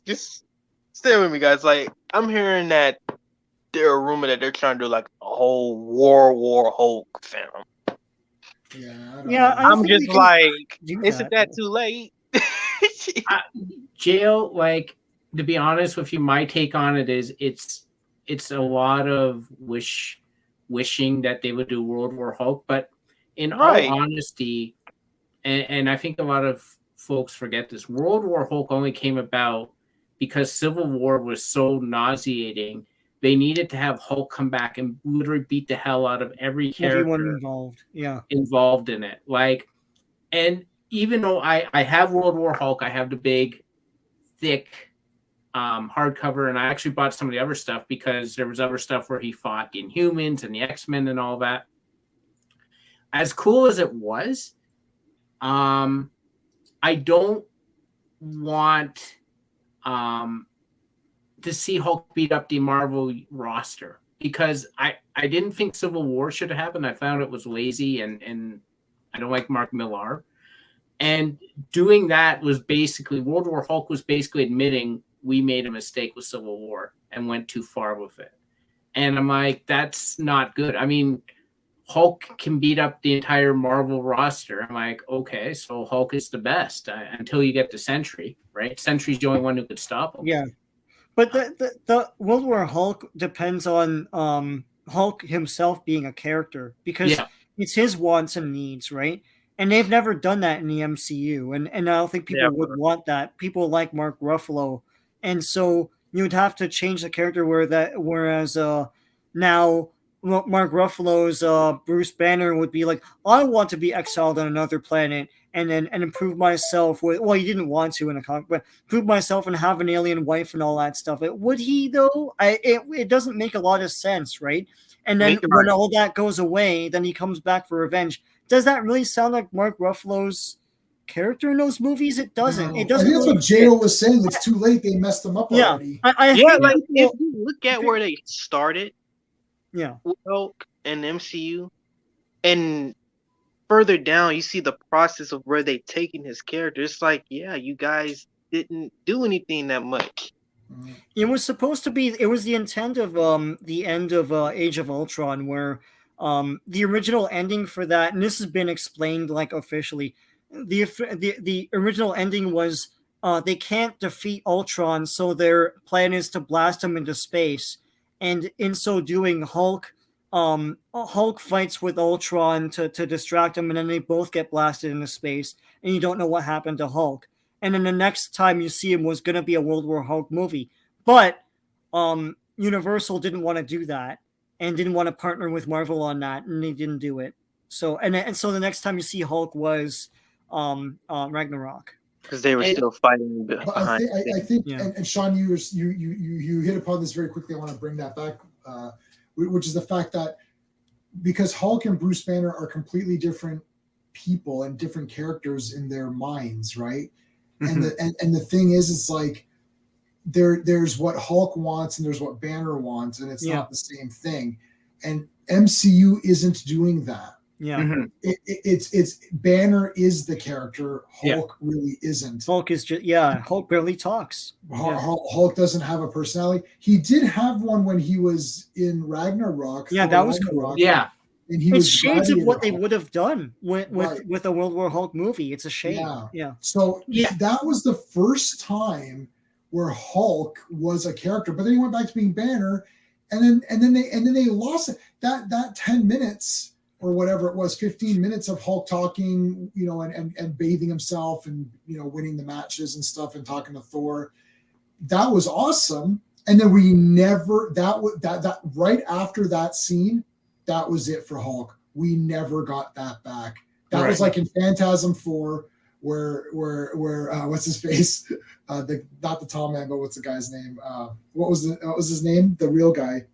Just stay with me, guys. Like, I'm hearing that there a rumor that they're trying to do like a whole World War Hulk film. Yeah, I don't Yeah, know. I don't I'm think we just can like, do isn't that too late? Jail, like, to be honest with you, my take on it is it's a lot of wishing that they would do World War Hulk, but in Right. all honesty, and I think a lot of folks forget this, World War Hulk only came about because Civil War was so nauseating. They needed to have Hulk come back and literally beat the hell out of every everyone character involved. Yeah. involved in it. Like, and even though I have World War Hulk, I have the big, thick hardcover, and I actually bought some of the other stuff because there was other stuff where he fought the Inhumans and the X-Men and all that. As cool as it was, I don't want to see Hulk beat up the Marvel roster because I didn't think Civil War should have happened. I found it was lazy and I don't like Mark Millar. And doing that was basically, World War Hulk was basically admitting we made a mistake with Civil War and went too far with it. And I'm like, that's not good. I mean, Hulk can beat up the entire Marvel roster. I'm like, okay, so Hulk is the best until you get to Sentry, right? Sentry's the only one who could stop him. Yeah. But the World War Hulk depends on Hulk himself being a character because it's his wants and needs, right? And they've never done that in the MCU, and I don't think people would want that. People like Mark Ruffalo, and so you would have to change the character whereas now Mark Ruffalo's Bruce Banner would be like, I want to be exiled on another planet and improve myself with, well, he didn't want to in a comic, but prove myself and have an alien wife and all that stuff. Would he though? It doesn't make a lot of sense, right? And then when all that goes away, then he comes back for revenge. Does that really sound like Mark Ruffalo's character in those movies? It doesn't. No. It doesn't. I think that's what J.O. was saying. It's too late. They messed them up already. Like if you look at where they started, with Hulk and MCU, and further down, you see the process of where they've taken his character. It's like, yeah, you guys didn't do anything that much. It was supposed to be. It was the intent of the end of Age of Ultron, where the original ending for that, and this has been explained like officially. The original ending was they can't defeat Ultron, so their plan is to blast him into space, and in so doing, Hulk fights with Ultron to distract him, and then they both get blasted into space, and you don't know what happened to Hulk. And then the next time you see him was going to be a World War Hulk movie, but Universal didn't want to do that and didn't want to partner with Marvel on that, and they didn't do it. So so the next time you see Hulk was Ragnarok, because they were still fighting behind. I think, and Sean, you hit upon this very quickly. I want to bring that back, which is the fact that because Hulk and Bruce Banner are completely different people and different characters in their minds, right? And the thing is, it's like there's what Hulk wants and there's what Banner wants, and it's not the same thing. And MCU isn't doing that. Yeah, it's Banner is the character. Hulk really isn't. Hulk is just Hulk barely talks. Hulk doesn't have a personality. He did have one when he was in Ragnarok. Yeah, that was cool. Yeah. And he it's was shades of what they Hulk. would have done with a World War Hulk movie. It's a shame. Yeah. So that was the first time where Hulk was a character, but then he went back to being Banner, and then they lost it. That 10 minutes or whatever it was, 15 minutes of Hulk talking, and bathing himself and winning the matches and stuff and talking to Thor. That was awesome. And then we never that right after that scene. That was it for Hulk. We never got that back. That was like in Phantasm 4, where what's his face? Not the tall man, but what's the guy's name? What was his name? The real guy.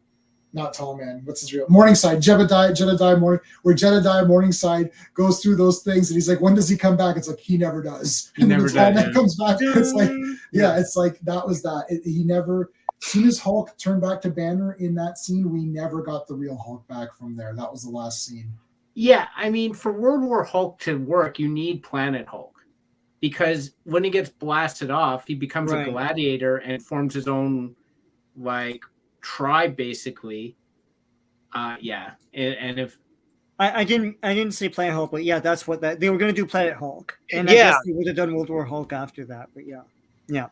not Tall Man. What's his real Morningside? Jedediah Morning, where Jedediah Morningside goes through those things, and he's like, when does he come back? It's like he never does. He And then never the Tall does, Man yeah. comes back. It's like it's like that was that. He never. As soon as Hulk turned back to Banner in that scene, we never got the real Hulk back from there. That was the last scene. Yeah, I mean, for World War Hulk to work, you need Planet Hulk. Because when he gets blasted off, he becomes a gladiator and forms his own, like, tribe, basically. And if I didn't say Planet Hulk, but yeah, that's what they were going to do. Planet Hulk, and I guess they would have done World War Hulk after that. But yeah.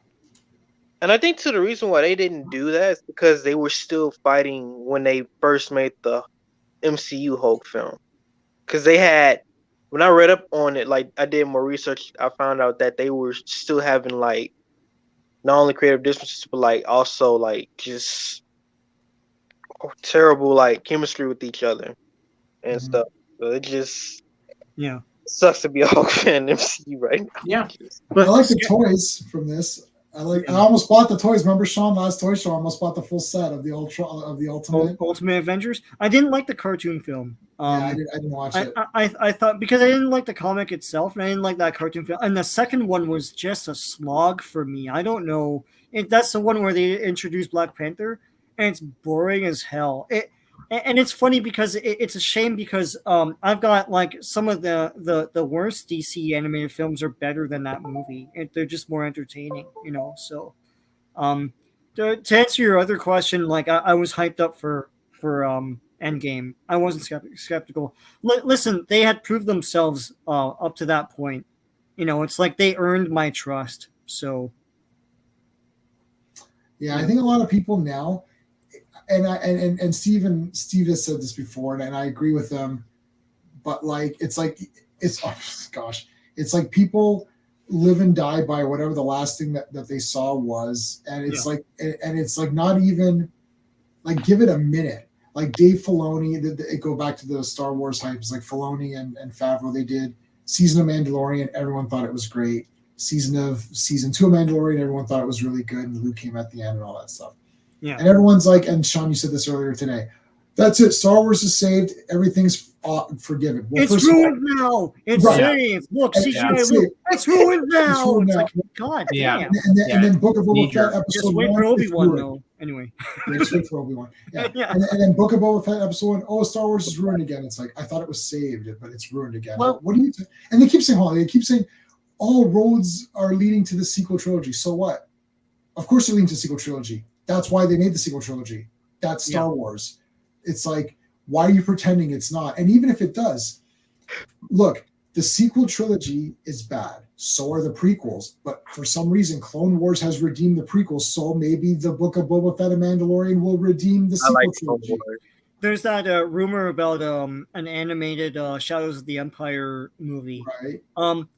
And I think the reason why they didn't do that is because they were still fighting when they first made the MCU Hulk film. Because they had, when I read up on it, like I did more research, I found out that they were still having like not only creative differences, but like also like just terrible like chemistry with each other and stuff. So it just sucks to be a Hulk fan in MCU right now. Yeah, but I like the toys from this. I almost bought the toys. Remember Sean last toy show? I almost bought the full set of the Ultimate Avengers. I didn't like the cartoon film. I didn't watch it. I thought because I didn't like the comic itself, and I didn't like that cartoon film. And the second one was just a slog for me. I don't know. That's the one where they introduced Black Panther, and it's boring as hell. And it's funny because it's a shame because I've got like some of the worst DC animated films are better than that movie. They're just more entertaining, So, to answer your other question, like I was hyped up for Endgame. I wasn't skeptical. Listen, they had proved themselves up to that point. It's like they earned my trust. So, yeah, I think a lot of people now. And Steve has said this before, and I agree with them. But it's like people live and die by whatever the last thing that they saw was, and it's like not even like give it a minute. Like Dave Filoni, go back to the Star Wars hype. It's like Filoni and Favreau. They did season of Mandalorian. Everyone thought it was great. Season 2 of Mandalorian. Everyone thought it was really good, and Luke came at the end and all that stuff. Yeah. And everyone's like, and Sean, you said this earlier today. That's it. Star Wars is saved. Everything's forgiven. Well, it's ruined now. It's saved. Look, CGI. It's ruined now. It's like, God damn. And then Book of Boba Fett episode just wait 1. For Obi-Wan, though. Anyway. Just wait for Obi-Wan. Yeah. And then Book of Boba Fett episode 1. Oh, Star Wars is ruined again. It's like I thought it was saved, but it's ruined again. Well, what do you? And they keep saying, all roads are leading to the sequel trilogy. So what? Of course, they're leading to the sequel trilogy. That's why they made the sequel trilogy. That's Star Wars. It's like, why are you pretending it's not? And even if it does, look, the sequel trilogy is bad. So are the prequels. But for some reason, Clone Wars has redeemed the prequels. So maybe the Book of Boba Fett and Mandalorian will redeem the sequel trilogy. There's that rumor about an animated Shadows of the Empire movie. Right.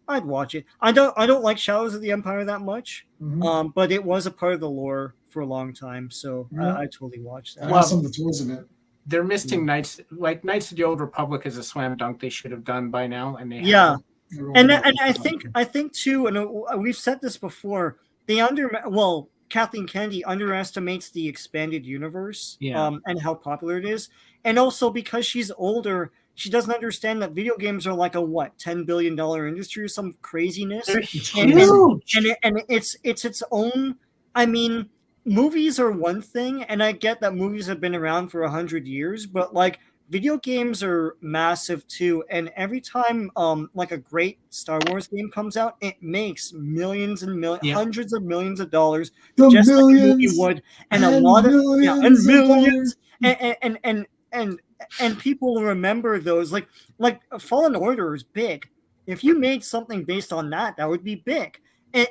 I'd watch it. I don't like Shadows of the Empire that much. Mm-hmm. But it was a part of the lore for a long time, so I totally watched that. I have some of the toys of it. They're missing Knights of the Old Republic is a slam dunk they should have done by now, and they and I think too, and we've said this before. Kathleen Kennedy underestimates the expanded universe, and how popular it is, and also because she's older, she doesn't understand that video games are like a $10 billion industry or some craziness, and it's its own. I mean, movies are one thing, and I get that movies have been around for 100 years, but like video games are massive too. And every time like a great Star Wars game comes out, it makes millions and millions, hundreds of millions of dollars, just like a movie would, and a lot of millions, and people remember those. Like Fallen Order is big. If you made something based on that would be big.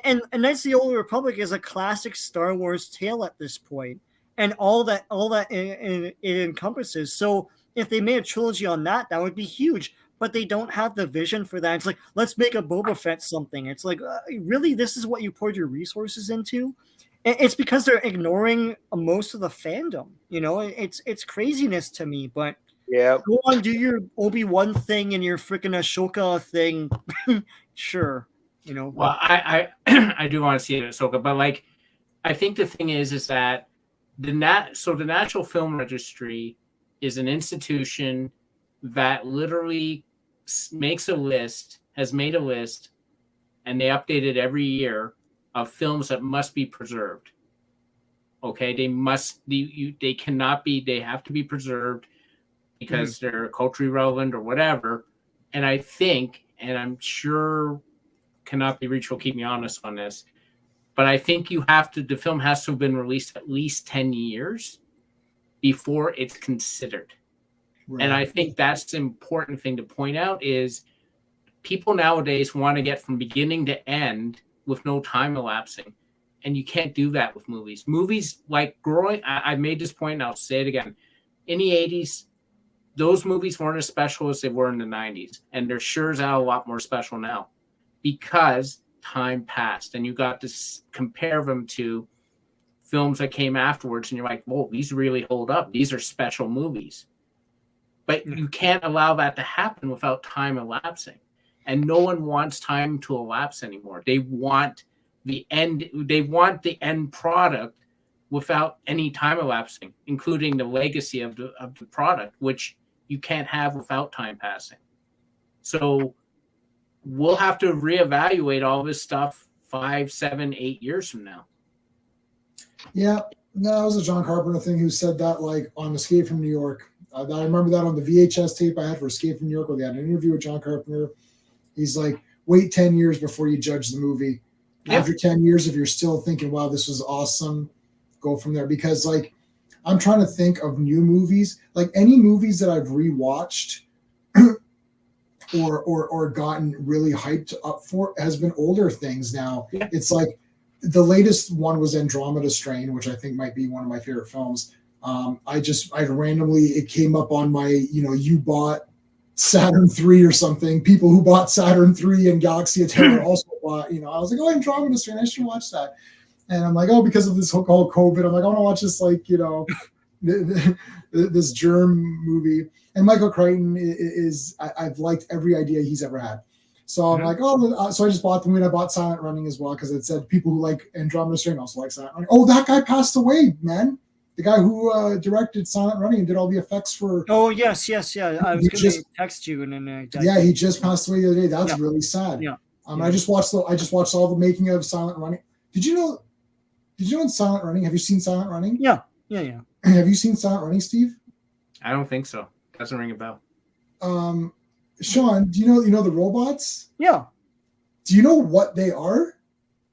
And Knights of the Old Republic is a classic Star Wars tale at this point, and all that it encompasses. So if they made a trilogy on that would be huge. But they don't have the vision for that. It's like, let's make a Boba Fett something. It's like, really, this is what you poured your resources into? It's because they're ignoring most of the fandom. It's craziness to me. But go on, do your Obi-Wan thing and your freaking Ashoka thing. Sure. Well, I do want to see it Ahsoka, but like, I think the thing is that the National Film Registry is an institution that literally makes a list, has made a list, and they update it every year of films that must be preserved. Okay, they cannot be, they have to be preserved because they're culturally relevant or whatever. And I think, and I'm sure Cannot Be Reached will keep me honest on this, but I think the film has to have been released at least 10 years before it's considered. Right. And I think that's the important thing to point out is people nowadays want to get from beginning to end with no time elapsing. And you can't do that with movies. Movies like I made this point and I'll say it again. In the 80s, those movies weren't as special as they were in the 90s. And they're sure as hell a lot more special now because time passed. And you got to compare them to films that came afterwards. And you're like, whoa, these really hold up. These are special movies. But you can't allow that to happen without time elapsing. And no one wants time to elapse anymore. They want the end product without any time elapsing, including the legacy of the product, which you can't have without time passing. So we'll have to reevaluate all this stuff 5, 7, 8 years from now. Yeah, no, that was a John Carpenter thing who said that, like on Escape from New York. I remember that on the VHS tape I had for Escape from New York, where they had an interview with John Carpenter. He's like, wait 10 years before you judge the movie. Yeah. After 10 years, if you're still thinking, wow, this was awesome, go from there. Because, like, I'm trying to think of new movies. Like, any movies that I've rewatched or gotten really hyped up for has been older things now. Yeah. It's like the latest one was Andromeda Strain, which I think might be one of my favorite films. I randomly, it came up on my, you bought Saturn 3 or something. People who bought Saturn 3 and Galaxy of Terror also bought, I was like, oh, Andromeda Strain, I should watch that. And I'm like, oh, because of this whole COVID, I'm like, I want to watch this, like, this germ movie. And Michael Crichton I've liked every idea he's ever had. So I'm like, oh, so I just bought the movie and I bought Silent Running as well because it said people who like Andromeda Strain also like Silent Running. Oh, that guy passed away, man. The guy who directed Silent Running and did all the effects for. Oh yes, yeah. I was going to text you and then. He just passed away the other day. That's really sad. Yeah. I just watched all the making of Silent Running. Did you know in Silent Running? Have you seen Silent Running? Yeah. Have you seen Silent Running, Steve? I don't think so. Doesn't ring a bell. Sean, do you know the robots? Yeah. Do you know what they are?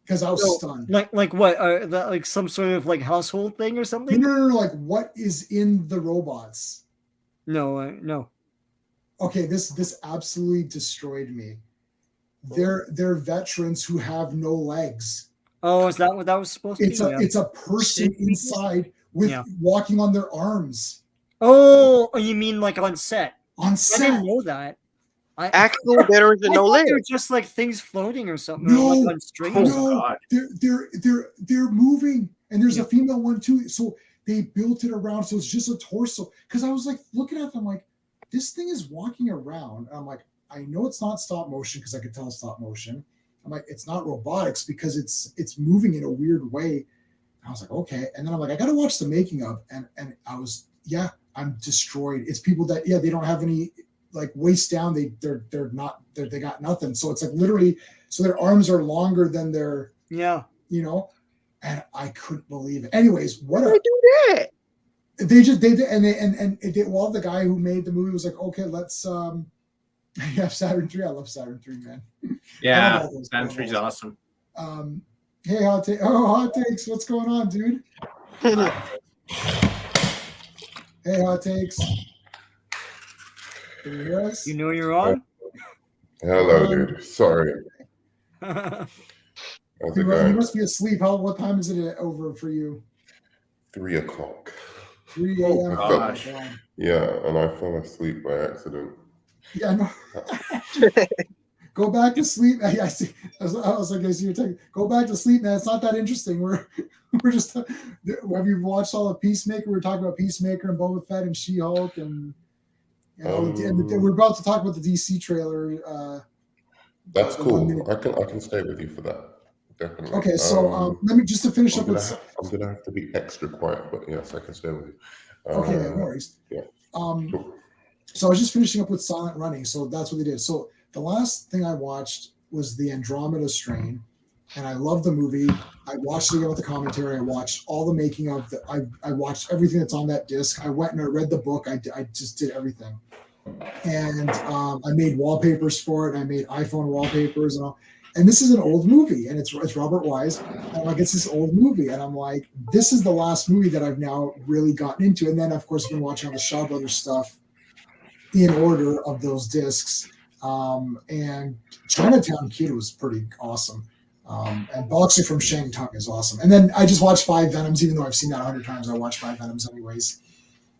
Because I was stunned. Like what? That like some sort of like household thing or something? No. Like what is in the robots? No. Okay, this absolutely destroyed me. They're veterans who have no legs. Oh, is that what that was supposed to be? It's a person inside with walking on their arms. Oh, you mean like on set? On set. I didn't know that. Actual veterans and no legs. They're just like things floating or something. No, or like on strings. No, they're moving, and there's a female one too. So they built it around, so it's just a torso. Because I was like looking at them, like this thing is walking around. And I'm like, I know it's not stop motion because I could tell it's stop motion. I'm like, it's not robotics because it's moving in a weird way. And I was like, okay. And then I'm like, I gotta watch the making of, and I was, I'm destroyed. It's people that they don't have any. Like waist down, they got nothing. So it's like literally, so their arms are longer than their and I couldn't believe it. Anyways, what they do that? They the guy who made the movie was like, okay, let's have Saturn 3. I love Saturn 3, man. Yeah, Saturn 3 is awesome. Hey, Hot Takes, what's going on, dude? Hey, Hot Takes. Can you hear us? You know you're on? Hello, dude. Sorry. You must be asleep. What time is it over for you? 3 o'clock. 3 a.m. And I fell asleep by accident. Yeah, no. Go back to sleep. I see. I was like, I see you're taking. Go back to sleep, man. It's not that interesting. We're just. Have you watched all of Peacemaker? We're talking about Peacemaker and Boba Fett and She-Hulk and we're about to talk about the DC trailer. That's cool. I can stay with you for that. definitely. Okay, so let me just to finish up with. I'm gonna have to be extra quiet, but yes, I can stay with you. Okay, no worries. Yeah. Cool. So I was just finishing up with Silent Running. So that's what they did. So the last thing I watched was the Andromeda Strain, and I love the movie. I watched it again with the commentary. I watched all the making of the. I watched everything that's on that disc. I went and I read the book. I just did everything, and I made wallpapers for it. I made iPhone wallpapers and all. And this is an old movie, and it's Robert Wise. And like, it's this old movie, and I'm like, this is the last movie that I've now really gotten into. And then, of course, I've been watching all the Shaw Brothers stuff in order of those discs. And Chinatown Kid was pretty awesome. And Boxer from Shangtung is awesome. And then I just watched Five Venoms, even though I've seen that 100 times. I watched Five Venoms anyways.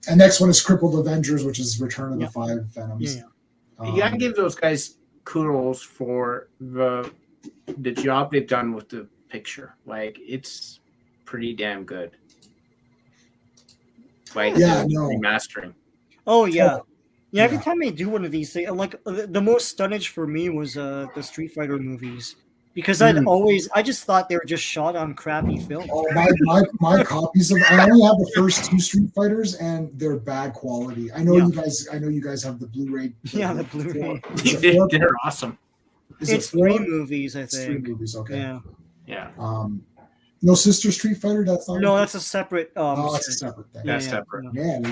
And next one is Crippled Avengers, which is Return of the Five Venoms. Yeah, I give those guys kudos for the job they've done with the picture. Like, it's pretty damn good. Like, remastering. Oh yeah. Yeah, every time they do one of these things, like the most stunnage for me was the Street Fighter movies, because I just thought they were just shot on crappy film. Oh, my copies of I only have the first two Street Fighters, and they're bad quality. I know you guys have the Blu-ray. Yeah, the Blu-ray. They're awesome. It's 3 movies, I think. 3 movies, okay. Yeah. No Sister Street Fighter. That's not. No, that's a separate. That's a separate thing. That's separate. Man,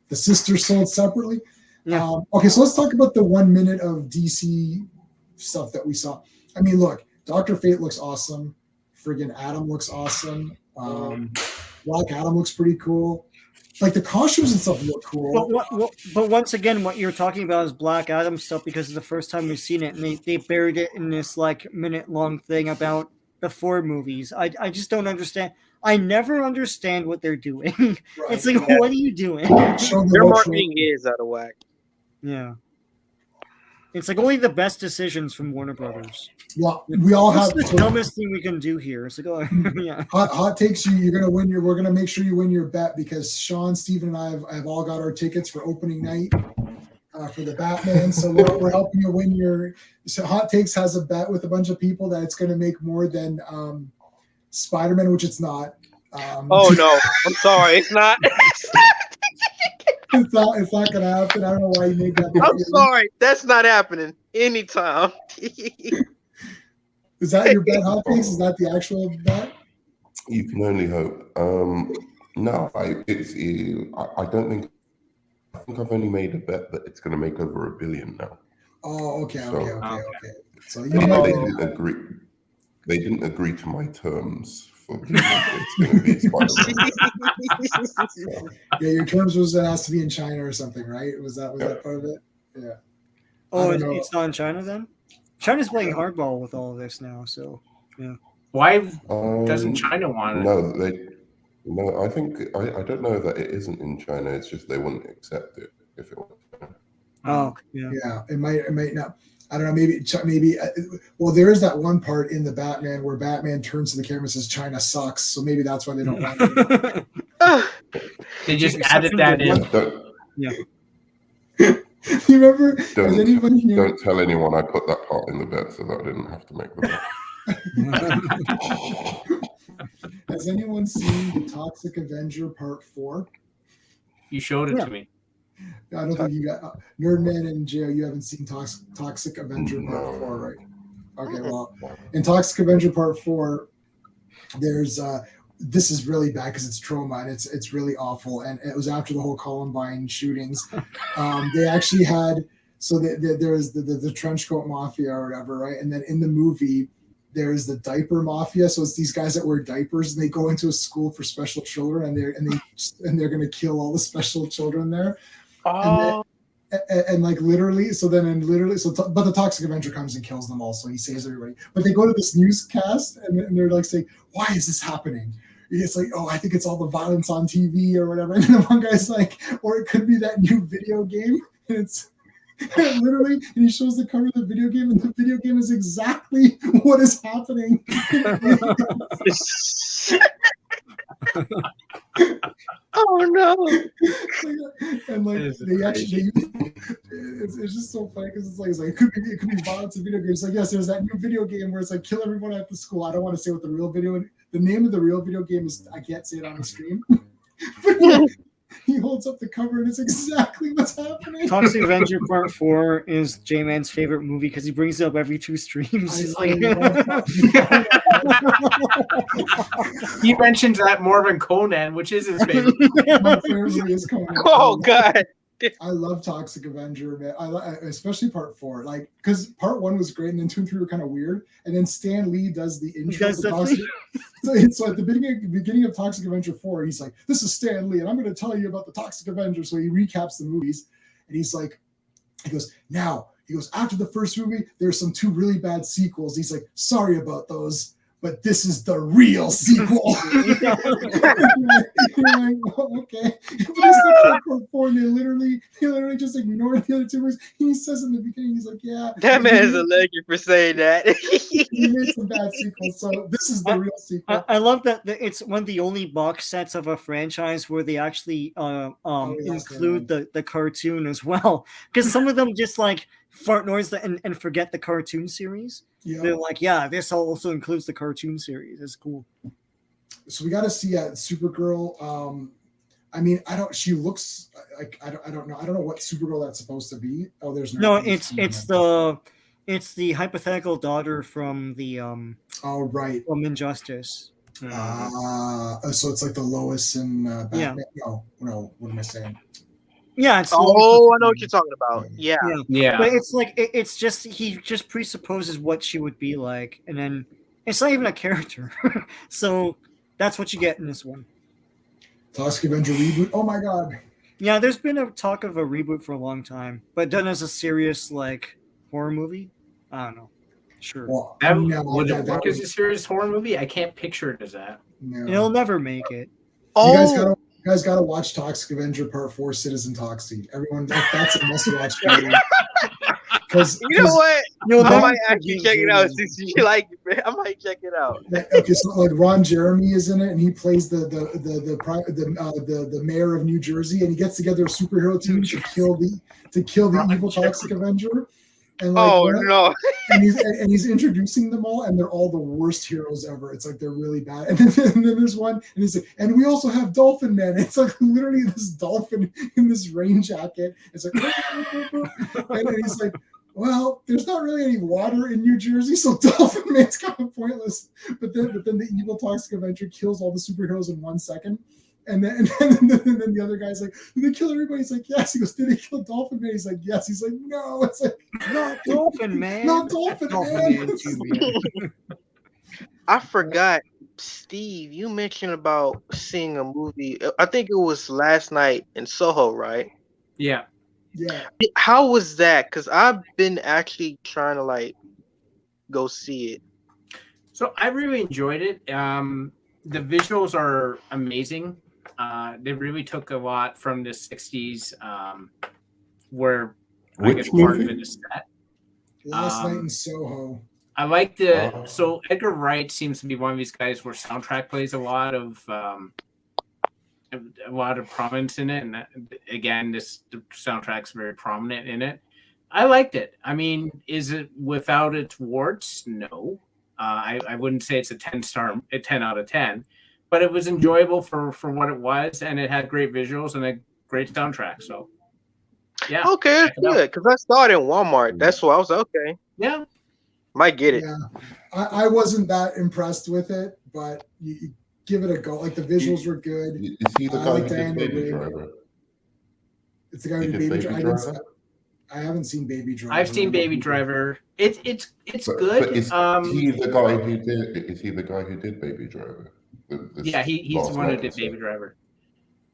the sisters sold separately. Yeah. Okay, so let's talk about the 1 minute of DC stuff that we saw. I mean, look, Dr. Fate looks awesome. Friggin' Adam looks awesome. Black Adam looks pretty cool. Like, the costumes and stuff look cool. But once again, what you're talking about is Black Adam stuff, because it's the first time we've seen it, and they buried it in this like minute-long thing about the 4 movies. I just don't understand. I never understand what they're doing. Right. It's like, what are you doing? Their marketing is out of whack. Yeah. It's like only the best decisions from Warner Brothers. Well, we all have the dumbest thing we can do here. It's like, yeah. Hot takes. You're gonna win we're gonna make sure you win your bet, because Sean, Steven, and I have all got our tickets for opening night for the Batman. So we're helping you win your. So Hot Takes has a bet with a bunch of people that it's gonna make more than Spider-Man, which it's not. Oh no, I'm sorry, it's not. It's not gonna happen. I don't know why you made that. I'm sorry, that's not happening anytime. Is that your bet, Hot Takes? Is that the actual bet? You can only hope. No, I don't think. I think I've only made a bet that it's going to make over $1 billion now. Oh, okay. So they didn't agree. They didn't agree to my terms for it's going to be Spider-Man. Yeah, your terms was it has to be in China or something, right? Was that part of it? Yeah. Oh, it's not in China then? China's playing hardball with all of this now, so yeah. Why doesn't China want No, it? I think I don't know that it isn't in China. It's just they wouldn't accept it if it was. Oh, yeah. Yeah, it might not. I don't know. Maybe. Well, there is that one part in the Batman where Batman turns to the camera and says China sucks. So maybe that's why they don't want it. They just added that in. Yeah. You remember? Don't tell anyone I put that part in the bet so that I didn't have to make the bet. Has anyone seen The Toxic Avenger Part 4? You showed it to me. I don't think you got Nerdman and Joe. You haven't seen Toxic Avenger Part 4, right? Okay, well, in Toxic Avenger Part 4, there's this is really bad because it's trauma and it's really awful. And it was after the whole Columbine shootings. They actually had there was the trenchcoat mafia or whatever, right? And then in the movie, there's the diaper mafia. So it's these guys that wear diapers and they go into a school for special children and they're going to kill all the special children there. Oh. And like literally, but the Toxic Avenger comes and kills them all, so he saves everybody. But they go to this newscast and they're like saying, "Why is this happening?" It's like, "Oh, I think it's all the violence on TV or whatever." And then one guy's like, "Or it could be that new video game." And it's literally, and he shows the cover of the video game, and the video game is exactly what is happening. Oh no! And like they actually, it's just so funny because it's like it could be violence in video games. Like yes, there's that new video game where it's like kill everyone at the school. I don't want to say what the name of the real video game is. I can't say it on the stream. But yeah, he holds up the cover and it's exactly what's happening. Toxic Avenger Part 4 is J-Man's favorite movie because he brings it up every 2 streams. He mentions that more than Conan, which is his favorite. My favorite movie is Conan. Oh God. I love Toxic Avenger, man. Especially Part 4, like because Part 1 was great, and then 2 and 3 were kind of weird. And then Stan Lee does the intro. So at the beginning of Toxic Avenger 4, he's like, "This is Stan Lee, and I'm going to tell you about the Toxic Avenger." So he recaps the movies, and he goes, after the first movie, there's some 2 really bad sequels. He's like, "Sorry about those, but this is the real sequel." You're like, well, okay. But it's like Part 4, and they literally just ignore the other 2 movies. He says in the beginning, he's like, "Yeah." That man's a legend for saying that. He made some bad sequels, so this is the real sequel. I love that it's one of the only box sets of a franchise where they actually include the cartoon as well. Because some of them just like fart noise and forget the cartoon series. Yeah. They're like, yeah, this also includes the cartoon series. It's cool. So we got to see Supergirl. I mean, she looks like I don't know. I don't know what Supergirl that's supposed to be. Oh, there's no. It's the hypothetical daughter from the oh right from Injustice. So it's like the Lois and Batman. Yeah. No. What am I saying? Yeah. It's I know what you're talking about. Yeah. But it's like it's just he just presupposes what she would be like, and then it's not even a character. So that's what you get in this one. Toxic Avenger reboot. Oh my god. Yeah, there's been a talk of a reboot for a long time, but done as a serious like horror movie. I don't know. Sure. Well, would it work as a serious horror movie? I can't picture it as that. No. It'll never make it. You guys gotta watch Toxic Avenger Part 4, Citizen Toxic. Everyone, that's a must-watch movie. Because you know what? I might actually check it out since you like it, man. I might check it out. Okay, so like Ron Jeremy is in it, and he plays the mayor of New Jersey, and he gets together a superhero team to kill the evil Toxic Avenger. And no! And he's introducing them all, and they're all the worst heroes ever. It's like they're really bad. And then there's one, and he's like, and we also have Dolphin Man. It's like literally this dolphin in this rain jacket. It's like, and then he's like, well, there's not really any water in New Jersey, so Dolphin Man's kind of pointless. But then the evil Toxic Avenger kills all the superheroes in 1 second. And then the other guy's like, did they kill everybody? He's like, yes. He goes, did they kill Dolphin Man? He's like, yes. He's like, no. It's like, not Dolphin Man. Not Dolphin Man. I forgot, Steve, you mentioned about seeing a movie. I think it was last night in Soho, right? Yeah. Yeah. How was that? Because I've been actually trying to like go see it. So I really enjoyed it. The visuals are amazing. They really took a lot from the 60s, where I guess part of it is set. Last night in Soho. I like so Edgar Wright seems to be one of these guys where soundtrack plays a lot of prominence in it, and again, the soundtrack's very prominent in it. I liked it. I mean, is it without its warts? No. I wouldn't say it's a 10 out of 10. But it was enjoyable for what it was, and it had great visuals and a great soundtrack. So, yeah. Okay, that's good. Because I saw it in Walmart. That's why I was like, okay. Yeah. Might get it. Yeah. I wasn't that impressed with it, but you give it a go. Like, the visuals were good. Is he the guy who did Baby Driver? It's the guy who did Baby Driver. I haven't seen Baby Driver. I've seen Baby Driver. It's good. But is he the guy who did? Is he the guy who did Baby Driver? Yeah, he's the one who did Baby Driver.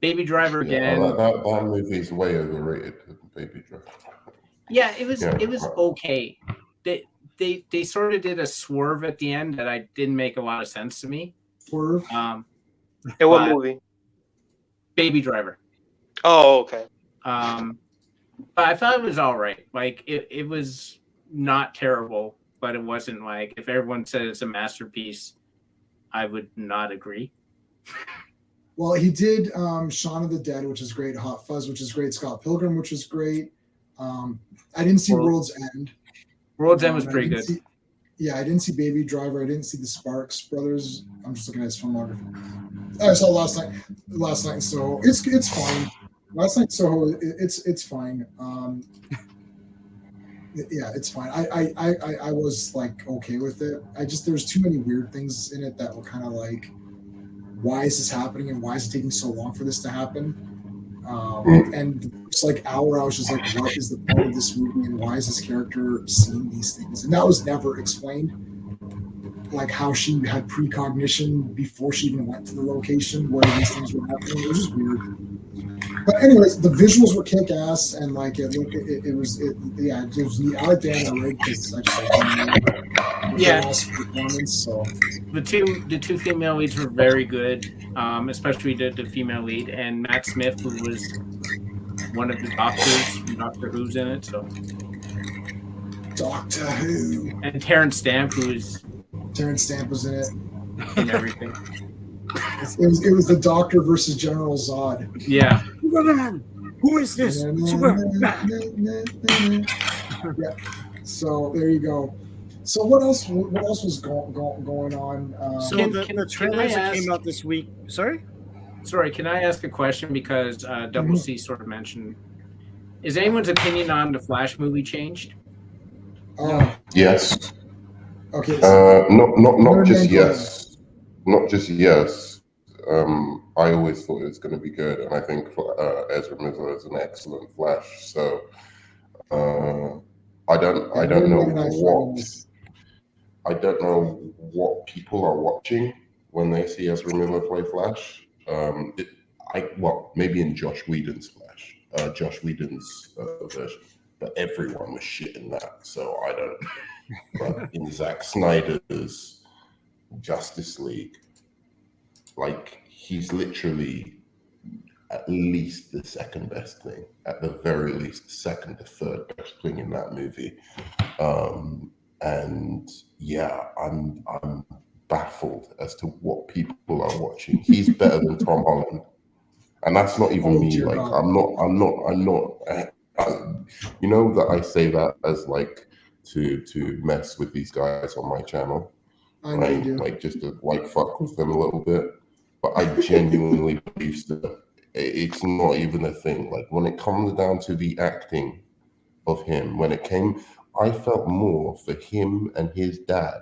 Baby Driver again. That movie is way overrated. Baby Driver. Yeah, it was okay. They sort of did a swerve at the end that I didn't make a lot of sense to me. Swerve. In what movie? Baby Driver. Oh, okay. But I thought it was all right. Like it was not terrible, but it wasn't like if everyone said it's a masterpiece, I would not agree. Well, he did Shaun of the Dead, which is great. Hot Fuzz, which is great. Scott Pilgrim, which is great. I didn't see World's End. World's End was I pretty didn't good. see- I didn't see Baby Driver. I didn't see the Sparks Brothers. I'm just looking at his filmography. I saw Last Night in Soho. It's fine. Last Night in Soho. It's fine. Yeah, it's fine. I was like okay with it. There's too many weird things in it that were kind of like, why is this happening and why is it taking so long for this to happen? And it's like hour, I was just like, what is the point of this movie and why is this character seeing these things? And that was never explained. Like how she had precognition before she even went to the location where these things were happening. It was just weird. But anyways, the visuals were kick ass and like it was neat. I like Daniel Rigg because I just like awesome performance. So The two female leads were very good, especially the female lead, and Matt Smith, who was one of the doctors from Doctor Who's in it. So Doctor Who. And Terrence Stamp, who's Terrence Stamp was in it. And everything. It was the Doctor versus General Zod. Yeah. Who is this? Yeah. So there you go. So what else was going on? So Can the I trailers that ask- came out this week. Sorry. Sorry, can I ask a question because Double C sort of mentioned? Is anyone's opinion on the Flash movie changed? Yes. Okay. Not just Nerdman yes. Not just yes. I always thought it was going to be good, and I think Ezra Miller is an excellent Flash. So I don't know what people are watching when they see Ezra Miller play Flash. Maybe in Josh Whedon's Flash, Josh Whedon's version, but everyone was shit in that. So I don't. But in Zack Snyder's Justice League, like he's literally at least the second best thing, at the very least, second to third best thing in that movie. And yeah, I'm baffled as to what people are watching. He's better than Tom Holland, and that's not even me. dear Like God. I'm not. You know that I say that as like to mess with these guys on my channel, I know you do. Like just to like fuck with them a little bit. But I genuinely believe that it's not even a thing. Like when it comes down to the acting of him, I felt more for him and his dad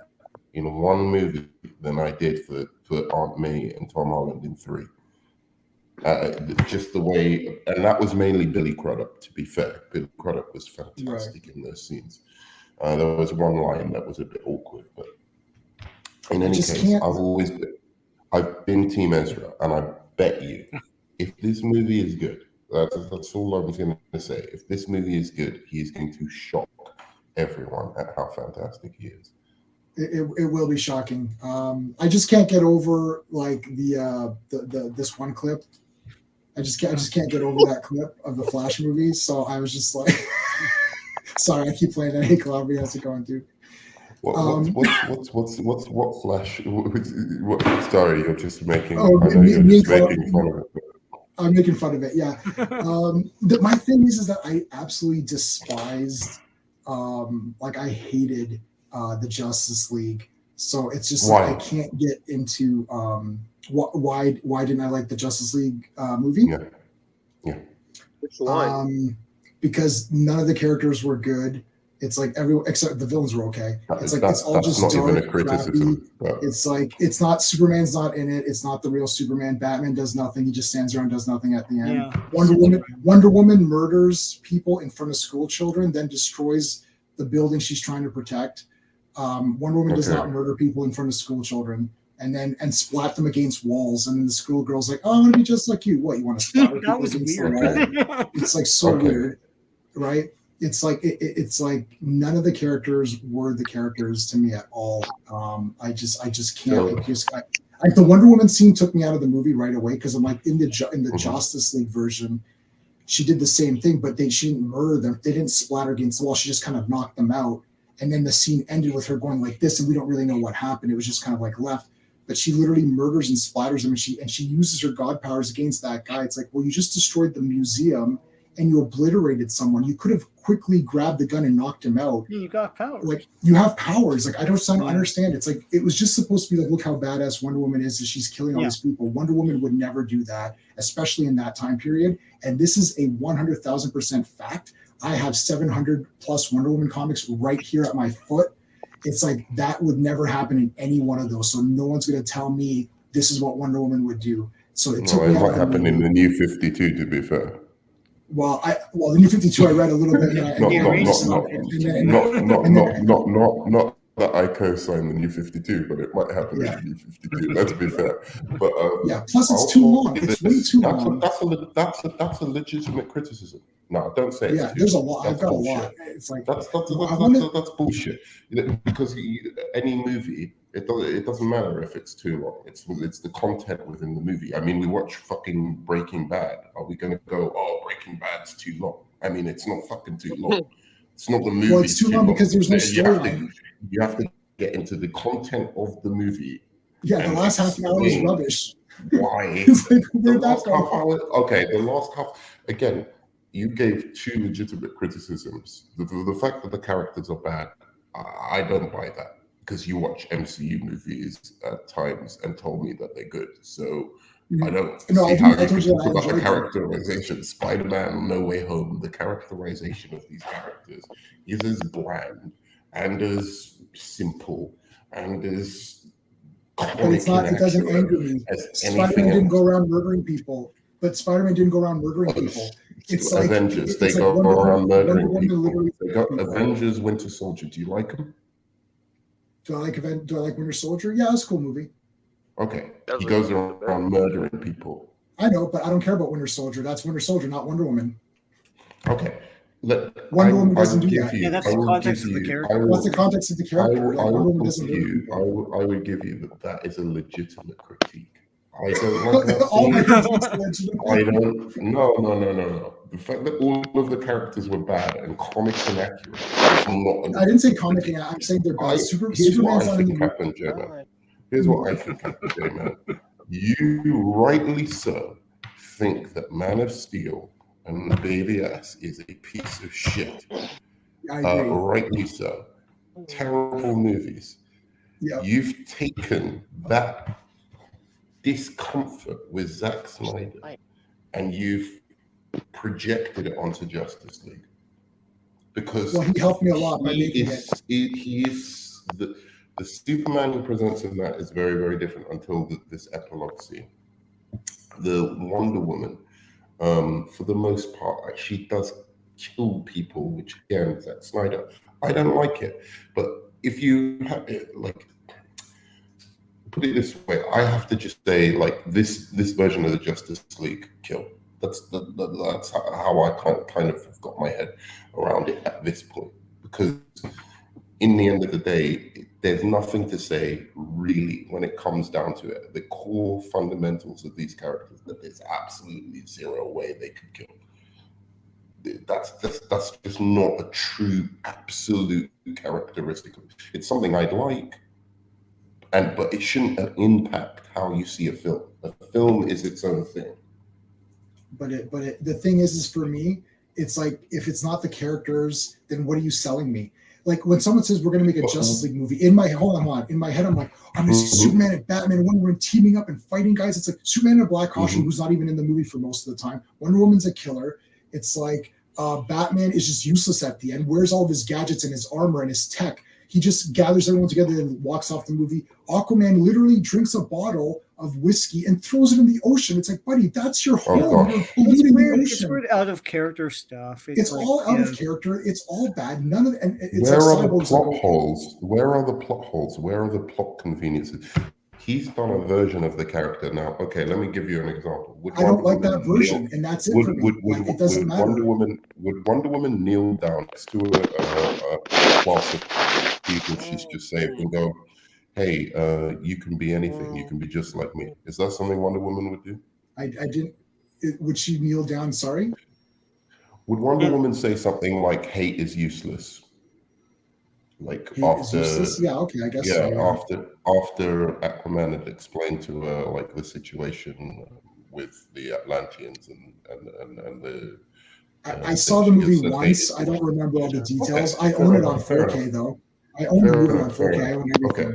in one movie than I did for Aunt May and Tom Holland in 3. Just the way, and that was mainly Billy Crudup, to be fair. Billy Crudup was fantastic in those scenes. There was one line that was a bit awkward, but in any case, I've been Team Ezra, and I bet you, if this movie is good, that's all I was going to say. If this movie is good, he is going to shock everyone at how fantastic he is. It will be shocking. I just can't get over like the this one clip. I just can't get over that clip of the Flash movie. So I was just like, sorry, I keep playing that. Hey, Clobberin, how's it going, dude? What Flash? Sorry, you're just making. Oh, I know you're just making fun of it. I'm making fun of it. Yeah. My thing is that I absolutely despised. Like I hated the Justice League. So it's just like I can't get into why didn't I like the Justice League movie? Yeah. Which one? Because none of the characters were good. It's like everyone except the villains were okay. It's like it's all just not dark, even a criticism. It's like it's not Superman's not in it. It's not the real Superman. Batman does nothing. He just stands around, does nothing at the end. Yeah. Wonder Woman murders people in front of school children, then destroys the building she's trying to protect. Wonder Woman does not murder people in front of school children and splat them against walls. And then the schoolgirl's like, "Oh, I want to be just like you." What, you want to splatter people That was against weird. the wall? It's like so weird, right? It's like it's like none of the characters were the characters to me at all. I just can't. Like the Wonder Woman scene took me out of the movie right away because I'm like in the Justice League version, she did the same thing, but she didn't murder them. They didn't splatter against the wall. She just kind of knocked them out, and then the scene ended with her going like this, and we don't really know what happened. It was just kind of like left. But she literally murders and splatters them, and she uses her god powers against that guy. It's like, well, you just destroyed the museum and you obliterated someone, you could have quickly grabbed the gun and knocked him out. You got powers. Like, you have powers. Like, I don't understand. It's like, it was just supposed to be like, look how badass Wonder Woman is, that she's killing all these people. Wonder Woman would never do that, especially in that time period. And this is a 100,000% fact. I have 700 plus Wonder Woman comics right here at my foot. It's like, that would never happen in any one of those. So no one's going to tell me this is what Wonder Woman would do. So it took me might happen in the New 52, to be fair. Well, the New 52 I read a little bit. Not that I co-sign the New 52, but it might happen in the New 52. Let's be fair. But plus it's too long. It's way too long. That's a legitimate criticism. No, don't say it's too there's a long. lot. That's I've got bullshit. a lot. It's like that's bullshit. Because any movie, it doesn't matter if it's too long. It's the content within the movie. I mean, we watch fucking Breaking Bad. Are we going to go, oh, Breaking Bad's too long? I mean, it's not fucking too long. It's not the movie. Well, it's too long because there's no storyline. You have to get into the content of the movie. Yeah, the last half an hour is rubbish. Why? The last half, again, you gave two legitimate criticisms. The fact that the characters are bad, I don't buy that, because you watch MCU movies at times and told me that they're good. So I don't see how you can talk about the characterization. Spider-Man, No Way Home, the characterization of these characters is as bland and as simple and as but it's not. It doesn't anger me. Spider-Man didn't go around murdering people. But Spider-Man didn't go around murdering people. It's like Avengers. They go around murdering people. They got Avengers, Winter Soldier. Do you like them? Do I like Winter Soldier? Yeah, it's a cool movie. Okay, he goes around murdering people. I know, but I don't care about Winter Soldier. That's Winter Soldier, not Wonder Woman. Okay. Wonder Woman doesn't do that. Yeah, that's the context of the character. What's the context of the character? I would give you that is a legitimate critique. I don't like that. No. The fact that all of the characters were bad and comic inaccurate is not. I didn't say comic inaccurate. I'm saying they're bad. Here's what I think happened, Jammin. Here's what I think happened, Jammin. You rightly so think that Man of Steel and Baby S is a piece of shit. Rightly so. Terrible movies. Yeah. You've taken that discomfort with Zack Snyder and you've projected it onto Justice League, because he helped me a lot by making it. He is the Superman he presents in that is very, very different until this epilogue scene. The Wonder Woman, for the most part, she does kill people, which again, Zack Snyder, I don't like it. But if you have it, like, put it this way, I have to just say, like, this version of the Justice League kill. That's how I kind of have got my head around it at this point, because in the end of the day, there's nothing to say really when it comes down to it. The core fundamentals of these characters, that there's absolutely zero way they could kill. That's just not a true absolute characteristic. It's something I'd like. But it shouldn't impact how you see a film. A film is its own thing. But the thing is for me, it's like, if it's not the characters, then what are you selling me? Like, when someone says we're going to make a Justice League movie, in my head, I'm like, I'm going to see Superman and Batman and Wonder Woman teaming up and fighting guys. It's like Superman in a black costume who's not even in the movie for most of the time. Wonder Woman's a killer. It's like Batman is just useless at the end. Where's all of his gadgets and his armor and his tech? He just gathers everyone together and walks off the movie. Aquaman literally drinks a bottle of whiskey and throws it in the ocean. It's like, buddy, that's your home. It's weird out of character stuff. It's all out of character. It's all bad. None of it. And it's where are the plot holes? Where are the plot holes? Where are the plot conveniences? He's done a version of the character now. Okay, let me give you an example. I don't like that version, and that's it for me. It doesn't matter. Would Wonder Woman kneel down next to a class of people she's just saved and go, hey, you can be anything. You can be just like me. Is that something Wonder Woman would do? I didn't. Would she kneel down? Sorry? Would Wonder Woman say something like, hate is useless? Like, after, yeah, okay, I guess. Yeah, so, after Aquaman had explained to her like the situation with the Atlanteans and I saw the movie once. I don't remember all the details. I own it on 4K though. I own the movie on 4K. I own everything. Okay.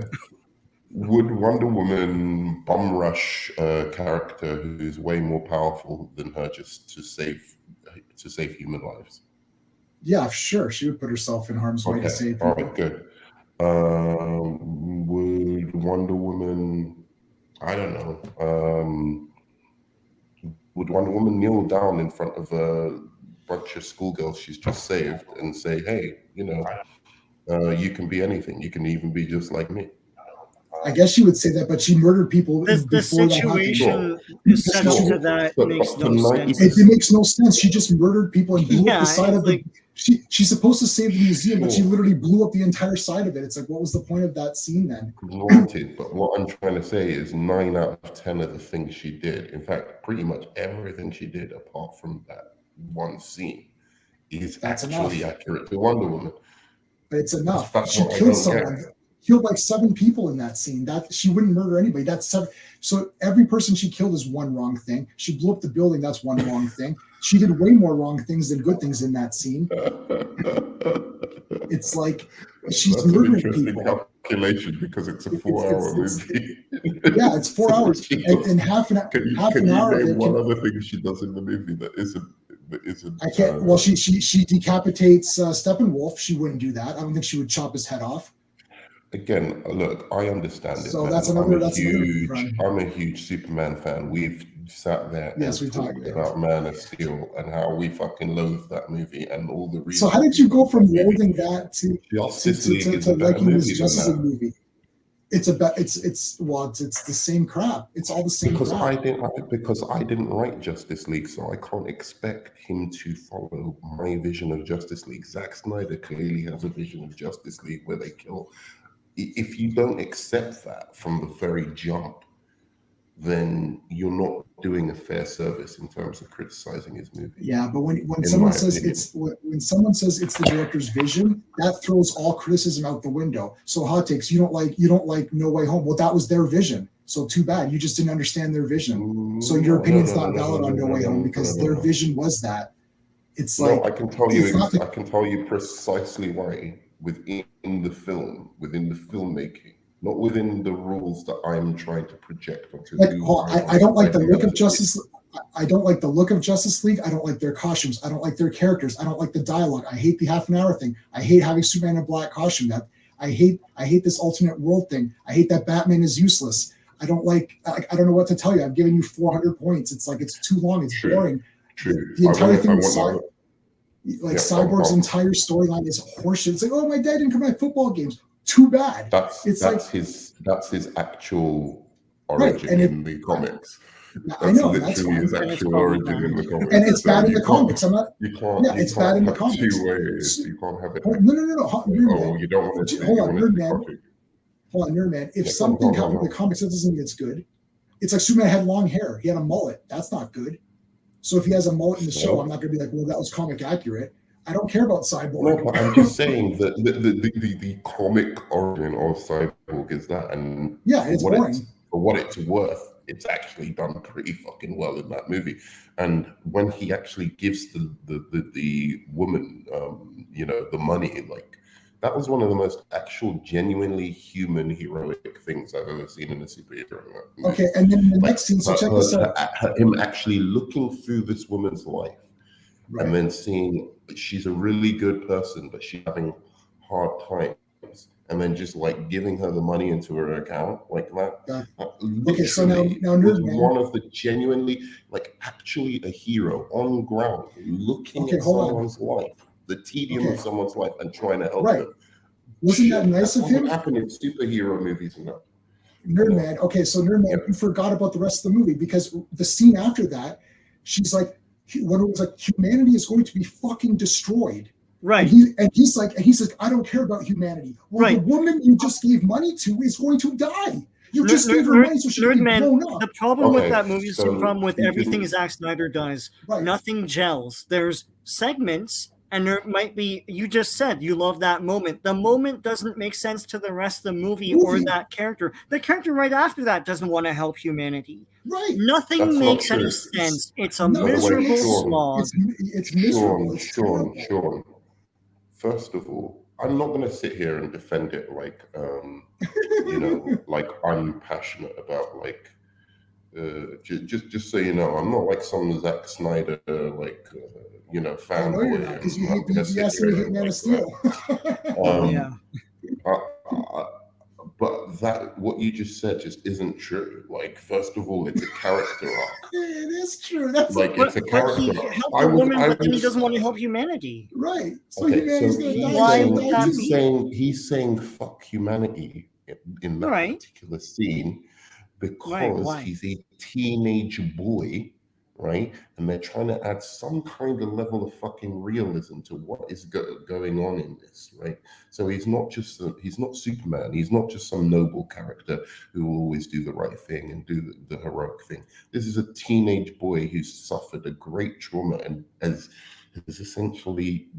Would Wonder Woman bum rush a character who's way more powerful than her just to save human lives? Yeah, sure. She would put herself in harm's way to save people. All right, good. Would Wonder Woman, I don't know, would Wonder Woman kneel down in front of a bunch of schoolgirls she's just saved and say, hey, you can be anything. You can even be just like me? I guess she would say that, but she murdered people The before that happened. situation is central to that makes no sense. It makes no sense. She just murdered people and blew up the side of the... She's supposed to save the museum, but she literally blew up the entire side of it. It's like, what was the point of that scene then? Granted, but what I'm trying to say is 9 out of 10 of the things she did, in fact, pretty much everything she did apart from that one scene, is actually accurate to Wonder Woman. But it's enough. She killed someone. Killed like 7 people in that scene. That she wouldn't murder anybody. That's 7. So every person she killed is one wrong thing. She blew up the building. That's one wrong thing. She did way more wrong things than good things in that scene. It's like she's murdering people. Calculation because it's a 4-hour movie. Yeah, it's 4 hours and half an hour. Name one other thing she does in the movie that isn't. I can't. Well, she decapitates Steppenwolf. She wouldn't do that. I don't think she would chop his head off. Again, look, I understand it. So I'm a huge Superman fan. We've sat there and talked about Man of Steel and how we fucking loathe that movie and all the reasons. So how did you go from loathing that to liking this Justice League movie? It's the same crap. It's all the same crap. Because I didn't write Justice League, so I can't expect him to follow my vision of Justice League. Zack Snyder clearly has a vision of Justice League where they kill. If you don't accept that from the very jump, then you're not doing a fair service in terms of criticizing his movie. Yeah, but when someone says it's the director's vision, that throws all criticism out the window. So hot takes, you don't like No Way Home. Well, that was their vision. So too bad. You just didn't understand their vision. So your opinion's not valid on No Way Home because their vision was that. It's like I can tell you precisely why within the filmmaking. Not within the rules that I'm trying to project onto. I don't like the look of Justice. I don't like the look of Justice League. I don't like their costumes. I don't like their characters. I don't like the dialogue. I hate the half an hour thing. I hate having Superman in a black costume. I hate this alternate world thing. I hate that Batman is useless. I don't know what to tell you. I've given you 400 points. It's like it's too long. It's boring. True. The entire thing. Cyborg's entire storyline is horseshit. It's like, oh, my dad didn't come to my football games. Too bad. That's his actual origin in the comics. I know that's literally his actual origin in the comics. And it's bad in the comics. I'm not. You can't. Yeah, it's bad in the comics. 2 ways. You can't have it. No. You don't want to. Hold on, Nerdman. If something happened in the comics, that doesn't mean it's good. It's like Superman had long hair. He had a mullet. That's not good. So if he has a mullet in the show, I'm not going to be like, well, that was comic accurate. I don't care about Cyborg. No, but I'm just saying that the comic origin of Cyborg is that, and it's boring. For what it's worth, it's actually done pretty fucking well in that movie. And when he actually gives the woman, the money, like that was one of the most actual, genuinely human, heroic things I've ever seen in a superhero movie. Okay, and then the next scene. So check this out. Him actually looking through this woman's life. Right. And then seeing she's a really good person, but she's having hard times, and then just like giving her the money into her account like that. Okay, so now Nerdman, one of the genuinely, like, actually a hero on ground, looking at someone's life, the tedium of someone's life, and trying to help them. Wasn't that nice of him? Happen in superhero movies and that. Nerdman. Okay, so Nerdman, you forgot about the rest of the movie because the scene after that, she's like. When it was like humanity is going to be fucking destroyed, right? And he's like, I don't care about humanity. Well, the woman you just gave money to is going to die. You just gave her money so she can be blown up. The problem with that movie is the problem with everything Zack Snyder does. Right. Nothing gels. There's segments, and there might be. You just said you love that moment. The moment doesn't make sense to the rest of the movie or that character. The character right after that doesn't want to help humanity. Right. Nothing That's not makes any true. sense. It's a No, By the way, miserable Sean, slog. It's miserable. It's terrible. Sean. First of all, I'm not going to sit here and defend it like, like I'm passionate about like. Just so you know, I'm not like some Zack Snyder fanboy. I know you're not, because you hate BVS and you hate Man of Steel. Yeah. But that what you just said just isn't true. Like, first of all, it's a character arc. It is true. That's Like, it's a But character he arc. helped a woman, but then he doesn't want to help humanity. right. So Okay, humanity's so gonna die. Why would that be? he's saying fuck humanity in that Right. particular scene because Why? he's a teenage boy, right? And they're trying to add some kind of level of fucking realism to what is going on in this, right? So he's not Superman. He's not just some noble character who will always do the right thing and do the heroic thing. This is a teenage boy who's suffered a great trauma and has essentially,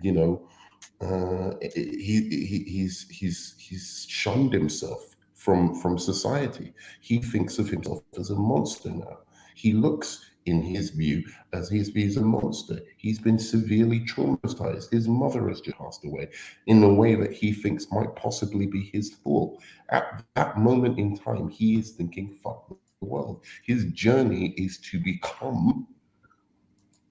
he's shunned himself from society. He thinks of himself as a monster now. He looks, in his view, as he's a monster. He's been severely traumatized. His mother has just passed away in a way that he thinks might possibly be his fault. At that moment in time, he is thinking, fuck the world. His journey is to become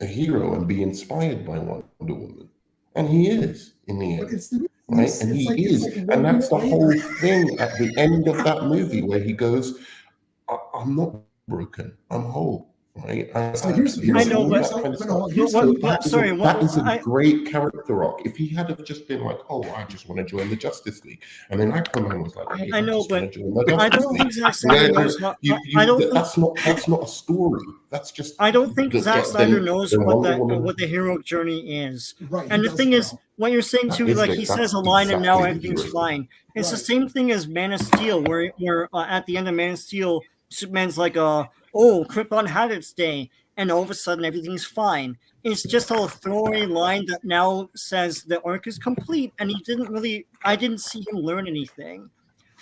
a hero and be inspired by Wonder Woman. And he is, in the end. But it's the Right, and he is, and that's the whole thing at the end of that movie where he goes, "I'm not broken, I'm whole." Right? That is a great character arc. If he had have just been like, "Oh, I just want to join the Justice League," and then Aquaman was like, "Hey, I know, but I don't think Zack Snyder knows what. That's not a story. That's just. I don't think Zack Snyder knows what the heroic journey is. Right. And the thing is, what you're saying too, like he says a line and now everything's fine. It's the same thing as Man of Steel, where at the end of Man of Steel, Superman's like, Krypton had its day, and all of a sudden everything's fine. It's just a throwaway line that now says the arc is complete, and I didn't see him learn anything.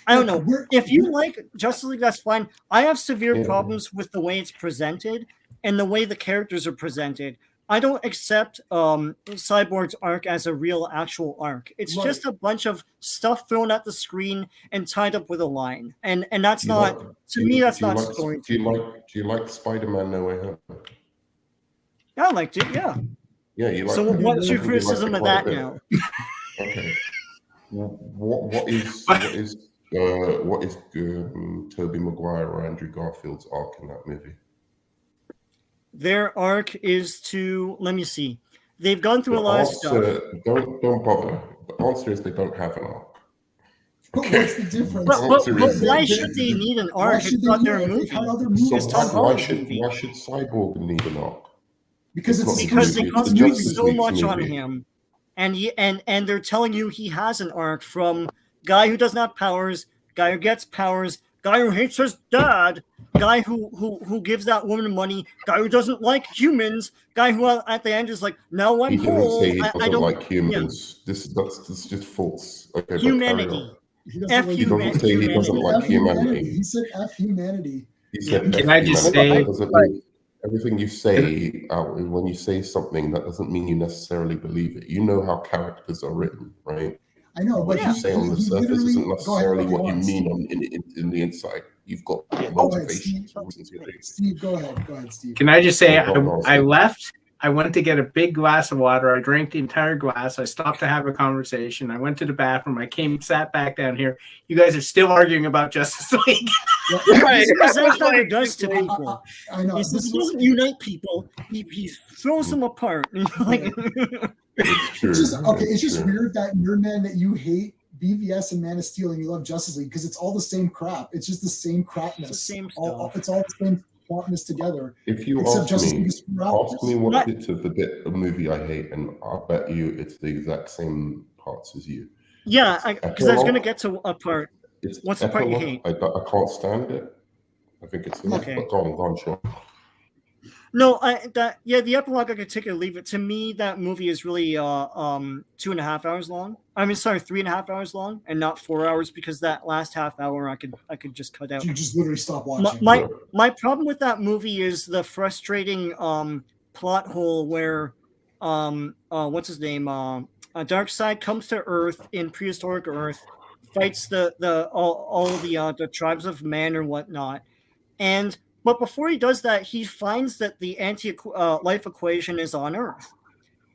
I don't know. If you like Justice League, that's fine. I have severe problems with the way it's presented and the way the characters are presented. I don't accept Cyborg's arc as a real actual arc. It's just a bunch of stuff thrown at the screen and tied up with a line. And that's not story. Do you like Spider-Man No Way Home? I liked it, yeah. Yeah, you like. So what's your criticism of that now? Okay. What is Tobey Maguire or Andrew Garfield's arc in that movie? Their arc is to, let me see. They've gone through a lot of stuff. Don't bother. The answer is they don't have an arc. Okay. What's the difference? But why should they need an arc? It's not their movie. Why should Cyborg need an arc? Because they concentrate so much on him, and they're telling you he has an arc from guy who doesn't have powers, guy who gets powers, guy who hates his dad, guy who gives that woman money, guy who doesn't like humans, guy who at the end is like, now I'm whole. He doesn't like humans. Yeah. This is just false. Okay, humanity. He doesn't say he doesn't like humanity. He said F humanity. He said Can I just say, everything you say when you say something, that doesn't mean you necessarily believe it. You know how characters are written, right? I know, what you say on the surface isn't necessarily what you mean in the inside. You've got motivations. Steve, go ahead, Steve. Can I just say, I left. I went to get a big glass of water. I drank the entire glass. I stopped to have a conversation. I went to the bathroom. I sat back down here. You guys are still arguing about Justice League. This is what Snyder does to people. I know. He doesn't unite people. He throws them apart. It's true. It's just weird that Nerdman that you hate BVS and Man of Steel and you love Justice League because it's all the same crap. It's just the same crapness. It's the same stuff. It's all the same crapness together. If you ask me what bits of the bit of movie I hate, and I'll bet you it's the exact same parts as you. Yeah, because I was going to get to a part. What's the part you hate? I can't stand it. I think it's okay. Go on, Sean. No, the epilogue I could take it or leave it. To me, that movie is really 2.5 hours long. I mean, sorry, 3.5 hours long, and not 4 hours, because that last half hour I could just cut out. You just literally stop My, watching. my problem with that movie is the frustrating plot hole where what's his name, Darkseid comes to Earth in prehistoric Earth, fights all the tribes of man or whatnot, but before he does that, he finds that the anti-life equation is on Earth,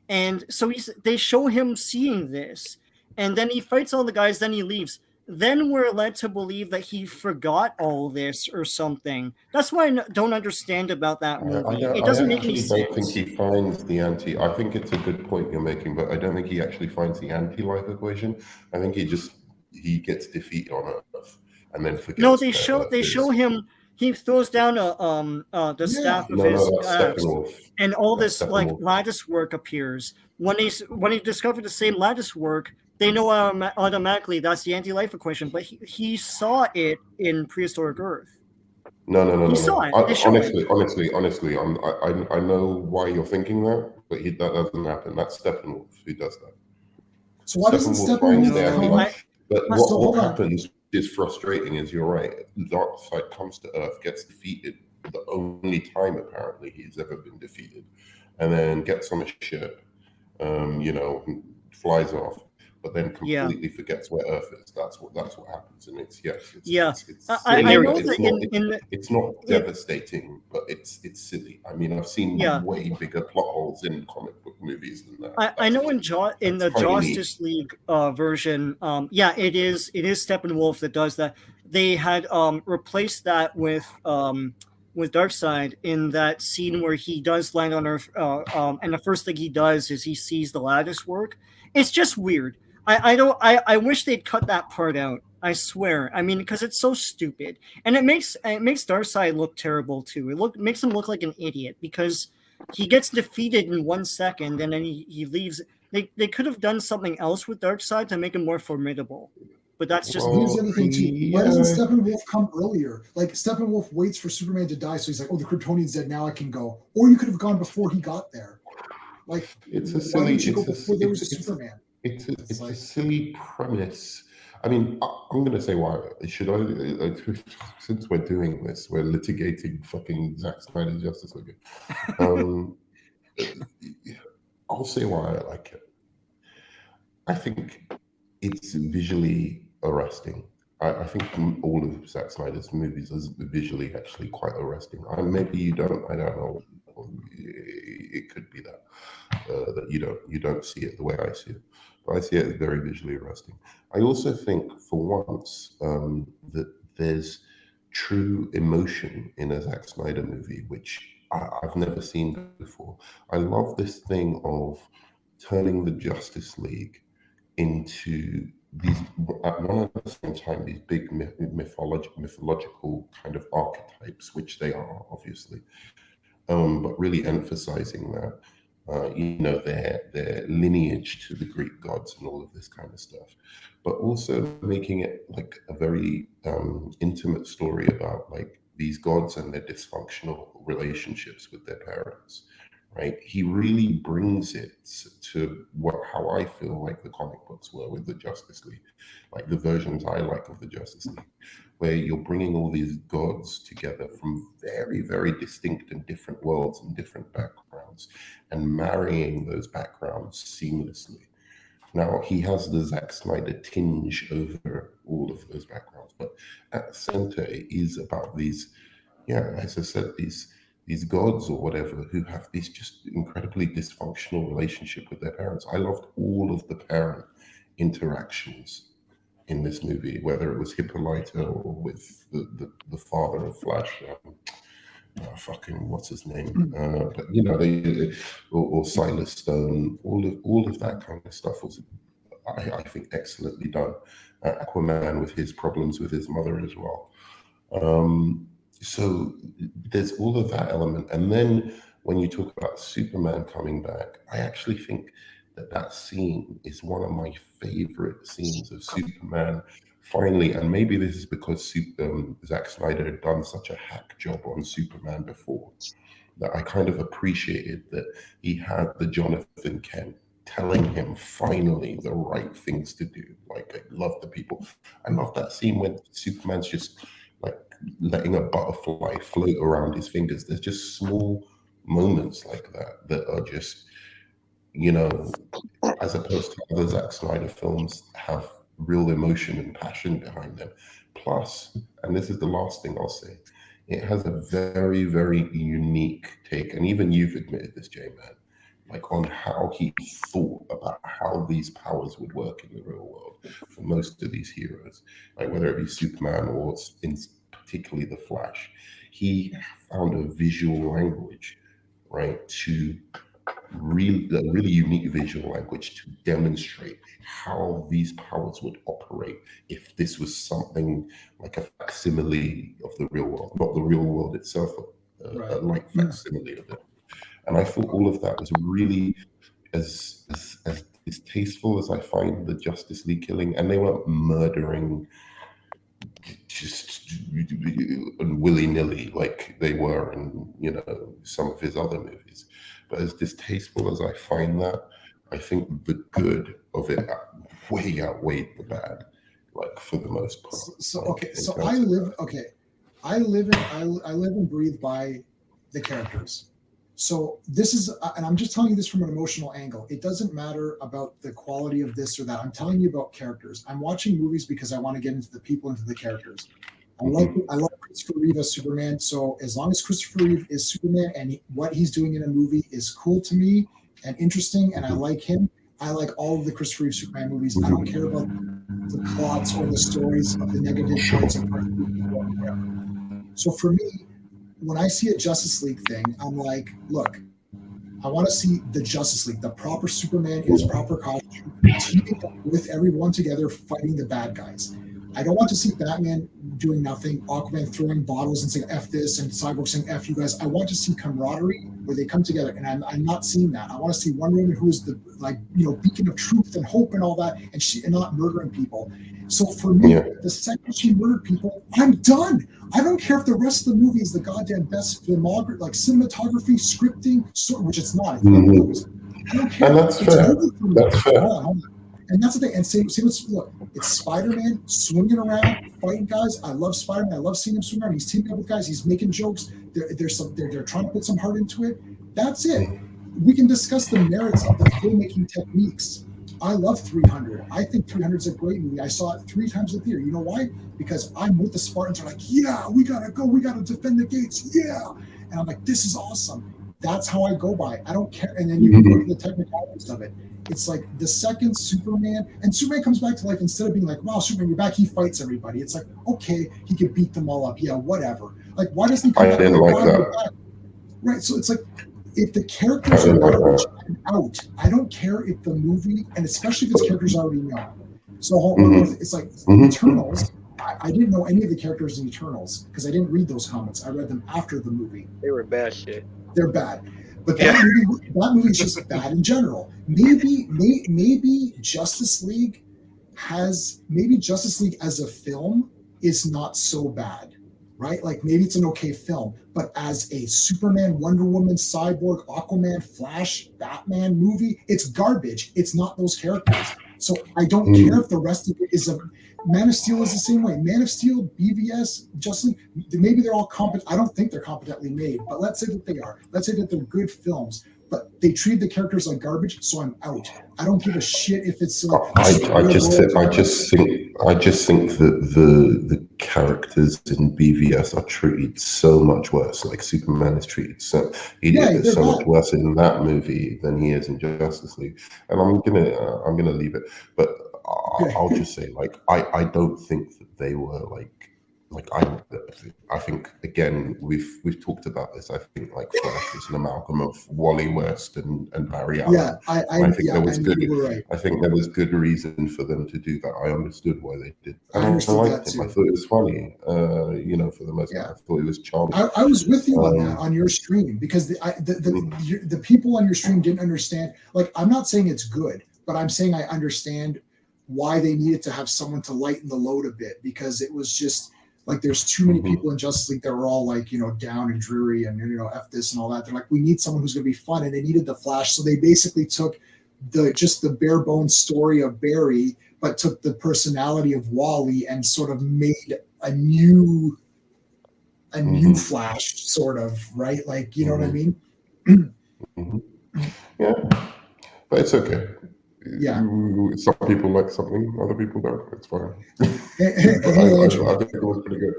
and so they show him seeing this, and then he fights all the guys. Then he leaves. Then we're led to believe that he forgot all this or something. That's what I don't understand about that movie. It doesn't make any sense. I don't think he finds the anti. I think it's a good point you're making, but I don't think he actually finds the anti-life equation. I think he gets defeated on Earth and then forgets. No, they show him. He throws down the staff of his and all this like lattice work appears. When he discovered the same lattice work, they know automatically that's the anti-life equation. But he saw it in prehistoric Earth. No. He saw it. Honestly, I know why you're thinking that, but that doesn't happen. That's Steppenwolf who does that. So why doesn't Steppenwolf? But what happens is frustrating, is you're right. Darkseid comes to Earth, gets defeated, the only time apparently he's ever been defeated, and then gets on a ship, flies off, but then completely forgets where Earth is. That's what happens, and it's it's not devastating, but it's silly. I mean, I've seen way bigger plot holes in comic book movies than that. I know in the Justice League version, it is Steppenwolf that does that. They had replaced that with Darkseid in that scene where he does land on Earth, and the first thing he does is he sees the lattice work. It's just weird. I wish they'd cut that part out. I swear. I mean, because it's so stupid, and it makes Darkseid look terrible too. Makes him look like an idiot because he gets defeated in 1 second and then he leaves. They could have done something else with Darkseid to make him more formidable, but that's just. Here's the other thing too. Why doesn't Steppenwolf come earlier? Like Steppenwolf waits for Superman to die, so he's like, "Oh, the Kryptonian's dead. Now I can go." Or you could have gone before he got there. Like, it's a silly. There was a Superman. It's a silly premise. I mean, I'm going to say why. Should I? Since we're doing this, we're litigating fucking Zack Snyder's Justice League. I'll say why I like it. I think it's visually arresting. I think all of Zack Snyder's movies are visually actually quite arresting. Maybe you don't. I don't know. It could be that you don't see it the way I see it. But I see it as very visually arresting. I also think, for once, that there's true emotion in a Zack Snyder movie, which I've never seen before. I love this thing of turning the Justice League into these, at one and the same time, these big mythological kind of archetypes, which they are, obviously, but really emphasizing that. Their lineage to the Greek gods and all of this kind of stuff, but also making it like a very intimate story about like these gods and their dysfunctional relationships with their parents, right? He really brings it to how I feel like the comic books were with the Justice League, like the versions I like of the Justice League, where you're bringing all these gods together from very, very distinct and different worlds and different backgrounds and marrying those backgrounds seamlessly. Now, he has the Zack Snyder tinge over all of those backgrounds, but at the center, it is about these, as I said, these gods or whatever who have these just incredibly dysfunctional relationship with their parents. I loved all of the parent interactions in this movie, whether it was Hippolyta or with the father of Flash, fucking what's his name? But they or Silas Stone, all of that kind of stuff was, I think, excellently done. Aquaman with his problems with his mother as well. So there's all of that element, and then when you talk about Superman coming back, I actually think that scene is one of my favorite scenes of Superman finally, and maybe this is because Zack Snyder had done such a hack job on Superman before, that I kind of appreciated that he had the Jonathan Kent telling him finally the right things to do. Like, I love the people. I love that scene when Superman's just like letting a butterfly float around his fingers. There's just small moments like that that are just, you know, as opposed to other Zack Snyder films, have real emotion and passion behind them. Plus, and this is the last thing I'll say, it has a very, very unique take, and even you've admitted this, J-Man, like on how he thought about how these powers would work in the real world for most of these heroes, like whether it be Superman or in particularly the Flash. He found a visual language, right, to a really unique visual language to demonstrate how these powers would operate if this was something like a facsimile of the real world, not the real world itself, a like facsimile of it. And I thought all of that was really as distasteful as I find the Justice League killing, and they weren't murdering just willy-nilly like they were in, you know, some of his other movies. But as distasteful as I find that, I think the good of it way outweighed the bad, like for the most part. So I live and breathe by the characters. So this is, and I'm just telling you this from an emotional angle. It doesn't matter about the quality of this or that. I'm telling you about characters. I'm watching movies because I want to get into the people, into the characters. I love Christopher Reeve as Superman. So as long as Christopher Reeve is Superman and what he's doing in a movie is cool to me and interesting, and I like him, I like all of the Christopher Reeve Superman movies. I don't care about the plots or the stories of the negative parts of it. So for me, when I see a Justice League thing, I'm like, look, I want to see the Justice League, the proper Superman in his proper costume, teaming up with everyone together, fighting the bad guys. I don't want to see Batman doing nothing, Aquaman throwing bottles and saying F this, and Cyborg saying F you guys. I want to see camaraderie where they come together, and I'm not seeing that. I want to see Wonder Woman, who is the, like, you know, beacon of truth and hope and all that, and not murdering people. So for me, the second she murdered people, I'm done. I don't care if the rest of the movie is the goddamn best filmography, like cinematography, scripting, which it's not. It's I don't care. And that's fair. That's fair. Hold on. And that's the thing. And see what's, look, it's Spider-Man swinging around, fighting guys. I love Spider-Man. I love seeing him swing around. He's teaming up with guys. He's making jokes. They're trying to put some heart into it. That's it. We can discuss the merits of the filmmaking techniques. I love 300. I think 300 is a great movie. I saw it 3 times in the theater. You know why? Because I'm with the Spartans. Are like, yeah, we gotta go. We gotta defend the gates. Yeah. And I'm like, this is awesome. That's how I go by. I don't care. And then you can look at the technicalities of it. It's like the second Superman, and Superman comes back to life, instead of being like, wow, Superman, you're back, he fights everybody. It's like, okay, he could beat them all up. Yeah, whatever. Like, why doesn't he come back? I didn't like that. Right. So it's like, if the characters are garbage, I'm out. I don't care if the movie, and especially if its characters already know. So it's like Eternals. I didn't know any of the characters in Eternals because I didn't read those comics. I read them after the movie. They were bad shit. They're bad. But that movie is just bad in general. Maybe Justice League as a film is not so bad, right? Like maybe it's an okay film, but as a Superman, Wonder Woman, Cyborg, Aquaman, Flash, Batman movie, it's garbage. It's not those characters. So I don't care if the rest of it is a Man of Steel is the same way. Man of Steel, BVS, Justice League, maybe they're all competent. I don't think they're competently made, but let's say that they are. Let's say that they're good films, but they treat the characters like garbage, so I'm out. I don't give a shit if it's. I just think that the characters in BVS are treated so much worse. Like Superman is treated so much worse in that movie than he is in Justice League. And I'm gonna leave it, but I'll just say, like, I don't think that they were like I think, again, we've talked about this. I think like Flash is an amalgam of Wally West and Barry Allen. Yeah, I think there was good. Right. I think there was good reason for them to do that. I understood why they did. And I liked him. Too. I thought it was funny. For the most part, I thought it was charming. I was with you on that on your stream because the people on your stream didn't understand. Like, I'm not saying it's good, but I'm saying I understand why they needed to have someone to lighten the load a bit, because it was just Like there's too many people in Justice League that were all like, down and dreary and, F this and all that. They're like, we need someone who's going to be fun. And they needed the Flash. So they basically took the bare bones story of Barry, but took the personality of Wally and sort of made a new Flash, sort of, right? Like, you know what I mean? Yeah, but it's okay. Yeah. Some people like something, other people don't. It's fine. Andrew. I think it was pretty good.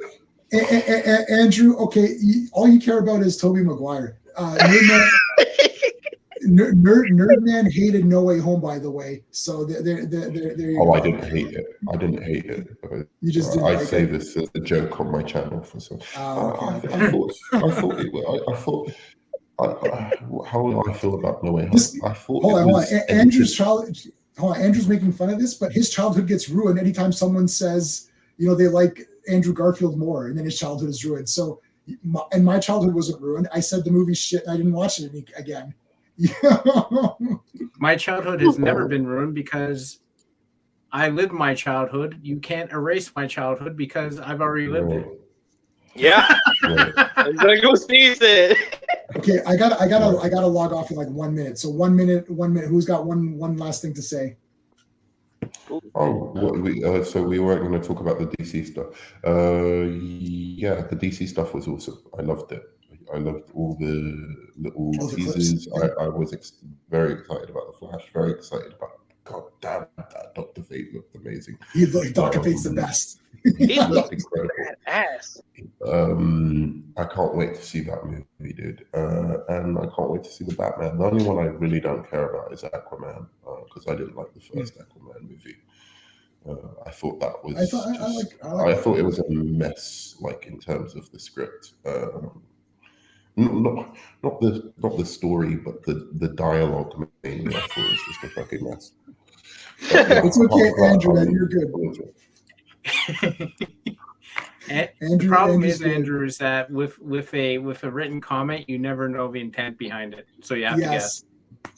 Andrew, okay, all you care about is Tobey Maguire. Nerdman hated No Way Home, by the way. So there you go. I didn't hate it. You just didn't I like say it? this as a joke on my channel for some. Okay. I thought it was. I thought. How do I feel about No Way Home? I thought hold on. edited. Andrew's making fun of this, but his childhood gets ruined anytime someone says, they like Andrew Garfield more, and then his childhood is ruined. So, my childhood wasn't ruined. I said the movie shit, and I didn't watch it again. My childhood has never been ruined because I lived my childhood. You can't erase my childhood because I've already lived it. Yeah. Exactly what Steve said. Okay, I gotta log off in like 1 minute. So 1 minute. Who's got one last thing to say? So we weren't going to talk about the DC stuff. Yeah, the DC stuff was awesome. I loved it. I loved all the little teasers. I was very excited about the Flash. Very excited about. God damn, that Dr. Fate looked amazing. Dr. Fate's the best. He looked incredible. badass. I can't wait to see that movie, dude. And I can't wait to see the Batman. The only one I really don't care about is Aquaman, because I didn't like the first Aquaman movie. I thought that was. I thought it was a mess, like in terms of the script. Not the story, but the dialogue mainly. I thought it was just a fucking mess. It's okay, Andrew. You're good. The problem is, Andrew, is that with a written comment, you never know the intent behind it, so you have to guess.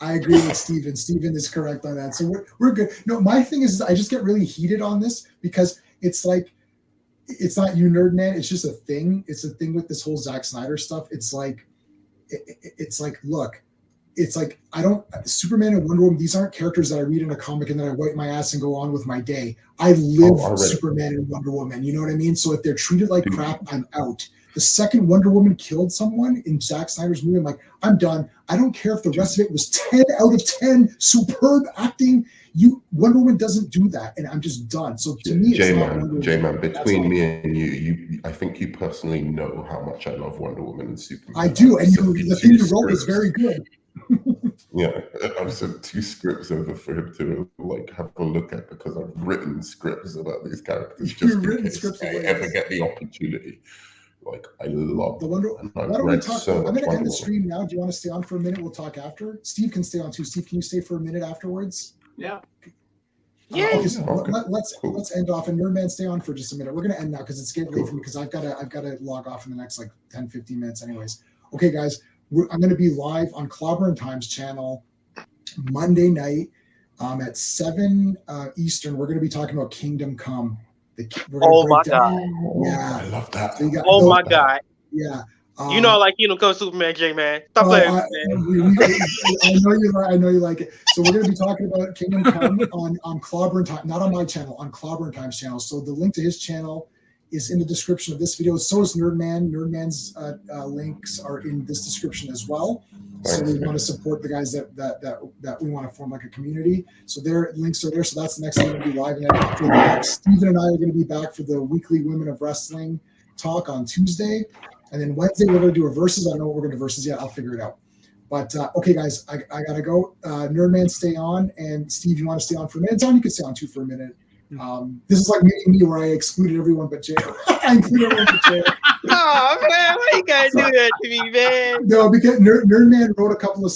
I agree with Steven. Steven is correct on that. So we're good. No, my thing is I just get really heated on this because it's like, it's not you, Nerdman. It's just a thing. It's a thing with this whole Zack Snyder stuff. It's like, look, it's like, Superman and Wonder Woman, these aren't characters that I read in a comic and then I wipe my ass and go on with my day. I live Superman and Wonder Woman. You know what I mean? So if they're treated like crap, I'm out. The second Wonder Woman killed someone in Zack Snyder's movie, I'm like, I'm done. I don't care if the rest of it was 10 out of 10, superb acting. Wonder Woman doesn't do that, and I'm just done. So to me, J-Man, between me and you, I think you personally know how much I love Wonder Woman and Superman. I do, and the thing you wrote is very good. Yeah, I've sent 2 scripts over for him to like have a look at because I've written scripts about these characters just in case I ever get the opportunity. Like, I love the Wonder Woman. Why don't we talk? I'm going to end the stream now. Do you want to stay on for a minute? We'll talk after. Steve can stay on too. Steve, can you stay for a minute afterwards? Yeah. Okay, so let's end off, and Nerdman, stay on for just a minute. We're going to end now because it's getting late for me because I've got to log off in the next like 10-15 minutes anyways. Okay, guys, I'm going to be live on Clobberin Times channel Monday night at 7 Eastern. We're going to be talking about Kingdom Come. Oh my God! Yeah, I love that. So oh my God! Yeah. You know, like Kingdom Come Superman, J-Man. Stop playing, man. I know you like it. So we're going to be talking about Kingdom Come on Clobberin Time, not on my channel, on Clobberin Times channel. So the link to his channel is in the description of this video. So is Nerdman. Nerdman's links are in this description as well. So we want to support the guys that we want to form like a community. So their links are there. So that's the next thing we're going to be live. And after that, Steven and I are going to be back for the weekly Women of Wrestling talk on Tuesday. And then Wednesday, we're going to do a versus. I don't know what we're going to do versus yet. I'll figure it out. But okay, guys, I got to go. Nerdman, stay on. And Steve, you want to stay on for a minute? John, you can stay on too for a minute. This is like me where I excluded everyone but Jay. I included everyone but Jay. Oh, man, why you got to do that to me, man? No, because Nerdman wrote a couple of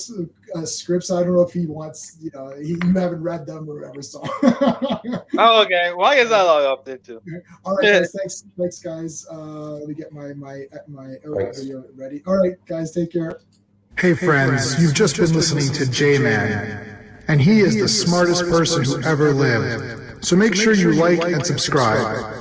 scripts. I don't know if he wants, you haven't read them or whatever. So. Oh, okay. Well, I guess I'll log off there too. All right, guys. Thanks, guys. Let me get my video ready. All right, guys, take care. Hey, friends, you've just been listening to J-Man, and he is the smartest person who ever lived. So make sure you like and subscribe.